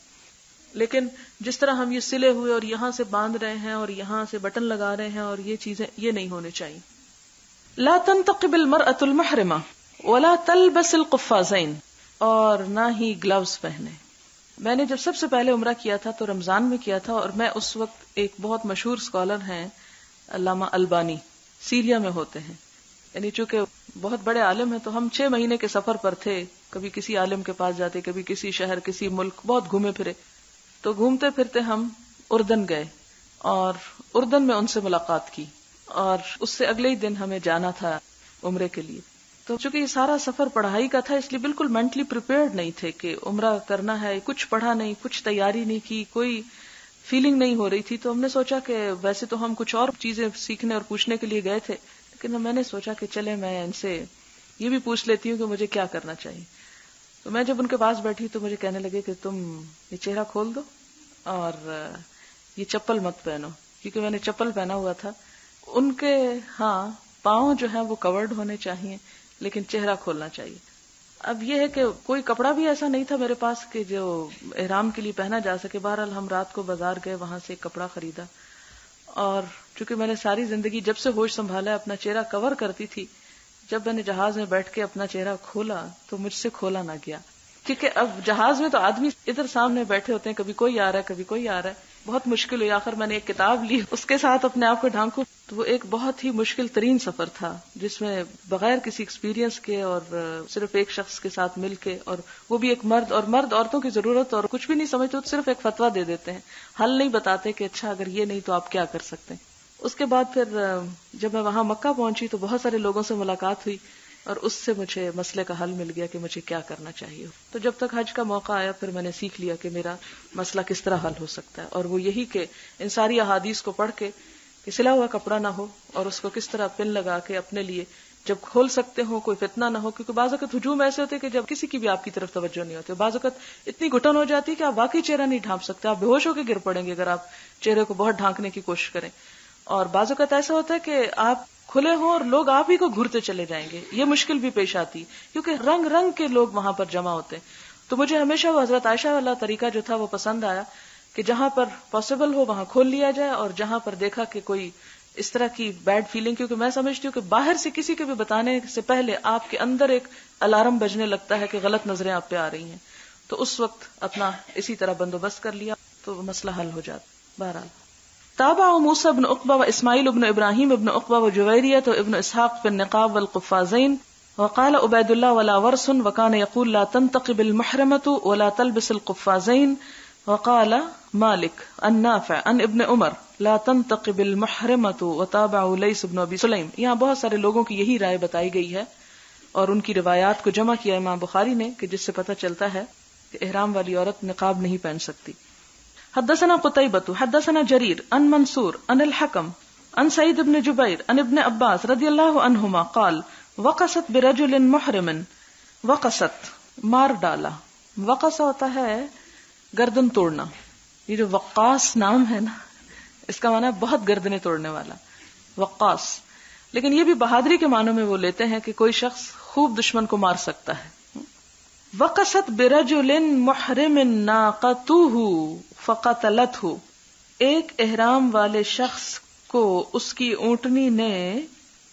Speaker 1: لیکن جس طرح ہم یہ سلے ہوئے اور یہاں سے باندھ رہے ہیں اور یہاں سے بٹن لگا رہے ہیں اور یہ چیزیں, یہ نہیں ہونے چاہیے. لا تنتقب المرأة المحرمة ولا تلبس القفازین, اور نہ ہی گلوز پہنے. میں نے جب سب سے پہلے عمرہ کیا تھا تو رمضان میں کیا تھا, اور میں اس وقت ایک بہت مشہور اسکالر ہیں علامہ البانی, سیریا میں ہوتے ہیں. یعنی چونکہ بہت بڑے عالم ہیں تو ہم 6 مہینے کے سفر پر تھے, کبھی کسی عالم کے پاس جاتے, کبھی کسی شہر, کسی ملک, بہت گھومے پھرے. تو گھومتے پھرتے ہم اردن گئے اور اردن میں ان سے ملاقات کی, اور اس سے اگلے ہی دن ہمیں جانا تھا عمرے کے لیے. تو چونکہ یہ سارا سفر پڑھائی کا تھا, اس لیے بالکل مینٹلی پریپیئرڈ نہیں تھے کہ عمرہ کرنا ہے. کچھ پڑھا نہیں, کچھ تیاری نہیں کی, کوئی فیلنگ نہیں ہو رہی تھی. تو ہم نے سوچا کہ ویسے تو ہم کچھ اور چیزیں سیکھنے اور پوچھنے کے لیے گئے تھے, لیکن میں نے سوچا کہ چلے میں ان سے یہ بھی پوچھ لیتی ہوں کہ مجھے کیا کرنا چاہیے. تو میں جب ان کے پاس بیٹھی تو مجھے کہنے لگے کہ تم یہ چہرہ کھول دو اور یہ چپل مت پہنو, کیونکہ میں نے چپل پہنا ہوا تھا. ان کے ہاں پاؤں جو ہیں وہ کورڈ ہونے چاہیے, لیکن چہرہ کھولنا چاہیے. اب یہ ہے کہ کوئی کپڑا بھی ایسا نہیں تھا میرے پاس کہ جو احرام کے لیے پہنا جا سکے. بہرحال ہم رات کو بازار گئے, وہاں سے ایک کپڑا خریدا, اور چونکہ میں نے ساری زندگی جب سے ہوش سنبھالا اپنا چہرہ کور کرتی تھی, جب میں نے جہاز میں بیٹھ کے اپنا چہرہ کھولا تو مجھ سے کھولا نہ گیا. کیونکہ اب جہاز میں تو آدمی ادھر سامنے بیٹھے ہوتے ہیں, کبھی کوئی آ رہا ہے کبھی کوئی آ رہا ہے, بہت مشکل ہوئی. آخر میں نے ایک کتاب لی, اس کے ساتھ اپنے آپ کو ڈھانکوں. تو وہ ایک بہت ہی مشکل ترین سفر تھا, جس میں بغیر کسی ایکسپیرینس کے اور صرف ایک شخص کے ساتھ مل کے, اور وہ بھی ایک مرد, اور مرد عورتوں کی ضرورت اور کچھ بھی نہیں سمجھتے, تو صرف ایک فتویٰ دے دیتے ہیں, حل نہیں بتاتے کہ اچھا اگر یہ نہیں تو آپ کیا کر سکتے ہیں. اس کے بعد پھر جب میں وہاں مکہ پہنچی تو بہت سارے لوگوں سے ملاقات ہوئی, اور اس سے مجھے مسئلے کا حل مل گیا کہ مجھے کیا کرنا چاہیے. تو جب تک حج کا موقع آیا پھر میں نے سیکھ لیا کہ میرا مسئلہ کس طرح حل ہو سکتا ہے, اور وہ یہی کہ ان ساری احادیث کو پڑھ کے کہ سلا ہوا کپڑا نہ ہو, اور اس کو کس طرح پن لگا کے اپنے لیے جب کھول سکتے ہو, کوئی فتنہ نہ ہو. کیونکہ بعض اوقات ہجوم ایسے ہوتے کہ جب کسی کی بھی آپ کی طرف توجہ نہیں ہوتی, بعض اوقات اتنی گھٹن ہو جاتی ہے کہ آپ واقعی چہرہ نہیں ڈھانپ سکتے, آپ بے ہوش ہو کے گر پڑیں گے اگر آپ چہرے کو بہت ڈھانکنے کی کوشش کریں. اور بعض اوقات ایسا ہوتا ہے کہ آپ کھلے ہوں اور لوگ آپ ہی کو گھورتے چلے جائیں گے, یہ مشکل بھی پیش آتی کیونکہ رنگ رنگ کے لوگ وہاں پر جمع ہوتے ہیں. تو مجھے ہمیشہ وہ حضرت عائشہ والا طریقہ جو تھا وہ پسند آیا کہ جہاں پر پاسبل ہو وہاں کھول لیا جائے, اور جہاں پر دیکھا کہ کوئی اس طرح کی بیڈ فیلنگ, کیونکہ میں سمجھتی ہوں کہ باہر سے کسی کے بھی بتانے سے پہلے آپ کے اندر ایک الارم بجنے لگتا ہے کہ غلط نظریں آپ پہ آ رہی ہیں, تو اس وقت اپنا اسی طرح بندوبست کر لیا تو مسئلہ حل ہو جاتا. بہرحال تابع موسى بن عقبة وإسماعيل بن إبراهيم بن عقبة وجويرية وابن إسحاق في النقاب والقفازين. وقال عبيد الله ولا ورس, وكان يقول لا تنتقب المحرمة ولا تلبس القفازين. وقال مالك النافع عن ابن عمر لا تنتقب المحرمة وتابعه ليث بن أبي سليم. یہاں بہت سارے لوگوں کی یہی رائے بتائی گئی ہے, اور ان کی روایات کو جمع کیا امام بخاری نے, کہ جس سے پتہ چلتا ہے کہ احرام والی عورت نقاب نہیں پہن سکتی. حدثنا قتيبة حدثنا جرير عن منصور عن الحكم عن سعيد بن جبير عن ابن عباس رضي الله عنهما قال وقصت برجل محرم. وقصت مار ڈالا, وقص ہوتا ہے گردن توڑنا. یہ جو وقاص نام ہے نا, اس کا معنی ہے بہت گردنیں توڑنے والا, وقاص. لیکن یہ بھی بہادری کے معنوں میں وہ لیتے ہیں کہ کوئی شخص خوب دشمن کو مار سکتا ہے. وقصت برجل محرم ناقته فقتلته. ایک احرام والے شخص کو اس کی اونٹنی نے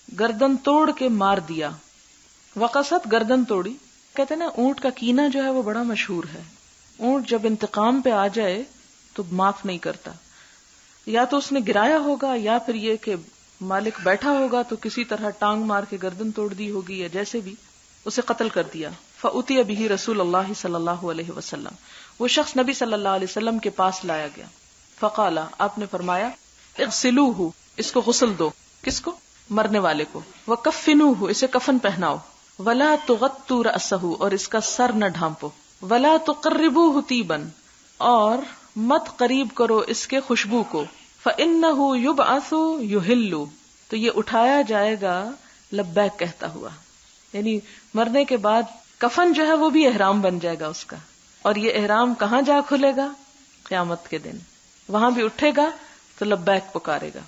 Speaker 1: گردن توڑ کے مار دیا. وقصت گردن توڑی. کہتے ہیں نا اونٹ کا کینہ جو ہے وہ بڑا مشہور ہے. اونٹ جب انتقام پہ آ جائے تو معاف نہیں کرتا, یا تو اس نے گرایا ہوگا یا پھر یہ کہ مالک بیٹھا ہوگا تو کسی طرح ٹانگ مار کے گردن توڑ دی ہوگی, یا جیسے بھی اسے قتل کر دیا. فأتي به رسول اللہ صلی اللہ علیہ وسلم. وہ شخص نبی صلی اللہ علیہ وسلم کے پاس لایا گیا. فقال, آپ نے فرمایا اغسلوہ, اس کو غسل دو. کس کو؟ مرنے والے کو. وکفنوہ, اسے کفن پہناؤ. ولا تغطوا رأسہ, اور اس کا سر نہ ڈھانپو. ولا تقربوہ طیبا, اور مت قریب کرو اس کے خوشبو کو. فإنه يبعث يهل، تو یہ اٹھایا جائے گا لبیک کہتا ہوا. یعنی مرنے کے بعد کفن جو ہے وہ بھی احرام بن جائے گا اس کا، اور یہ احرام کہاں جا کھلے گا؟ قیامت کے دن. وہاں بھی اٹھے گا تو لبیک پکارے گا.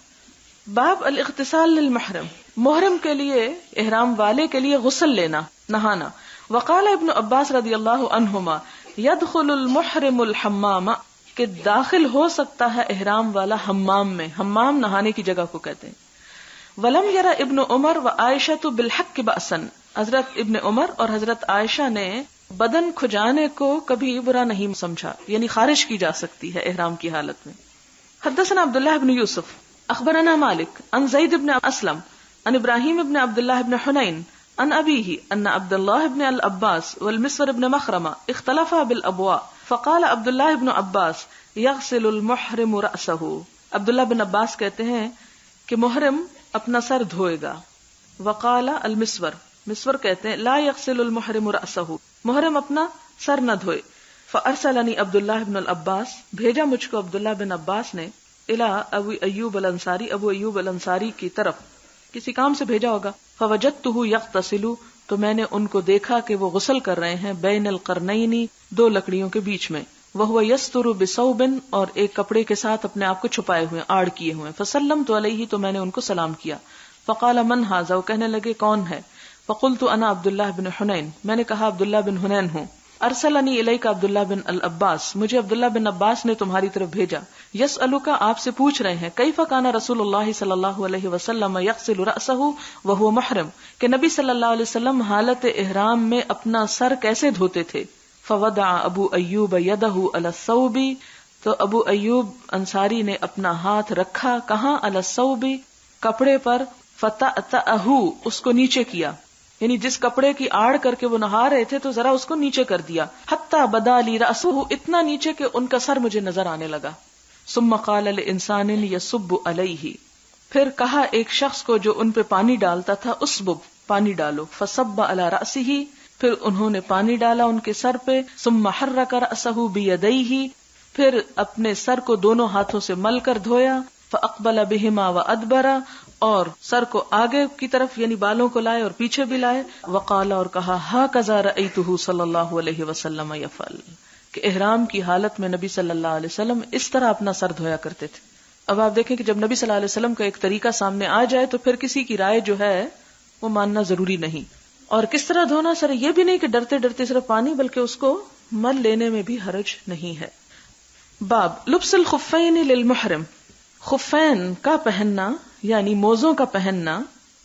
Speaker 1: باب الاغتسال للمحرم، محرم کے لیے، احرام والے کے لیے غسل لینا، نہانا. وقال ابن عباس رضی اللہ عنہما يدخل المحرم الحمام، کہ داخل ہو سکتا ہے احرام والا حمام میں. حمام نہانے کی جگہ کو کہتے ہیں. ولم ير ابن عمر وعائشة بالحق بأسا، حضرت ابن عمر اور حضرت عائشہ نے بدن کھجانے کو کبھی برا نہیں سمجھا، یعنی خارج کی جا سکتی ہے احرام کی حالت میں. حدثنا عبداللہ بن یوسف اخبرنا مالک عن زید بن اسلم عن ابراہیم بن عبداللہ بن حنین عن ابیہ ان عبداللہ بن العباس والمسور بن مخرمہ اختلفا بالابواء فقال عبداللہ بن عباس یغسل المحرم رأسہ. عبداللہ بن عباس کہتے ہیں کہ محرم اپنا سر دھوئے گا. وقال المسور، مسور کہتے ہیں لا یغسل المحرم رأسہ، محرم اپنا سر نہ دھوئے. فارسلنی عبداللہ بن العباس، بھیجا مجھ کو عبداللہ بن عباس نے، الی ابو ایوب الانصاری، ابو ایوب الانصاری کی طرف، کسی کام سے بھیجا ہوگا. فوجدتہ یغتسل، تو میں نے ان کو دیکھا کہ وہ غسل کر رہے ہیں بین القرنین، دو لکڑیوں کے بیچ میں. وہو یستر بثوب، اور ایک کپڑے کے ساتھ اپنے آپ کو چھپائے ہوئے، آڑ کیے ہوئے. فسلمت علیہ، تو میں نے ان کو سلام کیا. فقال من ھذا، وہ کہنے لگے کون ہے. فقلت انا عبداللہ بن حنین، میں نے کہا عبداللہ بن حنین ہوں. ارسلنی الیک عبداللہ بن العباس، مجھے عبداللہ بن عباس نے تمہاری طرف بھیجا. یسألک، آپ سے پوچھ رہے ہیں، کیف کان رسول اللہ صلی اللہ علیہ وسلم یغسل رأسہ وہو محرم، کہ نبی صلی اللہ علیہ وسلم حالت احرام میں اپنا سر کیسے دھوتے تھے. فوضع ابو ایوب یدہ علی الثوب، تو ابو ایوب انصاری نے اپنا ہاتھ رکھا کہاں؟ علی الثوب، کپڑے پر. فتأتأہ، اس کو نیچے کیا، یعنی جس کپڑے کی آڑ کر کے وہ نہا رہے تھے تو ذرا اس کو نیچے کر دیا. حتی بدا لی رأسہ، اتنا نیچے کہ ان کا سر مجھے نظر آنے لگا. ثم قال لانسان یصب علیہ، پھر کہا ایک شخص کو جو ان پہ پانی ڈالتا تھا، اسبب، پانی ڈالو. فصب علی رأسہ، پھر انہوں نے پانی ڈالا ان کے سر پہ. ثم حرک رأسہ بیدیہ، پھر اپنے سر کو دونوں ہاتھوں سے مل کر دھویا. فاقبل بہما وادبر، اور سر کو آگے کی طرف یعنی بالوں کو لائے اور پیچھے بھی لائے. وقال، اور کہا ھکذا رأیتہ صلی اللہ علیہ وسلم یفعل، کہ احرام کی حالت میں نبی صلی اللہ علیہ وسلم اس طرح اپنا سر دھویا کرتے تھے. اب آپ دیکھیں کہ جب نبی صلی اللہ علیہ وسلم کا ایک طریقہ سامنے آ جائے تو پھر کسی کی رائے جو ہے وہ ماننا ضروری نہیں. اور کس طرح دھونا سر، یہ بھی نہیں کہ ڈرتے ڈرتے صرف پانی، بلکہ اس کو مل لینے میں بھی حرج نہیں ہے. باب لبس الخفین للمحرم، خفین کا پہننا یعنی موزوں کا پہننا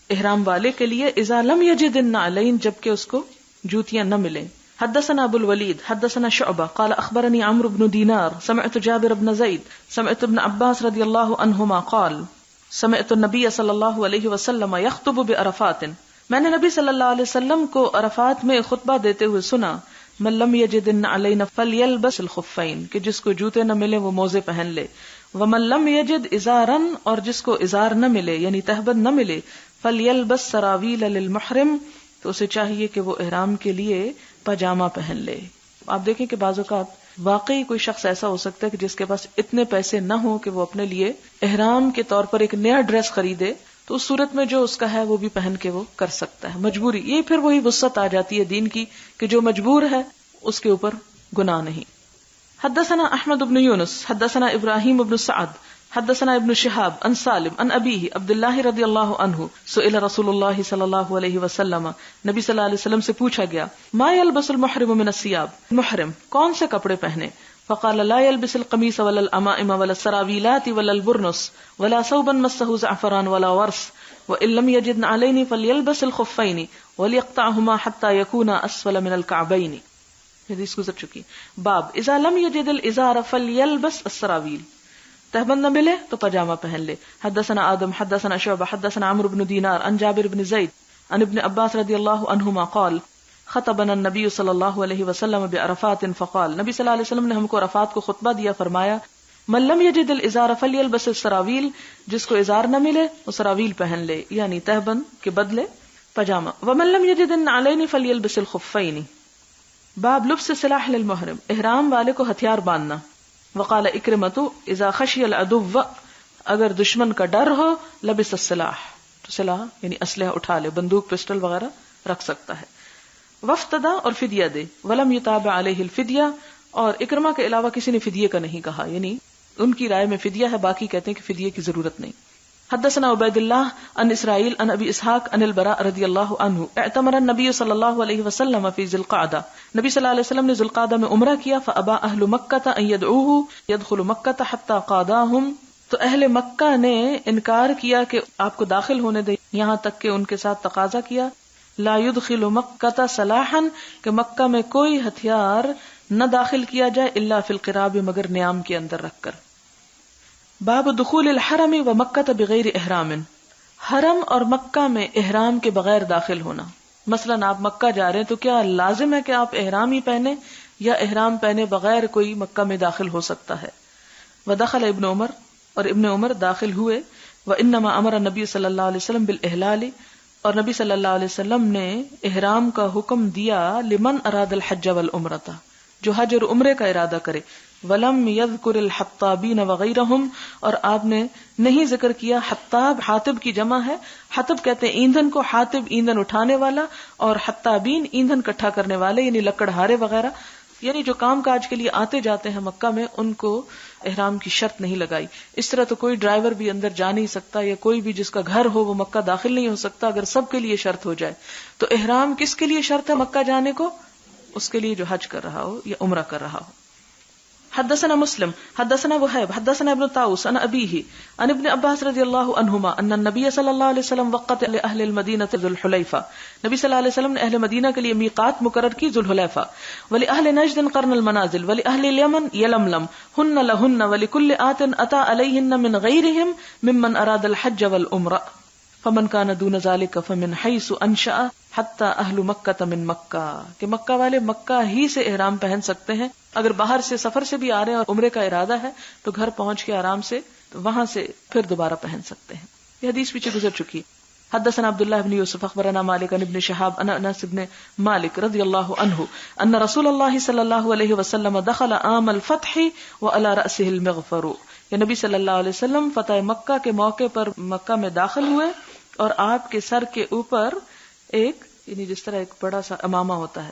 Speaker 1: احرام والے کے لیے. اذا لم یجد النعلین، جبکہ اس کو جوتیاں نہ ملیں. حدثنا ابو الولید حدثنا شعبہ قال اخبرنی عمرو بن دینار سمعت جابر بن زید سمعت ابن عباس رضی اللہ عنہما قال سمعت النبی صلی اللہ علیہ وسلم یخطب بعرفات، میں نے نبی صلی اللہ علیہ وسلم کو عرفات میں خطبہ دیتے ہوئے سنا. من لم یجد النعلین فلیلبس الخفین، کہ جس کو جوتے نہ ملے وہ موزے پہن لے. ومن لم یجد ازارن، اور جس کو ازار نہ ملے یعنی تہبند نہ ملے، فلیلبس سراویل للمحرم، تو اسے چاہیے کہ وہ احرام کے لیے پاجامہ پہن لے. آپ دیکھیں کہ بعض اوقات واقعی کوئی شخص ایسا ہو سکتا ہے کہ جس کے پاس اتنے پیسے نہ ہوں کہ وہ اپنے لیے احرام کے طور پر ایک نیا ڈریس خریدے، تو اس صورت میں جو اس کا ہے وہ بھی پہن کے وہ کر سکتا ہے. مجبوری، یہ پھر وہی وسعت آ جاتی ہے دین کی کہ جو مجبور ہے اس کے اوپر گناہ نہیں. حدثنا احمد بن یونس حدثنا ابراہیم بن سعد حدثنا ابن شہاب عن سالم عن ابیہ عبد اللہ رضی اللہ عنہ سئل رسول اللہ صلی اللہ علیہ وسلم، نبی صلی اللہ علیہ وسلم سے پوچھا گیا، ما یلبس المحرم من الثياب، محرم کون سے کپڑے پہنے؟ فقال لا يلبس القمیص ولا الامائم ولا السراویلات ولا البرنس ولا ثوبا مسه زعفران ولا ورس وان لم يجد نعلين فليلبس الخفين وليقطعهما حتى يكون اسفل من الكعبين. حدیث گزر چکی. باب اذا لم يجد الازار فليلبس السراویل، تہبند نہ ملے تو پاجامہ پہن لے. حدثنا آدم حدثنا شعبہ حدثنا عمرو بن دینار عن جابر بن زید عن ابن عباس رضی اللہ عنہما قال خطبنا النبی صلی اللہ علیہ وسلم بعرفات فقال، نبی صلی اللہ علیہ وسلم نے ہم کو عرفات کو خطبہ دیا، فرمایا من لم یجد الازار فلیلبس السراویل، جس کو ازار نہ ملے وہ سراویل پہن لے یعنی تہبند کے بدلے پاجامہ. ومن لم یجد النعلین فلیلبس الخفین. باب لبس سلاح للمحرم، احرام والے کو ہتھیار باندھنا. وقال اکرمۃ اذا خشی العدو، اگر دشمن کا ڈر ہو لبس السلاح، تو سلاح یعنی اسلحہ اٹھا لے، بندوق پسٹل وغیرہ رکھ سکتا ہے. وفتدا، اور فدیہ دے. ولم یتابع علیہ الفدیہ، اور اکرمہ کے علاوہ کسی نے فدیے کا نہیں کہا، یعنی ان کی رائے میں فدیہ ہے، باقی کہتے ہیں کہ فدیے کی ضرورت نہیں. حدثنا عبید اللہ عن اسرائیل عن ابی اسحاق عن البراء رضی اللہ عنہ اعتمر النبی صلی اللہ علیہ وسلم فی ذی القعدہ، نبی صلی اللہ علیہ وسلم نے ذی القعدہ میں عمرہ کیا. فابا اہل مکہ ان یدعوہ یدخل مکہ حتی قاداہم، تو اہل مکہ نے انکار کیا کہ آپ کو داخل ہونے دے، یہاں تک کہ ان کے ساتھ تقاضا کیا لا يدخل مکہ صلاحا، کہ مکہ میں کوئی ہتھیار نہ داخل کیا جائے الا فی القراب، مگر نیام کے اندر رکھ کر. باب دخول الحرم و مکہ بغیر احرام، حرم اور مکہ میں احرام کے بغیر داخل ہونا. مثلا آپ مکہ جا رہے ہیں تو کیا لازم ہے کہ آپ احرام ہی پہنے، یا احرام پہنے بغیر کوئی مکہ میں داخل ہو سکتا ہے؟ ودخل ابن عمر، اور ابن عمر داخل ہوئے. وانما امر نبی صلی اللہ علیہ وسلم بالاحلال، اور نبی صلی اللہ علیہ وسلم نے احرام کا حکم دیا لمن اراد الحج والعمرۃ، جو حج اور عمرے کا ارادہ کرے. ولم یذکر الحطابین وغیرہم، اور آپ نے نہیں ذکر کیا حطاب، حاطب کی جمع ہے، حطب کہتے ہیں ایندھن کو، حاطب ایندھن اٹھانے والا، اور حطابین ایندھن کٹھا کرنے والے یعنی لکڑہارے وغیرہ، یعنی جو کام کاج کے لیے آتے جاتے ہیں مکہ میں، ان کو احرام کی شرط نہیں لگائی. اس طرح تو کوئی ڈرائیور بھی اندر جا نہیں سکتا، یا کوئی بھی جس کا گھر ہو وہ مکہ داخل نہیں ہو سکتا اگر سب کے لیے شرط ہو جائے. تو احرام کس کے لیے شرط ہے مکہ جانے کو؟ اس کے لیے جو حج کر رہا ہو یا عمرہ کر رہا ہو. حدثنا مسلم حدثنا وهيب حدثنا ابن طاووس عن ابيه عن ابن عباس رضی اللہ عنہما ان النبي صلی اللہ علیہ وسلم وقت لاهل المدینہ ذو الحلیفہ، نبی صلی اللہ علیہ وسلم نے اہل مدینہ کے لیے میقات مقرر کی ذو الحلیفہ. ولاهل نجد قرن المنازل ولاهل اليمن یلملم هن لهن ولكل آت اتى عليهن من غیرهم ممن اراد الحج والعمرہ فمن كان دون ذلك فمن حيث انشأ حتى اہل مکہ من مکہ، کہ مکہ والے مکہ ہی سے احرام پہن سکتے ہیں. اگر باہر سے سفر سے بھی آ رہے ہیں اور عمرے کا ارادہ ہے تو گھر پہنچ کے آرام سے وہاں سے پھر دوبارہ پہن سکتے ہیں. یہ حدیث پیچھے گزر چکی. حدثنا عبداللہ بن یوسف اخبرنا مالک عن ابن شہاب عن انس بن مالک رضی اللہ عنہ ان رسول اللہ صلی اللہ علیہ وسلم دخل عام الفتح وعلى رأسه المغفر، یہ نبی صلی اللہ علیہ وسلم فتح مکہ کے موقع پر مکہ میں داخل ہوئے اور آپ کے سر کے اوپر ایک یعنی جس طرح ایک بڑا سا امامہ ہوتا ہے.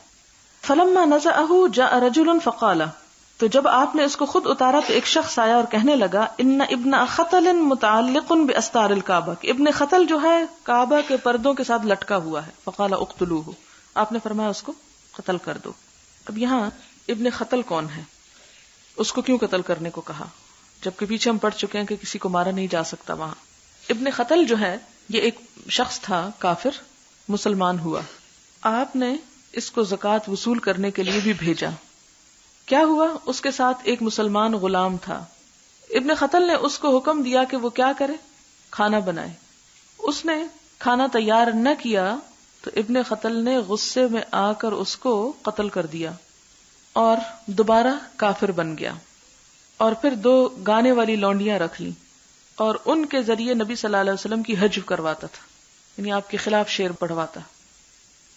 Speaker 1: فلما نزعه جاء رجل فقال، تو جب آپ نے اس کو خود اتارا تو ایک شخص آیا اور کہنے لگا ان ابن خطل متعلق باستار الکعبہ، کہ ابن خطل جو ہے کعبہ کے پردوں کے ساتھ لٹکا ہوا ہے. فقال اقتلوه، آپ نے فرمایا اس کو قتل کر دو. اب یہاں ابن خطل کون ہے؟ اس کو کیوں قتل کرنے کو کہا جبکہ پیچھے ہم پڑھ چکے ہیں کہ کسی کو مارا نہیں جا سکتا وہاں. ابن خطل جو ہے یہ ایک شخص تھا کافر، مسلمان ہوا، آپ نے اس کو زکوٰۃ وصول کرنے کے لیے بھی بھیجا. کیا ہوا؟ اس کے ساتھ ایک مسلمان غلام تھا. ابن خطل نے اس کو حکم دیا کہ وہ کیا کرے، کھانا بنائے. اس نے کھانا تیار نہ کیا تو ابن خطل نے غصے میں آ کر اس کو قتل کر دیا اور دوبارہ کافر بن گیا. اور پھر 2 گانے والی لونڈیاں رکھ لی اور ان کے ذریعے نبی صلی اللہ علیہ وسلم کی حج کرواتا تھا، یعنی آپ کے خلاف شعر پڑھواتا.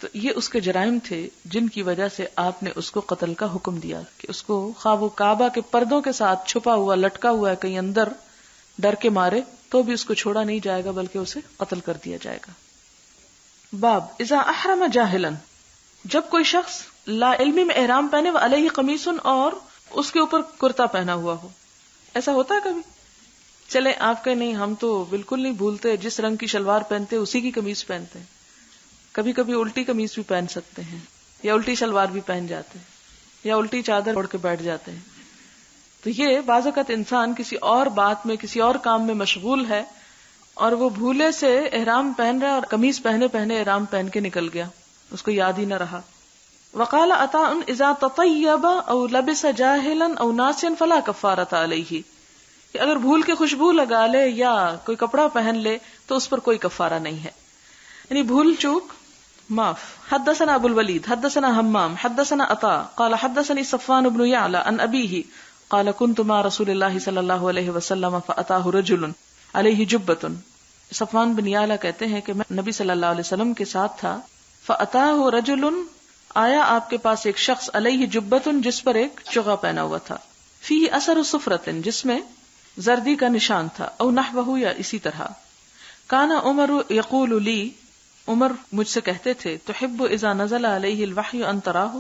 Speaker 1: تو یہ اس کے جرائم تھے جن کی وجہ سے آپ نے اس کو قتل کا حکم دیا کہ اس کو خواہ وہ کعبہ کے پردوں کے ساتھ چھپا ہوا لٹکا ہوا ہے کہیں اندر ڈر کے مارے تو بھی اس کو چھوڑا نہیں جائے گا بلکہ اسے قتل کر دیا جائے گا. باب اذا احرم جاہلا، جب کوئی شخص لا علمی میں احرام پہنے وعلیہ قمیص اور اس کے اوپر کرتا پہنا ہوا ہو. ایسا ہوتا ہے کبھی؟ چلے آپ کہ نہیں ہم تو بالکل نہیں بھولتے، جس رنگ کی شلوار پہنتے اسی کی قمیص پہنتے ہیں. کبھی کبھی الٹی قمیص بھی پہن سکتے ہیں یا الٹی شلوار بھی پہن جاتے ہیں یا الٹی چادر اوڑھ کے بیٹھ جاتے ہیں. تو یہ بعض اوقات انسان کسی اور بات میں کسی اور کام میں مشغول ہے اور وہ بھولے سے احرام پہن رہا ہے اور قمیص پہنے پہنے احرام پہن کے نکل گیا، اس کو یاد ہی نہ رہا. وقال عطاء اذا تطیب او لبس جاہلا او ناسیا فلا کفارۃ علیہ، کہ اگر بھول کے خوشبو لگا لے یا کوئی کپڑا پہن لے تو اس پر کوئی کفارہ نہیں ہے، یعنی بھول چوک معاف. حدثنا ابو الولید حدثنا حمام حدثنا عطاء قال حدثني صفوان بن يعلى عن ابيه قال كنت مع رسول الله صلى الله عليه وسلم فاتاه رجل عليه جبة. صفوان بن يعلى کہتے ہیں کہ میں نبی صلی اللہ علیہ وسلم کے ساتھ تھا. فاتاه رجل، آیا آپ کے پاس ایک شخص علیہ جبۃ، جس پر ایک چغا پہنا ہوا تھا. فیہ اثر صفرۃ، جس میں زردی کا نشان تھا، او نحوہ یا اسی طرح. کان عمر یقول لی، عمر مجھ سے کہتے تھے، تحب اذا نزل علیہ الوحی ان تراہ،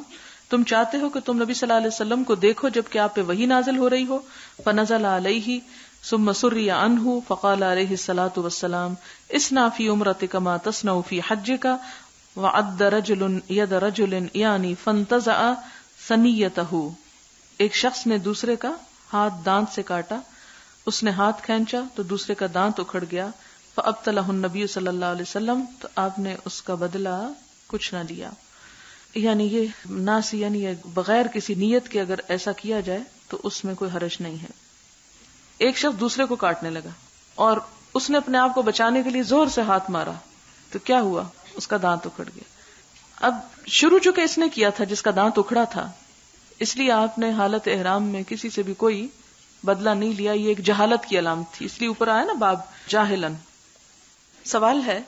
Speaker 1: تم چاہتے ہو کہ تم نبی صلی اللہ علیہ وسلم کو دیکھو جبکہ آپ پہ وحی نازل ہو رہی ہو. فنزل علیہ ثم سری عنہ فقال علیہ الصلاۃ والسلام اصنع فی عمرتک ما تصنع فی حجک وعد رجل ید رجل یعنی فانتزع ثنیتہ. ایک شخص نے دوسرے کا ہاتھ دانت سے کاٹا، اس نے ہاتھ کھینچا تو دوسرے کا دانت اکھڑ گیا. فابطلہ النبی صلی اللہ علیہ وسلم، تو آپ نے اس کا بدلہ کچھ نہ لیا. یعنی یہ ناسی، یعنی بغیر کسی نیت کے اگر ایسا کیا جائے تو اس میں کوئی حرج نہیں ہے. ایک شخص دوسرے کو کاٹنے لگا اور اس نے اپنے آپ کو بچانے کے لیے زور سے ہاتھ مارا، تو کیا ہوا؟ اس کا دانت اکھڑ گیا. اب شروع چونکہ اس نے کیا تھا جس کا دانت اکھڑا تھا، اس لیے آپ نے حالت احرام میں کسی سے بھی کوئی بدلہ نہیں لیا. یہ ایک جہالت کی علامت تھی، اس لیے اوپر آیا نا باب جاہلن. سوال ہے،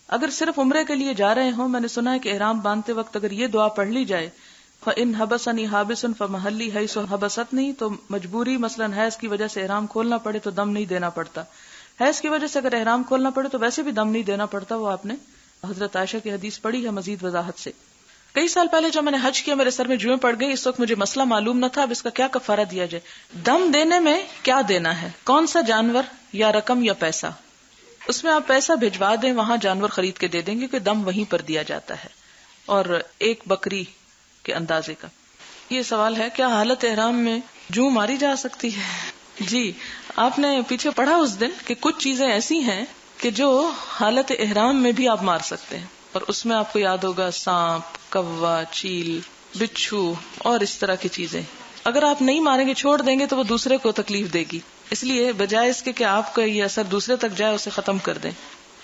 Speaker 1: اگر صرف عمرے کے لیے جا رہے ہوں، میں نے سنا ہے کہ احرام باندھتے وقت اگر یہ دعا پڑھ لی جائے، فَإِنْ حَبَسَنِي حَابِسٌ فَمَحَلِّي حَيْثُ حَبَسَتْنِي، تو مجبوری مثلا حیض کی وجہ سے احرام کھولنا پڑے تو دم نہیں دینا پڑتا. حیض کی وجہ سے اگر احرام کھولنا پڑے تو ویسے بھی دم نہیں دینا پڑتا. وہ آپ نے حضرت عائشہ کی حدیث پڑھی ہے مزید وضاحت سے. کئی سال پہلے جب میں نے حج کیا میرے سر میں جوئیں پڑ گئی، اس وقت مجھے مسئلہ معلوم نہ تھا اب اس کا کیا کفارہ دیا جائے. دم دینے میں کیا دینا ہے، کون سا جانور یا رقم یا پیسہ؟ اس میں آپ پیسہ بھجوا دیں، وہاں جانور خرید کے دے دیں گے کہ دم وہیں پر دیا جاتا ہے، اور ایک بکری کے اندازے کا. یہ سوال ہے، کیا حالت احرام میں جو ماری جا سکتی ہے؟ جی، آپ نے پیچھے پڑھا اس دن کہ کچھ چیزیں ایسی ہیں کہ جو حالت احرام میں بھی آپ مار سکتے ہیں، اور اس میں آپ کو یاد ہوگا سانپ، کوا، چیل، بچھو اور اس طرح کی چیزیں. اگر آپ نہیں ماریں گے، چھوڑ دیں گے، تو وہ دوسرے کو تکلیف دے گی. اس لیے بجائے اس کے کہ آپ کا یہ اثر دوسرے تک جائے، اسے ختم کر دیں.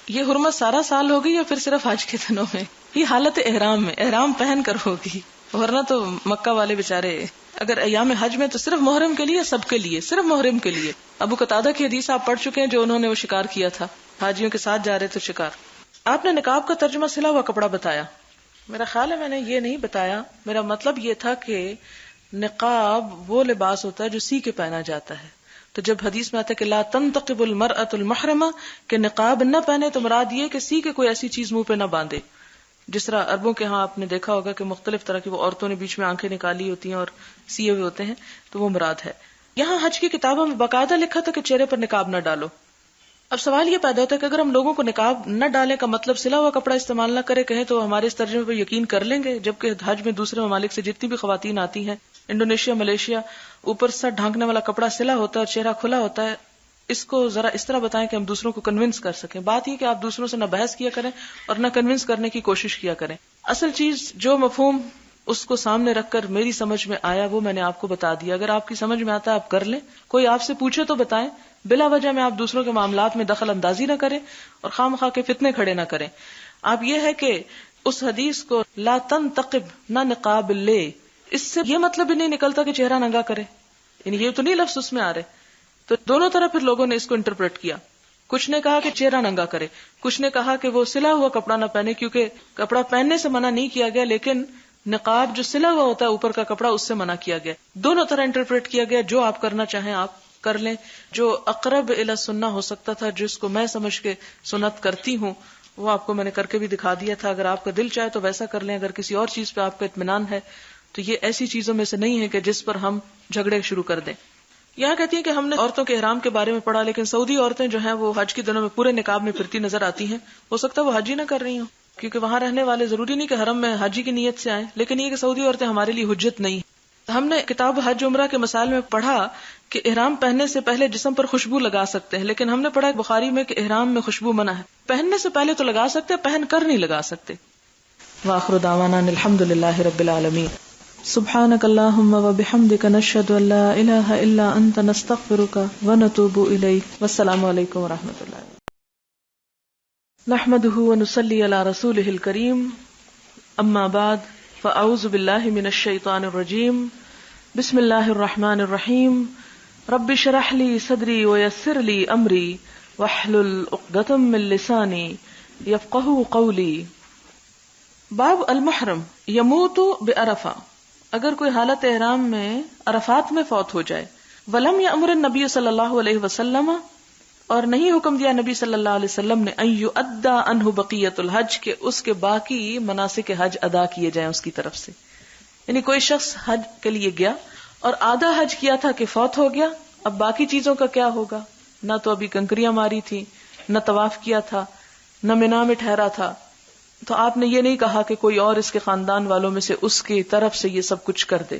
Speaker 1: یہ حرمت سارا سال ہوگی یا پھر صرف حج کے دنوں میں؟ یہ حالت احرام میں، احرام پہن کر ہوگی، ورنہ تو مکہ والے بےچارے اگر ایام حج میں تو صرف محرم کے لیے، سب کے لیے، صرف محرم کے لیے. ابو قتادہ کی حدیث آپ پڑھ چکے ہیں جو انہوں نے وہ شکار کیا تھا، حاجیوں کے ساتھ جا رہے تھے شکار. آپ نے نقاب کا ترجمہ سلا ہوا کپڑا بتایا. میرا خیال ہے میں نے یہ نہیں بتایا. میرا مطلب یہ تھا کہ نقاب وہ لباس ہوتا ہے جو سی کے پہنا جاتا ہے. تو جب حدیث میں آتا ہے کہ لا تنتقب المرأة المحرمہ، کہ نقاب نہ پہنے، تو مراد یہ کہ سی کے کوئی ایسی چیز منہ پہ نہ باندھے. جس طرح عربوں کے ہاں آپ نے دیکھا ہوگا کہ مختلف طرح کی وہ عورتوں نے بیچ میں آنکھیں نکالی ہوتی ہیں اور سیے ہوئے ہوتے ہیں، تو وہ مراد ہے. یہاں حج کی کتابوں میں باقاعدہ لکھا تھا کہ چہرے پر نقاب نہ ڈالو. اب سوال یہ پیدا ہوتا ہے کہ اگر ہم لوگوں کو نقاب نہ ڈالیں کا مطلب سلا ہوا کپڑا استعمال نہ کرے کہیں تو ہمارے اس ترجمے پر یقین کر لیں گے، جبکہ حج میں دوسرے ممالک سے جتنی بھی خواتین آتی ہیں، انڈونیشیا، ملیشیا، اوپر سر ڈھانکنے والا کپڑا سلا ہوتا ہے اور چہرہ کھلا ہوتا ہے. اس کو ذرا اس طرح بتائیں کہ ہم دوسروں کو کنونس کر سکیں. بات یہ کہ آپ دوسروں سے نہ بحث کیا کریں اور نہ کنونس کرنے کی کوشش کیا کریں. اصل چیز جو مفہوم اس کو سامنے رکھ کر میری سمجھ میں آیا وہ میں نے آپ کو بتا دیا. اگر آپ کی سمجھ میں آتا ہے آپ کر لیں، کوئی آپ سے پوچھے تو بتائیں. بلا وجہ میں آپ دوسروں کے معاملات میں دخل اندازی نہ کریں اور خام خواہ کے فتنے کھڑے نہ کریں. آپ یہ ہے کہ اس حدیث کو لا تنتقب، نہ نقاب لے، اس سے یہ مطلب ہی نہیں نکلتا کہ چہرہ ننگا کرے، یعنی یہ تو نہیں لفظ اس میں آ رہے. تو دونوں طرح پھر لوگوں نے اس کو انٹرپریٹ کیا. کچھ نے کہا کہ چہرہ ننگا کرے، کچھ نے کہا کہ وہ سلا ہوا کپڑا نہ پہنے، کیونکہ کپڑا پہننے سے منع نہیں کیا گیا، لیکن نقاب جو سلا ہوا ہوتا ہے اوپر کا کپڑا اس سے منع کیا گیا. دونوں طرح انٹرپریٹ کیا گیا. جو آپ کرنا چاہیں آپ کر لیں. جو اقرب الی سنہ ہو سکتا تھا، جس کو میں سمجھ کے سنت کرتی ہوں، وہ آپ کو میں نے کر کے بھی دکھا دیا تھا. اگر آپ کا دل چاہے تو ویسا کر لیں. اگر کسی اور چیز پہ آپ کا اطمینان ہے تو یہ ایسی چیزوں میں سے نہیں ہے کہ جس پر ہم جھگڑے شروع کر دیں. یہاں کہتی ہیں کہ ہم نے عورتوں کے احرام کے بارے میں پڑھا، لیکن سعودی عورتیں جو ہیں وہ حج کے دنوں میں پورے نقاب میں پھرتی نظر آتی ہیں. ہو سکتا ہے وہ حج ہی نہ کر رہی ہوں، کیونکہ وہاں رہنے والے ضروری نہیں کہ حرم میں حجی کی نیت سے آئیں، لیکن یہ کہ سعودی عورتیں ہمارے لیے حجت نہیں. ہم نے کتاب حج عمرہ کے مسائل میں پڑھا کہ احرام پہننے سے پہلے جسم پر خوشبو لگا سکتے ہیں، لیکن ہم نے پڑھا بخاری میں کہ احرام میں خوشبو منع ہے. پہننے سے پہلے تو لگا سکتے، پہن کر نہیں لگا سکتے. وآخر دعوانا الحمدللہ رب العالمین. سبحانک اللہم وبحمدک نشہد ان لا الہ الا انت نستغفرک ونتوب الیک. والسلام علیکم ورحمۃ اللہ. نحمده ونصلی علی رسولہ الکریم. اما بعد فاعوذ باللہ من الشیطان الرجیم. بسم اللہ الرحمن الرحیم. رب اشرح لی صدری ویسر لی امری واحلل عقدۃ من لسانی یفقہوا قولی. باب المحرم یموت بعرفہ. اگر کوئی حالت احرام میں عرفات میں فوت ہو جائے، ولم یامر النبی صلی اللہ علیہ وسلم، اور نہیں حکم دیا نبی صلی اللہ علیہ وسلم نے، ان یؤدى عنہ بقیۃ الحج، کہ اس کے باقی مناسک حج ادا کیے جائیں اس کی طرف سے. یعنی کوئی شخص حج کے لیے گیا اور آدھا حج کیا تھا کہ فوت ہو گیا، اب باقی چیزوں کا کیا ہوگا؟ نہ تو ابھی کنکریاں ماری تھی، نہ طواف کیا تھا، نہ مینا میں ٹھہرا تھا. تو آپ نے یہ نہیں کہا کہ کوئی اور اس کے خاندان والوں میں سے اس کی طرف سے یہ سب کچھ کر دے،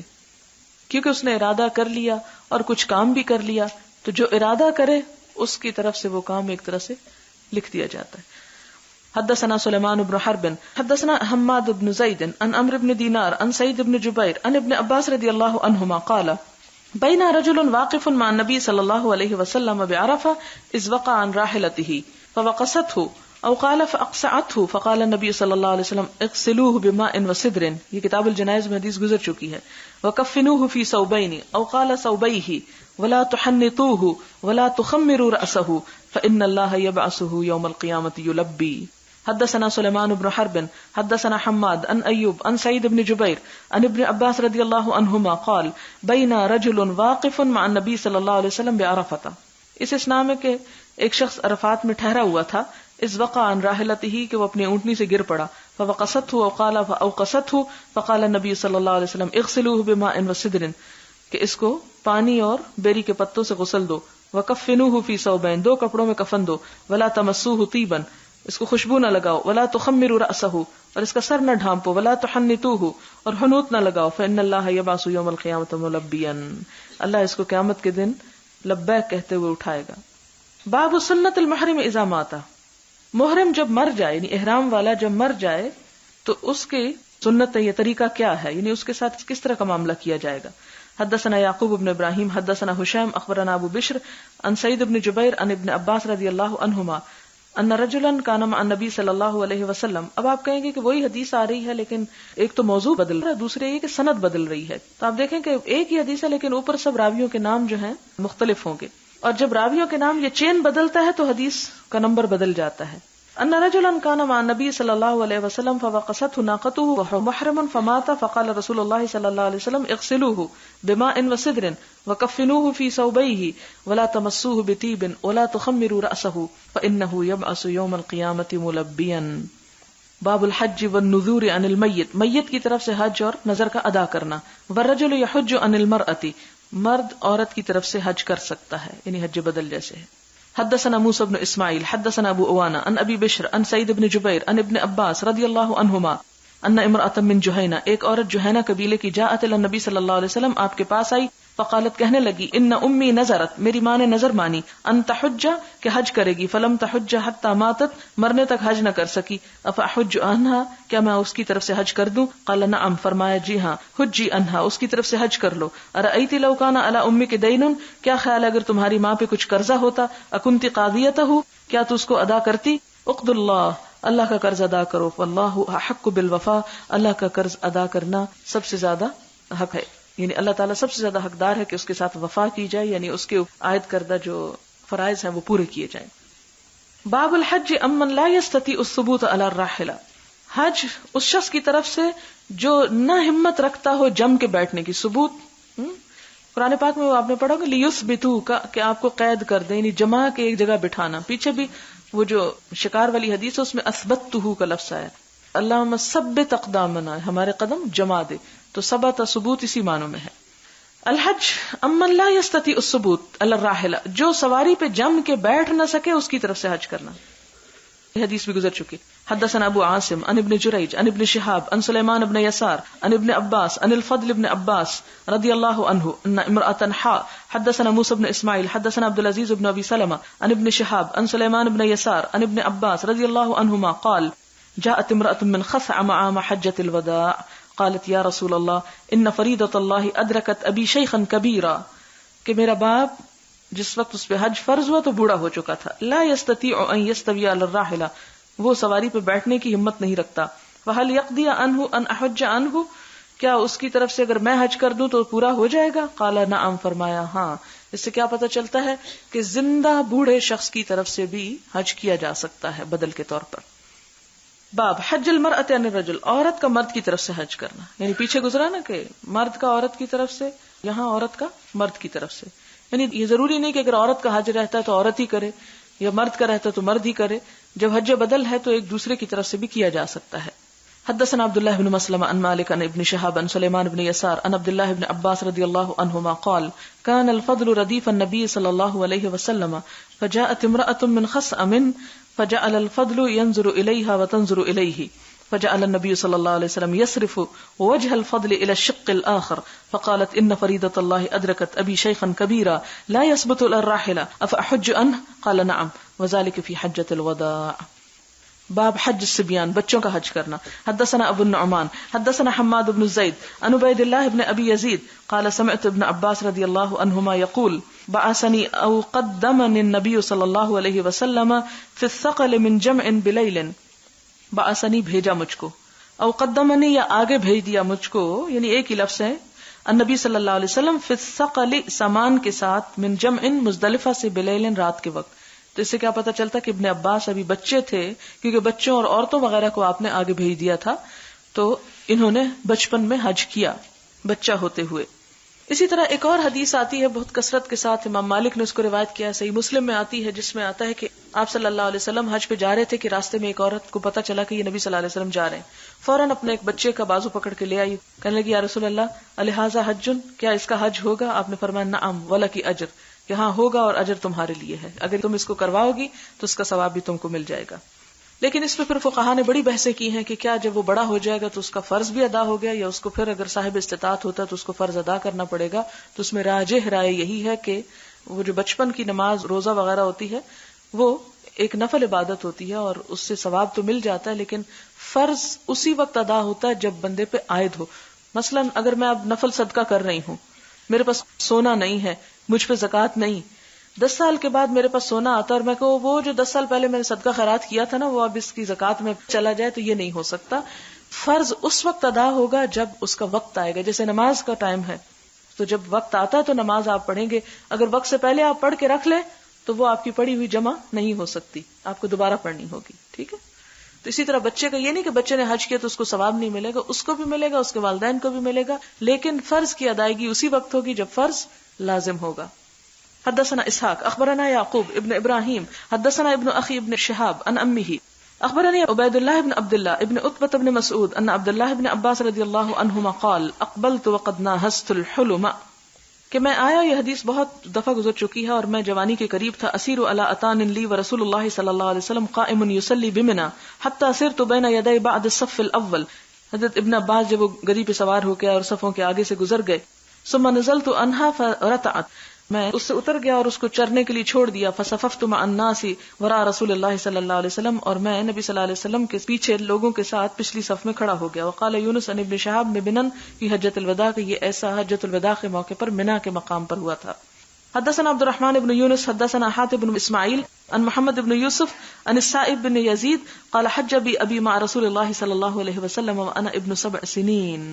Speaker 1: کیونکہ اس نے ارادہ کر لیا اور کچھ کام بھی کر لیا. تو جو ارادہ کرے اس کی طرف سے وہ کام ایک طرح سے لکھ دیا جاتا ہے. حدثنا سلیمان بن حرب حدثنا حماد بن زید عن عمرو بن دینار عن سعید بن جبیر عن ابن عباس رضی اللہ عنہما قال بین رجل واقف مع النبی صلی اللہ علیہ وسلم بعرفہ اذ وقع عن راحلته فوقصته او قال فاقصعته فقال النبی صلی اللہ علیہ وسلم اغسلوه بماء وسدر. یہ کتاب الجنائز میں حدیث گزر چکی ہے. وکفنوه في ثوبین او قال ثوبیہ ولا تحنطوه ولا تخمروا رأسه فإن الله يبعثه يوم القيامة يلبي. حدثنا سلیمان بن حرب حدثنا حماد عن ایوب عن سعید بن جبیر عن ابن عباس رضی اللہ عنہما قال بین رجل واقف مع النبی صلی اللہ علیہ وسلم بعرفۃ. اس اسنا میں کہ ایک شخص عرفات میں ٹھہرا ہوا تھا، اس وقع عن راحلته کہ وہ اپنی اونٹنی سے گر پڑا، فوقصته وقال فاوقصته فقال النبی صلی اللہ علیہ وسلم اغسلوه بماء وسدر، کہ اس کو پانی اور بیری کے پتوں سے غسل دو. وکفنوه فی ثوبین، دو کپڑوں میں کفن دو. ولا تمسوه طیبا، اس کو خوشبو نہ لگاؤ. ولا تخمروا رأسه، اور اس کا سر نہ ڈھانپو. ولا تحنطوه، اور حنوط نہ لگاؤ. فإن الله يبعث يوم القيامة ملبيا، اللہ اس کو قیامت کے دن لبیک کہتے ہوئے اٹھائے گا. باب سنت المحرم اذا مات، محرم جب مر جائے، یعنی احرام والا جب مر جائے تو اس کی سنت یہ طریقہ کیا ہے، یعنی اس کے ساتھ کس طرح کا معاملہ کیا جائے گا. حدثنا یعقوب بن ابراہیم حدثنا ہشام اخبرنا ابو بشر عن سعید بن جبیر عن ابن عباس رضی اللہ عنہما ان رجلا کان مع النبی صلی اللہ علیہ وسلم. اب آپ کہیں گے کہ وہی حدیث آ رہی ہے لیکن ایک تو موضوع بدل رہا ہے، دوسرے یہ کہ سند بدل رہی ہے. تو آپ دیکھیں کہ ایک ہی حدیث ہے لیکن اوپر سب راویوں کے نام جو ہیں مختلف ہوں گے، اور جب راویوں کے نام یہ چین بدلتا ہے تو حدیث کا نمبر بدل جاتا ہے. ان رجلا كان مع النبي صلى الله عليه وسلم فوقصته ناقته وهو محرم فمات فقال رسول الله صلى الله عليه وسلم اغسلوه بماء وسدر وكفنوه في ثوبيه ولا تمسوه بطيب ولا تخمروا رأسه فإنه يبعث يوم القيامة ملبيا. باب الحج والنذور عن المیت، میت کی طرف سے حج اور نظر کا ادا کرنا. والرجل يحج عن المرأة، مرد عورت کی طرف سے حج کر سکتا ہے، یعنی حج بدل جیسے ہے. حدثنا موسى بن اسماعیل حدثنا ابو اوانا عن ابی بشر عن سعید بن جبیر عن ابن عباس رضی اللہ عنہما ان امرأة من جہینہ، ایک عورت جہینہ قبیلے کی جاءت الی النبی صلی اللہ علیہ وسلم، آپ کے پاس آئی. فقالت، کہنے لگی، ان امی نظرت، میری ماں نے نظر مانی، ان تحج، کہ حج کرے گی، فلم تحج حتی ماتت، مرنے تک حج نہ کر سکی، افاحج عنہا، کیا میں اس کی طرف سے حج کر دوں؟ قال نعم، فرمایا جی ہاں، حجی عنہا، اس کی طرف سے حج کر لو. ارأیتی لو کان علی امک دین، کیا خیال ہے اگر تمہاری ماں پہ کچھ قرضہ ہوتا، اکنتی قاضیتہ، کیا تو اس کو ادا کرتی؟ اقض اللہ، اللہ کا قرض ادا کرو، واللہ احق بالوفا، اللہ کا قرض ادا کرنا سب سے زیادہ حق ہے، یعنی اللہ تعالیٰ سب سے زیادہ حقدار ہے کہ اس کے ساتھ وفا کی جائے، یعنی اس کے عائد کردہ جو فرائض ہیں وہ پورے کیے جائیں. باب الحج امن لا يستطيع الثبوت على الراحلہ، حج اس شخص کی طرف سے جو نہ ہمت رکھتا ہو جم کے بیٹھنے کی. ثبوت قرآن پاک میں وہ آپ نے پڑھا کہ لیثبتوا کا، کہ آپ کو قید کر دیں، یعنی جمع کے ایک جگہ بٹھانا. پیچھے بھی وہ جو شکار والی حدیث ہے اس میں اثبتہ کا لفظ آیا، اللہم ثبت اقدامنا، ہمارے قدم جما دے، تو ثبت ثبوت اسی معنوں میں ہے. الحج امن لا يستطيع الثبوت علی الراحلہ، جو سواری پہ جم کے بیٹھ نہ سکے اس کی طرف سے حج کرنا. یہ حدیث بھی گزر چکی. حدثنا ابو عاصم عن ابن جریج عن ابن شہاب عن سلیمان بن یسار عن ابن عباس عن الفضل بن عباس رضی اللہ عنہ ان امرأة حدثنا موسى بن اسماعیل حدثنا عبد العزیز بن ابی سلمہ عن ابن شہاب عن سلیمان بن یسار عن ابن عباس رضی اللہ عنہما قال جاءت امرأة من خثعم عام حجة الوداع قالت یا رسول اللہ ان فریضۃ اللہ ادرکت ابی شیخا کبیرا، کہ میرا باپ جس وقت اس پہ حج فرض ہوا تو بوڑھا ہو چکا تھا. لا يستطيع ان يستوي على الراحلہ، وہ سواری پہ بیٹھنے کی ہمت نہیں رکھتا. فهل يقضي عنه ان احج عنه، کیا اس کی طرف سے اگر میں حج کر دوں تو پورا ہو جائے گا؟ قال نعم، فرمایا ہاں. اس سے کیا پتہ چلتا ہے کہ زندہ بوڑھے شخص کی طرف سے بھی حج کیا جا سکتا ہے بدل کے طور پر. باب حج المرأة عن الرجل، عورت کا مرد کی طرف سے حج کرنا. یعنی پیچھے گزرا نا کہ مرد کا عورت کی طرف سے، یہاں عورت کا مرد کی طرف سے. یعنی یہ ضروری نہیں کہ اگر عورت کا حج رہتا ہے تو عورت ہی کرے، یا مرد کا رہتا ہے تو مرد ہی کرے. جب حج بدل ہے تو ایک دوسرے کی طرف سے بھی کیا جا سکتا ہے. حدثنا عبد الله بن مسلمة عن مالك عن ابن شهاب عن سليمان بن يسار عن عبد الله بن عباس رضي الله عنهما قال كان الفضل رديف النبي صلى الله عليه وسلم فجاءت امرأة من خصأم فجعل الفضل ينظر إليها وتنظر إليه فجعل النبي صلى الله عليه وسلم يصرف وجه الفضل إلى الشق الآخر فقالت إن فريضة الله أدركت أبي شيخا كبيرا لا يثبت الراحلة أفأحج عنه قال نعم وذلك في حجة الوداع. باب حج الصبيان، بچوں کا حج کرنا. حدثنا ابو النعمان حدثنا حماد بن زید عن عبید اللہ بن ابی یزید قال سمعت ابن عباس رضی اللہ عنہما یقول بعثني او قدمني النبي صلی اللہ علیہ وسلم في الثقل من جمع بلیل. بعثني بھیجا مجھ کو، او قدمني یا آگے بھیج دیا مجھ کو، یعنی ایک ہی لفظ ہے. النبی صلی اللہ علیہ وسلم في الثقل سامان کے ساتھ، من جمع مزدلفہ سے، بلیل رات کے وقت. تو اس سے کیا پتا چلتا کہ ابن عباس ابھی بچے تھے، کیونکہ بچوں اور عورتوں وغیرہ کو آپ نے آگے بھیج دیا تھا، تو انہوں نے بچپن میں حج کیا بچہ ہوتے ہوئے. اسی طرح ایک اور حدیث آتی ہے بہت کثرت کے ساتھ، امام مالک نے اس کو روایت کیا ہے، صحیح مسلم میں آتی ہے، جس میں آتا ہے کہ آپ صلی اللہ علیہ وسلم حج پہ جا رہے تھے کہ راستے میں ایک عورت کو پتا چلا کہ یہ نبی صلی اللہ علیہ وسلم جا رہے ہیں. فوراً اپنے ایک بچے کا بازو پکڑ کے لے آئی، کہنے لگی یا رسول اللہ الہذا حج، کیا اس کا حج ہوگا؟ آپ نے فرمایا نعم ولکی اجر، کہ ہاں ہوگا اور اجر تمہارے لیے ہے، اگر تم اس کو کرواؤ گی تو اس کا ثواب بھی تم کو مل جائے گا. لیکن اس پہ پھر فقہا نے بڑی بحثیں کی ہیں کہ کیا جب وہ بڑا ہو جائے گا تو اس کا فرض بھی ادا ہو گیا، یا اس کو پھر اگر صاحب استطاعت ہوتا ہے تو اس کو فرض ادا کرنا پڑے گا. تو اس میں راجح رائے یہی ہے کہ وہ جو بچپن کی نماز روزہ وغیرہ ہوتی ہے وہ ایک نفل عبادت ہوتی ہے اور اس سے ثواب تو مل جاتا ہے، لیکن فرض اسی وقت ادا ہوتا ہے جب بندے پہ عائد ہو. مثلا اگر میں اب نفل صدقہ کر رہی ہوں، میرے پاس سونا نہیں ہے، مجھ پہ زکوٰۃ نہیں، 10 سال کے بعد میرے پاس سونا آتا اور میں کہوں وہ جو 10 سال پہلے میں نے صدقہ خیرات کیا تھا نا وہ اب اس کی زکوٰۃ میں چلا جائے، تو یہ نہیں ہو سکتا. فرض اس وقت ادا ہوگا جب اس کا وقت آئے گا. جیسے نماز کا ٹائم ہے تو جب وقت آتا ہے تو نماز آپ پڑھیں گے، اگر وقت سے پہلے آپ پڑھ کے رکھ لیں تو وہ آپ کی پڑھی ہوئی جمع نہیں ہو سکتی، آپ کو دوبارہ پڑھنی ہوگی. ٹھیک ہے. تو اسی طرح بچے کا یہ نہیں کہ بچے نے حج کیا تو اس کو ثواب نہیں ملے گا، اس کو بھی ملے گا، اس کے والدین کو بھی ملے گا، لیکن فرض کی ادائیگی اسی وقت ہوگی جب فرض لازم ہوگا. حدثنا اسحاق اخبرنا یعقوب ابن ابراہیم حدثنا ابن اخی ابن شہاب عن امہ اخبرني عبید اللہ بن عبد اللہ ابن عتبہ بن مسعود ان عبد اللہ بن عباس رضی اللہ عنہما قال اقبلت وقد ناهزت الحلم، کہ میں آیا، یہ حدیث بہت دفعہ گزر چکی ہے، اور میں جوانی کے قریب تھا. اسیر علی اتان لی ورسول اللہ صلی اللہ علیہ وسلم قائم یصلی بمنا حتی صرت بین یدی بعد الصف الاول. حضرت ابن عباس جب وہ گدی پہ سوار ہو گیا اور صفوں کے آگے سے گزر گئے، ثم نزلت عنها فرتعت، میں اس سے اتر گیا اور اس کو چرنے کے لیے چھوڑ دیا. فصففت مع الناس وراء رسول اللہ صلی اللہ علیہ وسلم، اور میں نبی صلی اللہ علیہ وسلم کے پیچھے لوگوں کے ساتھ پچھلی صف میں کھڑا ہو گیا. وقال یونس عن ابن شہاب بمنن فی حجۃ الوداع، کہ یہ ایسا حجۃ الوداع کے موقع پر منا کے مقام پر ہوا تھا. حدثنا عبد الرحمن بن یونس حدثنا حاتم بن اسماعیل عن محمد بن یوسف عن السائب بن یزید قال حج بی ابی مع رسول اللہ صلی اللہ علیہ وسلم وانا ابن 7 سنین.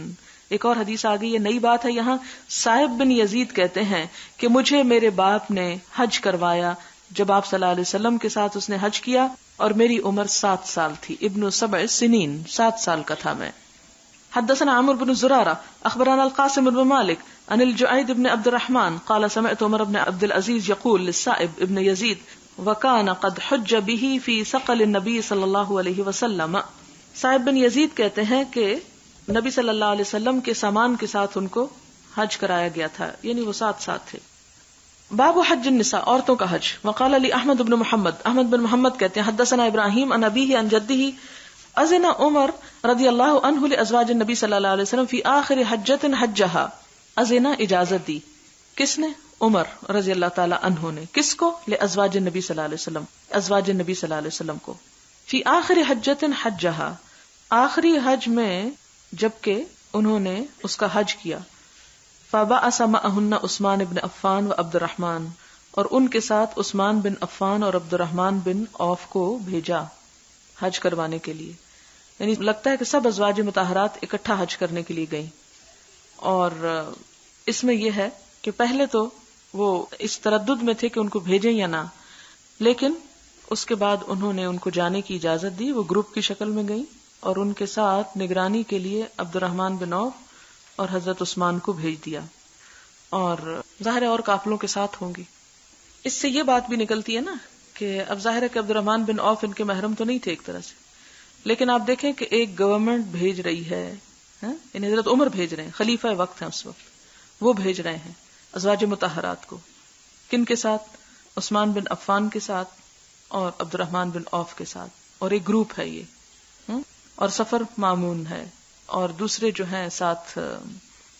Speaker 1: ایک اور حدیث آ گئی، یہ نئی بات ہے یہاں. سائب بن یزید کہتے ہیں کہ مجھے میرے باپ نے حج کروایا جب آپ صلی اللہ علیہ وسلم کے ساتھ اس نے حج کیا، اور میری عمر 7 سال تھی. ابن 7 سنین، 7 سال کا تھا میں. حدثنا عمرو بن زرارہ اخبرنا القاسم بن مالک عن الجعید بن عبد الرحمن قال سمعت عمر بن عبد العزیز یقول للسائب ابن یزید وکان قد حج به فی ثقل النبی صلی اللہ علیہ وسلم. سائب بن یزید کہتے ہیں کہ نبی صلی اللہ علیہ وسلم کے سامان کے ساتھ ان کو حج کرایا گیا تھا، یعنی وہ 7 ساتھ تھے. باب حج النساء، عورتوں کا حج. وقال علی احمد بن محمد، احمد بن محمد کہتے ہیں حدثنا ابراہیم عن ابیہ عن جدہ اذن عمر رضی اللہ عنہ لازواج النبی صلی اللہ علیہ وسلم فی آخر حجۃ حجھا. اذن اجازت دی، کس نے؟ عمر رضی اللہ تعالی عنہ نے. کس کو؟ لازواج النبی صلی اللہ علیہ وسلم، ازواج النبی صلی اللہ علیہ وسلم کو. فی آخر حجۃ حجھا، آخری حج میں جبکہ انہوں نے اس کا حج کیا. فبعث معهن عثمان بن عفان و عبد الرحمن، اور ان کے ساتھ عثمان بن عفان اور عبد الرحمن بن عوف کو بھیجا حج کروانے کے لیے. یعنی لگتا ہے کہ سب ازواج مطہرات اکٹھا حج کرنے کے لیے گئیں. اور اس میں یہ ہے کہ پہلے تو وہ اس تردد میں تھے کہ ان کو بھیجیں یا نہ، لیکن اس کے بعد انہوں نے ان کو جانے کی اجازت دی. وہ گروپ کی شکل میں گئیں اور ان کے ساتھ نگرانی کے لیے عبد الرحمن بن عوف اور حضرت عثمان کو بھیج دیا. اور ظاہر ہے اور قافلوں کے ساتھ ہوں گی. اس سے یہ بات بھی نکلتی ہے نا کہ اب ظاہر ہے کہ عبد الرحمن بن عوف ان کے محرم تو نہیں تھے ایک طرح سے، لیکن آپ دیکھیں کہ ایک گورنمنٹ بھیج رہی ہے، یعنی حضرت عمر بھیج رہے ہیں، خلیفہ وقت ہیں اس وقت، وہ بھیج رہے ہیں ازواج مطہرات کو. کن کے ساتھ؟ عثمان بن عفان کے ساتھ اور عبد الرحمن بن عوف کے ساتھ، اور ایک گروپ ہے یہ، اور سفر مامون ہے. اور دوسرے جو ہیں ساتھ،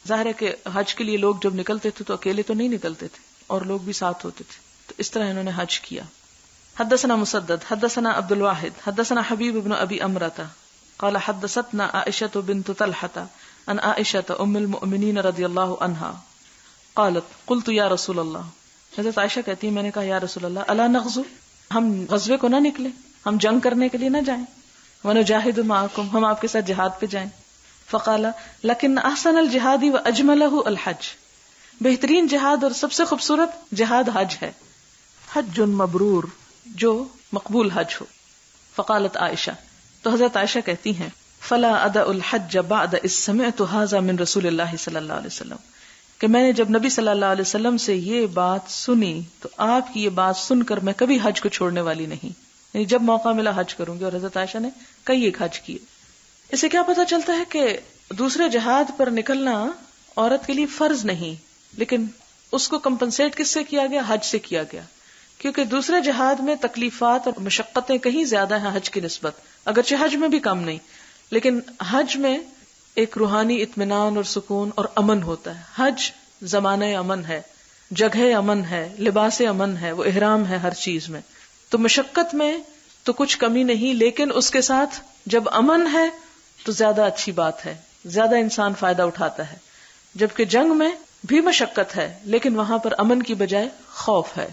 Speaker 1: ظاہر ہے کہ حج کے لیے لوگ جب نکلتے تھے تو اکیلے تو نہیں نکلتے تھے، اور لوگ بھی ساتھ ہوتے تھے. تو اس طرح انہوں نے حج کیا. حدثنا مسدد حدثنا عبد الواحد حدثنا حبیب بن ابی امرۃ قال حدثتنا عائشة بنت طلحة عن عائشة ام المؤمنین رضی اللہ عنہا قالت قلت یا رسول اللہ. حضرت عائشہ کہتی ہیں میں نے کہا یا رسول اللہ الا نغزو، ہم غزوے کو نہ نکلیں، ہم جنگ کرنے کے لیے نہ جائیں. ونجاہد معکم، ہم آپ کے ساتھ جہاد پہ جائیں. فقال لکن احسن الجہاد واجملہ الحج، بہترین جہاد اور سب سے خوبصورت جہاد حج ہے. حج مبرور، جو مقبول حج ہو. فقالت عائشہ، تو حضرت عائشہ کہتی ہیں فلا ادع الحج بعد اذ سمعت هذا من رسول اللہ صلی اللہ علیہ وسلم، کہ میں نے جب نبی صلی اللہ علیہ وسلم سے یہ بات سنی تو آپ کی یہ بات سن کر میں کبھی حج کو چھوڑنے والی نہیں، یعنی جب موقع ملا حج کروں گی. اور حضرت عائشہ نے کئی ایک حج کیے. اس سے کیا پتہ چلتا ہے کہ دوسرے جہاد پر نکلنا عورت کے لیے فرض نہیں، لیکن اس کو کمپنسیٹ کس سے کیا گیا؟ حج سے کیا گیا. کیونکہ دوسرے جہاد میں تکلیفات اور مشقتیں کہیں زیادہ ہیں حج کی نسبت، اگرچہ حج میں بھی کم نہیں، لیکن حج میں ایک روحانی اطمینان اور سکون اور امن ہوتا ہے. حج زمانہ امن ہے، جگہ امن ہے، لباس امن ہے، وہ احرام ہے ہر چیز میں. تو مشقت میں تو کچھ کمی نہیں، لیکن اس کے ساتھ جب امن ہے تو زیادہ اچھی بات ہے، زیادہ انسان فائدہ اٹھاتا ہے. جبکہ جنگ میں بھی مشقت ہے لیکن وہاں پر امن کی بجائے خوف ہے.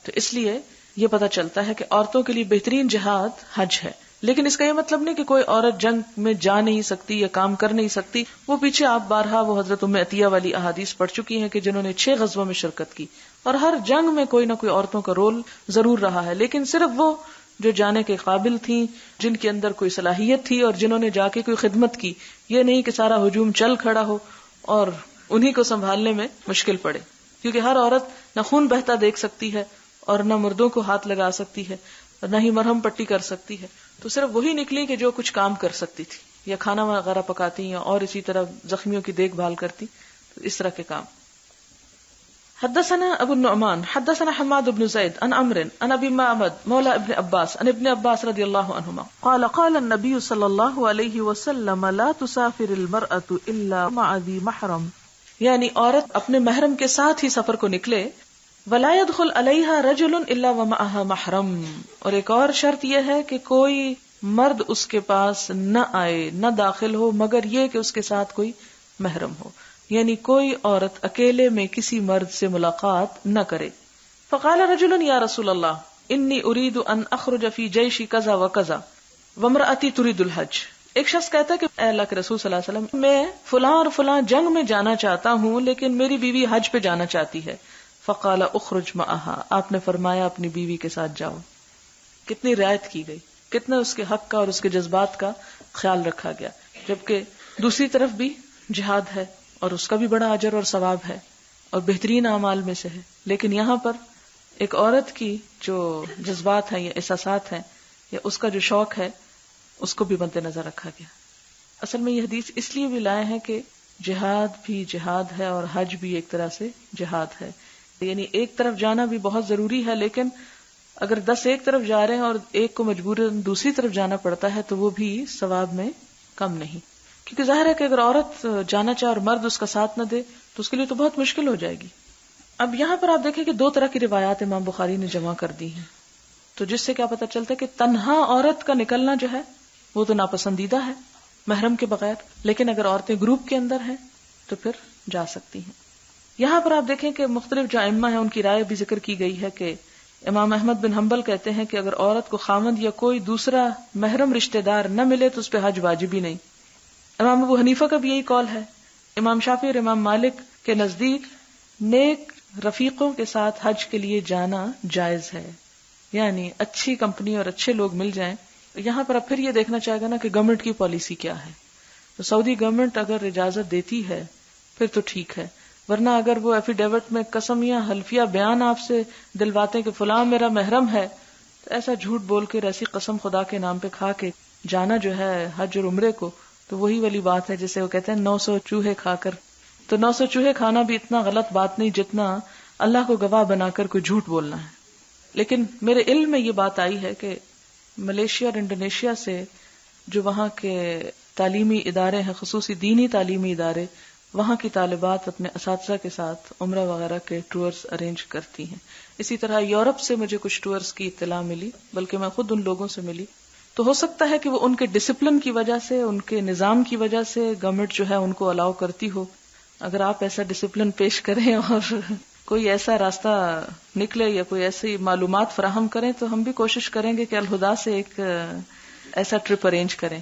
Speaker 1: تو اس لیے یہ پتہ چلتا ہے کہ عورتوں کے لیے بہترین جہاد حج ہے. لیکن اس کا یہ مطلب نہیں کہ کوئی عورت جنگ میں جا نہیں سکتی یا کام کر نہیں سکتی. وہ پیچھے آپ بارہا وہ حضرت ام عطیہ والی احادیث پڑھ چکی ہیں کہ جنہوں نے 6 غزووں میں شرکت کی، اور ہر جنگ میں کوئی نہ کوئی عورتوں کا رول ضرور رہا ہے. لیکن صرف وہ جو جانے کے قابل تھیں، جن کے اندر کوئی صلاحیت تھی اور جنہوں نے جا کے کوئی خدمت کی. یہ نہیں کہ سارا ہجوم چل کھڑا ہو اور انہی کو سنبھالنے میں مشکل پڑے. کیونکہ ہر عورت نہ خون بہتا دیکھ سکتی ہے اور نہ مردوں کو ہاتھ لگا سکتی ہے اور نہ ہی مرہم پٹی کر سکتی ہے. تو صرف وہی نکلی کہ جو کچھ کام کر سکتی تھی، یا کھانا وغیرہ پکاتی یا اور اسی طرح زخمیوں کی دیکھ بھال کرتی. تو اس طرح کے کام. حدثنا ابو النعمان حدثنا حماد بن زید عن عمرو عن ابي معبد مولى ابن عباس عن ابن عباس رضی اللہ عنہما قال قال النبي صلی اللہ علیہ وسلم لا تسافر المرأة الا مع ذي محرم، یعنی عورت اپنے محرم کے ساتھ ہی سفر کو نکلے. ولا يدخل عليها رجل الا ومعها محرم، اور ایک اور شرط یہ ہے کہ کوئی مرد اس کے پاس نہ آئے نہ داخل ہو مگر یہ کہ اس کے ساتھ کوئی محرم ہو، یعنی کوئی عورت اکیلے میں کسی مرد سے ملاقات نہ کرے. فقال رجل یا رسول اللہ انی اريد ان اخرج في جيش كذا وكذا وامرأتي تريد الحج. ایک شخص کہتا ہے کہ اے اللہ کے رسول صلی اللہ علیہ وسلم، میں فلاں اور فلاں جنگ میں جانا چاہتا ہوں لیکن میری بیوی حج پہ جانا چاہتی ہے. فقال اخرج معها، آپ نے فرمایا اپنی بیوی کے ساتھ جاؤ. کتنی رعایت کی گئی، کتنا اس کے حق کا اور اس کے جذبات کا خیال رکھا گیا. جبکہ دوسری طرف بھی جہاد ہے اور اس کا بھی بڑا اجر اور ثواب ہے اور بہترین اعمال میں سے ہے. لیکن یہاں پر ایک عورت کی جو جذبات ہیں یا احساسات ہیں یا اس کا جو شوق ہے اس کو بھی مد نظر رکھا گیا. اصل میں یہ حدیث اس لیے بھی لائے ہیں کہ جہاد بھی جہاد ہے اور حج بھی ایک طرح سے جہاد ہے. یعنی ایک طرف جانا بھی بہت ضروری ہے، لیکن اگر 10 ایک طرف جا رہے ہیں اور ایک کو مجبوراً دوسری طرف جانا پڑتا ہے تو وہ بھی ثواب میں کم نہیں. کیونکہ ظاہر ہے کہ اگر عورت جانا چاہے اور مرد اس کا ساتھ نہ دے تو اس کے لیے تو بہت مشکل ہو جائے گی. اب یہاں پر آپ دیکھیں کہ 2 طرح کی روایات امام بخاری نے جمع کر دی ہیں، تو جس سے کیا پتہ چلتا ہے کہ تنہا عورت کا نکلنا جو ہے وہ تو ناپسندیدہ ہے محرم کے بغیر، لیکن اگر عورتیں گروپ کے اندر ہیں تو پھر جا سکتی ہیں. یہاں پر آپ دیکھیں کہ مختلف جو ائمہ ہیں ان کی رائے بھی ذکر کی گئی ہے کہ امام احمد بن حنبل کہتے ہیں کہ اگر عورت کو خاوند یا کوئی دوسرا محرم رشتہ دار نہ ملے تو اس پہ حج واجب ہی نہیں. امام ابو حنیفہ کا بھی یہی قول ہے. امام شافعی اور امام مالک کے نزدیک نیک رفیقوں کے ساتھ حج کے لیے جانا جائز ہے. یعنی اچھی کمپنی اور اچھے لوگ مل جائیں. یہاں پر اب پھر یہ دیکھنا چاہے گا نا کہ گورنمنٹ کی پالیسی کیا ہے. تو سعودی گورنمنٹ اگر اجازت دیتی ہے پھر تو ٹھیک ہے، ورنہ اگر وہ ایفیڈیوٹ میں قسم یا حلفیہ بیان آپ سے دلواتے کہ فلاں میرا محرم ہے، تو ایسا جھوٹ بول کے ایسی قسم خدا کے نام پہ کھا کے جانا جو ہے حج اور عمرے کو، تو وہی والی بات ہے جسے وہ کہتے ہیں 900 چوہے کھا کر. تو 900 چوہے کھانا بھی اتنا غلط بات نہیں جتنا اللہ کو گواہ بنا کر کوئی جھوٹ بولنا ہے. لیکن میرے علم میں یہ بات آئی ہے کہ ملیشیا اور انڈونیشیا سے جو وہاں کے تعلیمی ادارے ہیں، خصوصی دینی تعلیمی ادارے، وہاں کی طالبات اپنے اساتذہ کے ساتھ عمرہ وغیرہ کے ٹورز ارینج کرتی ہیں. اسی طرح یورپ سے مجھے کچھ ٹورز کی اطلاع ملی، بلکہ میں خود ان لوگوں سے ملی. تو ہو سکتا ہے کہ وہ ان کے ڈسپلن کی وجہ سے، ان کے نظام کی وجہ سے گورنمنٹ جو ہے ان کو الاؤ کرتی ہو. اگر آپ ایسا ڈسپلن پیش کریں اور کوئی ایسا راستہ نکلے یا کوئی ایسی معلومات فراہم کریں تو ہم بھی کوشش کریں گے کہ الہدا سے ایک ایسا ٹرپ ارینج کریں.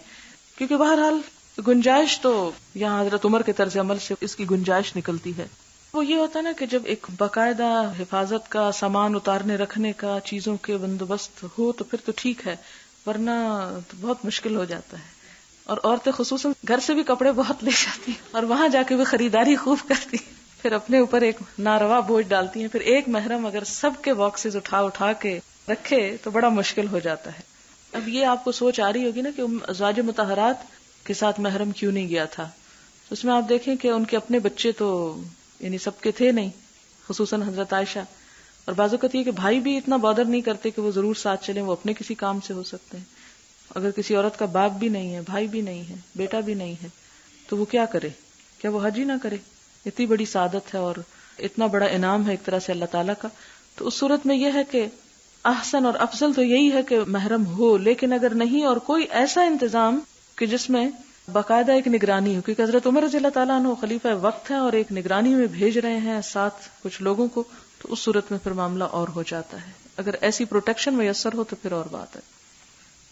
Speaker 1: کیونکہ بہرحال گنجائش تو یہاں حضرت عمر کے طرز عمل سے اس کی گنجائش نکلتی ہے. وہ یہ ہوتا ہے نا کہ جب ایک باقاعدہ حفاظت کا سامان اتارنے رکھنے کا چیزوں کے بندوبست ہو تو پھر تو ٹھیک ہے، ورنہ تو بہت مشکل ہو جاتا ہے. اور عورتیں خصوصاً گھر سے بھی کپڑے بہت لے جاتی ہیں اور وہاں جا کے بھی خریداری خوب کرتی ہیں، پھر اپنے اوپر ایک ناروا بوجھ ڈالتی ہیں. پھر ایک محرم اگر سب کے باکسز اٹھا کے رکھے تو بڑا مشکل ہو جاتا ہے. اب یہ آپ کو سوچ آ رہی ہوگی نا کہ ازواج مطہرات کے ساتھ محرم کیوں نہیں گیا تھا. اس میں آپ دیکھیں کہ ان کے اپنے بچے تو یعنی سب کے تھے نہیں، خصوصاً حضرت عائشہ. اور بعض اوقات یہ کہ بھائی بھی اتنا بادر نہیں کرتے کہ وہ ضرور ساتھ چلیں، وہ اپنے کسی کام سے ہو سکتے ہیں. اگر کسی عورت کا باپ بھی نہیں ہے، بھائی بھی نہیں ہے، بیٹا بھی نہیں ہے، تو وہ کیا کرے؟ کیا وہ حج ہی نہ کرے؟ اتنی بڑی سعادت ہے اور اتنا بڑا انعام ہے ایک طرح سے اللہ تعالیٰ کا. تو اس صورت میں یہ ہے کہ احسن اور افضل تو یہی ہے کہ محرم ہو. لیکن اگر نہیں اور کوئی ایسا انتظام کہ جس میں باقاعدہ ایک نگرانی ہو، کیونکہ حضرت عمر رضی اللہ تعالیٰ عنہ خلیفہ وقت ہے اور ایک نگرانی میں بھیج رہے ہیں ساتھ کچھ لوگوں کو، تو اس صورت میں پھر معاملہ اور ہو جاتا ہے. اگر ایسی پروٹیکشن میسر ہو تو پھر اور بات ہے.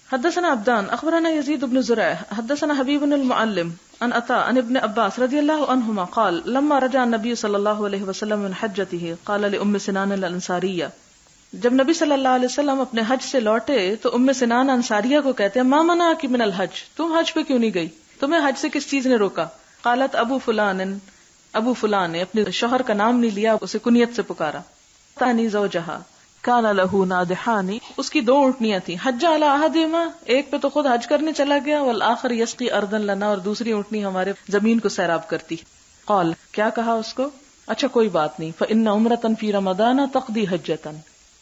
Speaker 1: حدثنا عبدان اخبرنا يزيد بن زريع حدثنا حبيب بن المعلم عن عطاء عن ابن عباس رضي الله عنهما قال لما رجع النبي صلى الله عليه وسلم من حجته قال لأم سنان الانصارية، جب نبی صلی اللہ علیہ وسلم اپنے حج سے لوٹے تو ام سنان انصاریہ کو کہتے ہیں ما منعك من الحج، تم حج پہ کیوں نہیں گئی، تمہیں حج سے کس چیز نے روکا؟ قالت ابو فلان نے اپنے شوہر کا نام نہیں لیا، اسے کنیت سے پکارا. تانی زوجہا کان لہ نادحانی، اس کی 2 اونٹنیاں تھیں. حج علی احدہما، ایک پہ تو خود حج کرنے چلا گیا، والآخر یسقی ارضا لنا، اور دوسری اونٹنی ہمارے زمین کو سیراب کرتی. قال، کیا کہا اس کو؟ اچھا کوئی بات نہیں. فإن عمرۃ فی رمضان تقضی حجۃ،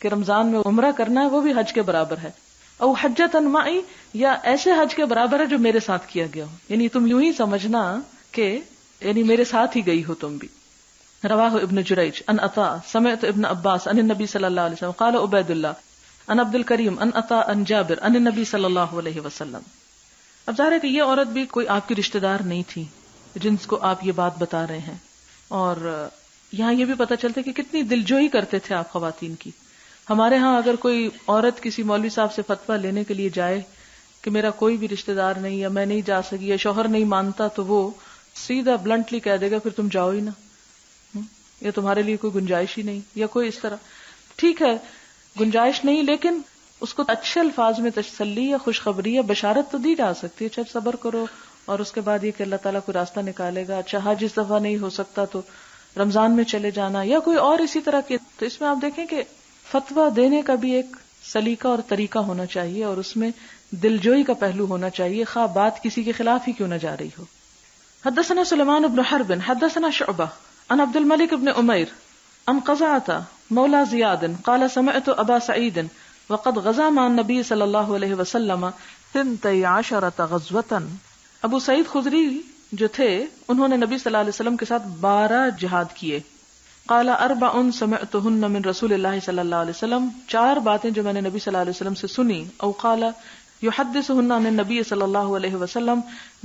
Speaker 1: کہ رمضان میں عمرہ کرنا ہے وہ بھی حج کے برابر ہے. او حجۃ معی، یا ایسے حج کے برابر ہے جو میرے ساتھ کیا گیا ہو، یعنی تم یوں ہی سمجھنا کہ یعنی میرے ساتھ ہی گئی ہو تم بھی. رواہ ابن جریج ان عطاء سمعت ابن عباس ان النبی صلی اللہ علیہ وسلم قال عبید اللہ ان عبد الکریم ان عطاء ان جابر ان النبی صلی اللہ علیہ وسلم. اب ظاہر ہے کہ یہ عورت بھی کوئی آپ کی رشتہ دار نہیں تھی جن کو آپ یہ بات بتا رہے ہیں، اور یہاں یہ بھی پتہ چلتا ہے کہ کتنی دلجوئی کرتے تھے آپ خواتین کی. ہمارے ہاں اگر کوئی عورت کسی مولوی صاحب سے فتویٰ لینے کے لیے جائے کہ میرا کوئی بھی رشتہ دار نہیں یا میں نہیں جا سکی یا شوہر نہیں مانتا، تو وہ سیدھا بلنٹلی کہہ دے گا پھر تم جاؤ ہی نا، یا تمہارے لیے کوئی گنجائش ہی نہیں، یا کوئی اس طرح. ٹھیک ہے گنجائش نہیں، لیکن اس کو اچھے الفاظ میں تسلی یا خوشخبری یا بشارت تو دی جا سکتی ہے. اچھا صبر کرو، اور اس کے بعد یہ کہ اللہ تعالیٰ کوئی راستہ نکالے گا. اچھا حج اس دفعہ نہیں ہو سکتا تو رمضان میں چلے جانا، یا کوئی اور اسی طرح کے. تو اس میں آپ دیکھیں کہ فتویٰ دینے کا بھی ایک سلیقہ اور طریقہ ہونا چاہیے، اور اس میں دلجوئی کا پہلو ہونا چاہیے، خواہ بات کسی کے خلاف ہی کیوں نہ جا رہی ہو. حدثنا سلیمان بن حرب حدثنا شعبہ عن عبد الملك بن عمير عن قزعة مولى زياد قال سمعت ابا سعيد وقد غزا مع النبي صلى الله عليه وسلم 12 غزوة. ابو سعید خدری جو تھے انہوں نے نبی صلی اللہ علیہ وسلم کے ساتھ 12 جہاد کیے. قال 4 سمعتهن من رسول الله صلی اللہ علیہ وسلم، 4 باتیں جو میں نے نبی صلی اللہ علیہ وسلم سے سنی. او قال یحدثهن عن النبی صلی اللہ علیہ وسلم،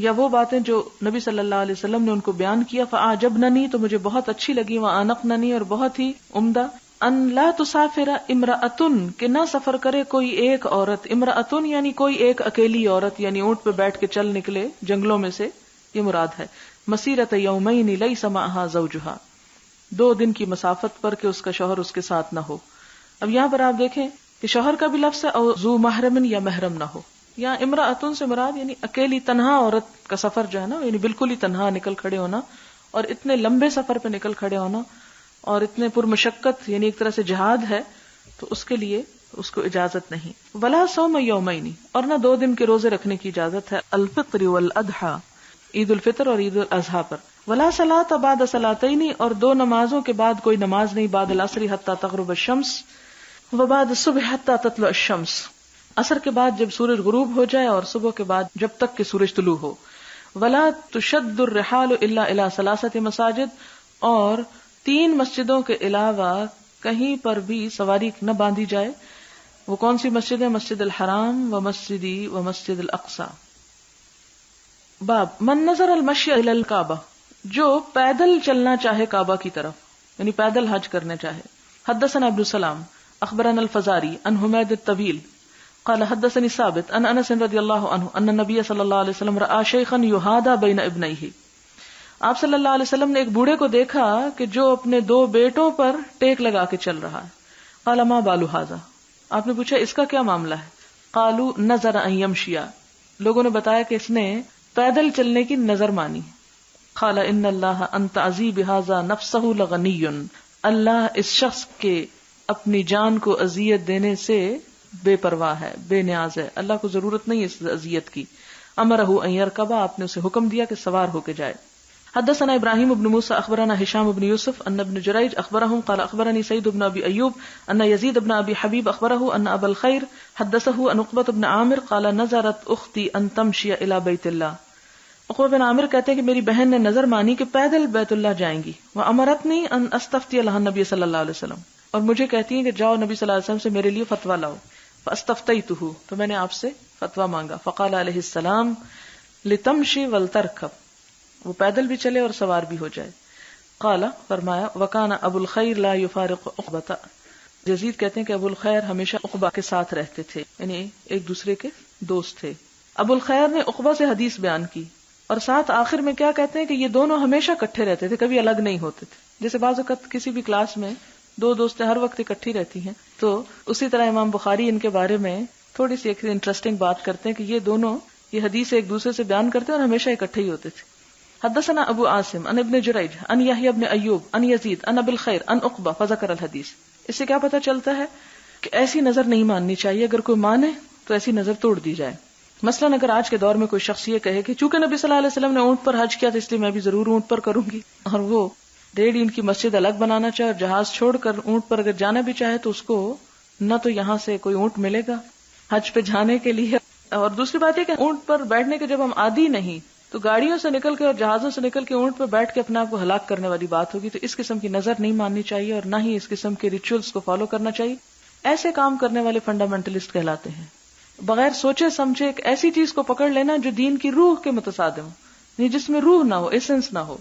Speaker 1: یا وہ باتیں جو نبی صلی اللہ علیہ وسلم نے ان کو بیان کیا. فاعجبننی، تو مجھے بہت اچھی لگی. وانقننی، اور بہت ہی عمدہ. ان لا تسافر امرأۃ، کہ نہ سفر کرے کوئی ایک عورت. امرأۃ یعنی کوئی ایک اکیلی عورت، یعنی اونٹ پہ بیٹھ کے چل نکلے جنگلوں میں سے، یہ مراد ہے. مسیرۃ یومین لیس معها زوجها، 2 دن کی مسافت پر کہ اس کا شوہر اس کے ساتھ نہ ہو. اب یہاں پر آپ دیکھیں کہ شوہر کا بھی لفظ ہے اور ذو محرم یا محرم نہ ہو. یا امرأتن سے مراد یعنی اکیلی تنہا عورت کا سفر جو ہے نا، یعنی بالکل ہی تنہا نکل کھڑے ہونا، اور اتنے لمبے سفر پہ نکل کھڑے ہونا اور اتنے پرمشقت، یعنی ایک طرح سے جہاد ہے، تو اس کے لیے اس کو اجازت نہیں. ولا صوم یومین، اور نہ 2 دن کے روزے رکھنے کی اجازت ہے، الفطر والاضحی، عید الفطر اور عید الاضحی پر. ولا صلاۃ بعد صلاتین، اور 2 نمازوں کے بعد کوئی نماز نہیں، بعد العصر حتی تغرب الشمس وبعد الصبح حتی تطلع الشمس، عصر کے بعد جب سورج غروب ہو جائے اور صبح کے بعد جب تک کہ سورج طلوع ہو. ولا تشد الرحال الا الى 3 مساجد، اور 3 مسجدوں کے علاوہ کہیں پر بھی سواری نہ باندھی جائے. وہ کون سی مسجد ہے؟ مسجد الحرام و مسجدی و مسجد الاقصی. باب من نظر المشی الی الکعبہ، جو پیدل چلنا چاہے کعبہ کی طرف، یعنی پیدل حج کرنا چاہے. حدثنا عبد السلام اخبرنا الفزاری عن حمید الطویل قال حدثني ثابت عن انس رضی اللہ عنہ ان النبی صلی اللہ علیہ وسلم رأى شیخا یحادى بین ابنیہ. آپ صلی اللہ علیہ وسلم نے ایک بوڑھے کو دیکھا کہ جو اپنے 2 بیٹوں پر ٹیک لگا کے چل رہا ہے. قال ما بال هذا، آپ نے پوچھا اس کا کیا معاملہ ہے؟ قالوا نظر ان یمشی، لوگوں نے بتایا کہ اس نے پیدل چلنے کی نظر مانی. قال ان اللہ ان تعزی بهذا نفسه لغنی، اللہ اس شخص کے اپنی جان کو اذیت دینے سے بے پرواہ ہے، بے نیاز ہے، اللہ کو ضرورت نہیں اس اذیت کی. امرہ ان یرکب، آپ نے اسے حکم دیا کہ سوار ہو کے جائے. حدثنا ابراہیم بن موسى اخبرنا هشام بن یوسف ان ابن جریج اخبرهم قال اخبرني سعید بن ابی ایوب ان یزید بن ابی حبیب اخبره ان ابا الخیر حدثه ان عقبۃ بن عامر قال نظرت اختی ان تمشی الى بیت اللہ. عقبہ بن عامر کہتے ہیں کہ میری بہن نے نظر مانی کہ پیدل بیت اللہ جائیں گی. وامرتنی ان استفتی لها النبی صلی اللہ علیہ وسلم، اور مجھے کہتی ہیں کہ جاؤ نبی صلی اللہ علیہ وسلم سے میرے لیے فتویٰ لاؤ. فاستفتیتہ، تو میں نے آپ سے فتویٰ مانگا. فقال علیہ السلام لتمشی ولترکب، وہ پیدل بھی چلے اور سوار بھی ہو جائے. قال، فرمایا وکان ابو الخیر لا یفارق عقبہ، یزید کہتے ہیں کہ ابو الخیر ہمیشہ عقبہ کے ساتھ رہتے تھے، یعنی ایک دوسرے کے دوست تھے. ابو الخیر نے عقبہ سے حدیث بیان کی اور ساتھ آخر میں کیا کہتے ہیں کہ یہ دونوں ہمیشہ اکٹھے رہتے تھے، کبھی الگ نہیں ہوتے تھے. جیسے بعض اوقات کسی بھی کلاس میں 2 دوستیں ہر وقت اکٹھی رہتی ہیں، تو اسی طرح امام بخاری ان کے بارے میں تھوڑی سی ایک انٹرسٹنگ بات کرتے ہیں کہ یہ دونوں یہ حدیث ایک دوسرے سے بیان کرتے ہیں اور ہمیشہ اکٹھے ہی ہوتے تھے. حدثنا ابو عاصم ان ابن جریج ان یحیی بن ایوب ان یزید ان ابی الخیر ان عقبہ فذکر الحدیث. اس سے کیا پتہ چلتا ہے کہ ایسی نظر نہیں ماننی چاہیے، اگر کوئی مانے تو ایسی نظر توڑ دی جائے. مثلا اگر آج کے دور میں کوئی شخص یہ کہے کہ چونکہ نبی صلی اللہ علیہ وسلم نے اونٹ پر حج کیا تھا اس لیے میں بھی ضرور اونٹ پر کروں گی، اور وہ 1.5 ان کی مسجد الگ بنانا چاہے اور جہاز چھوڑ کر اونٹ پر اگر جانا بھی چاہے تو اس کو نہ تو یہاں سے کوئی اونٹ ملے گا حج پہ جانے کے لیے، اور دوسری بات یہ کہ اونٹ پر بیٹھنے کے جب ہم عادی نہیں تو گاڑیوں سے نکل کے اور جہازوں سے نکل کے اونٹ پہ بیٹھ کے اپنے آپ کو ہلاک کرنے والی بات ہوگی. تو اس قسم کی نظر نہیں ماننی چاہیے اور نہ ہی اس قسم کے ریچولز کو فالو کرنا چاہیے. ایسے کام کرنے والے فنڈامنٹلسٹ کہلاتے ہیں. بغیر سوچے سمجھے ایک ایسی چیز کو پکڑ لینا جو دین کی روح کے متصادم ہو، جس میں روح نہ ہو، ایسنس نہ ہو.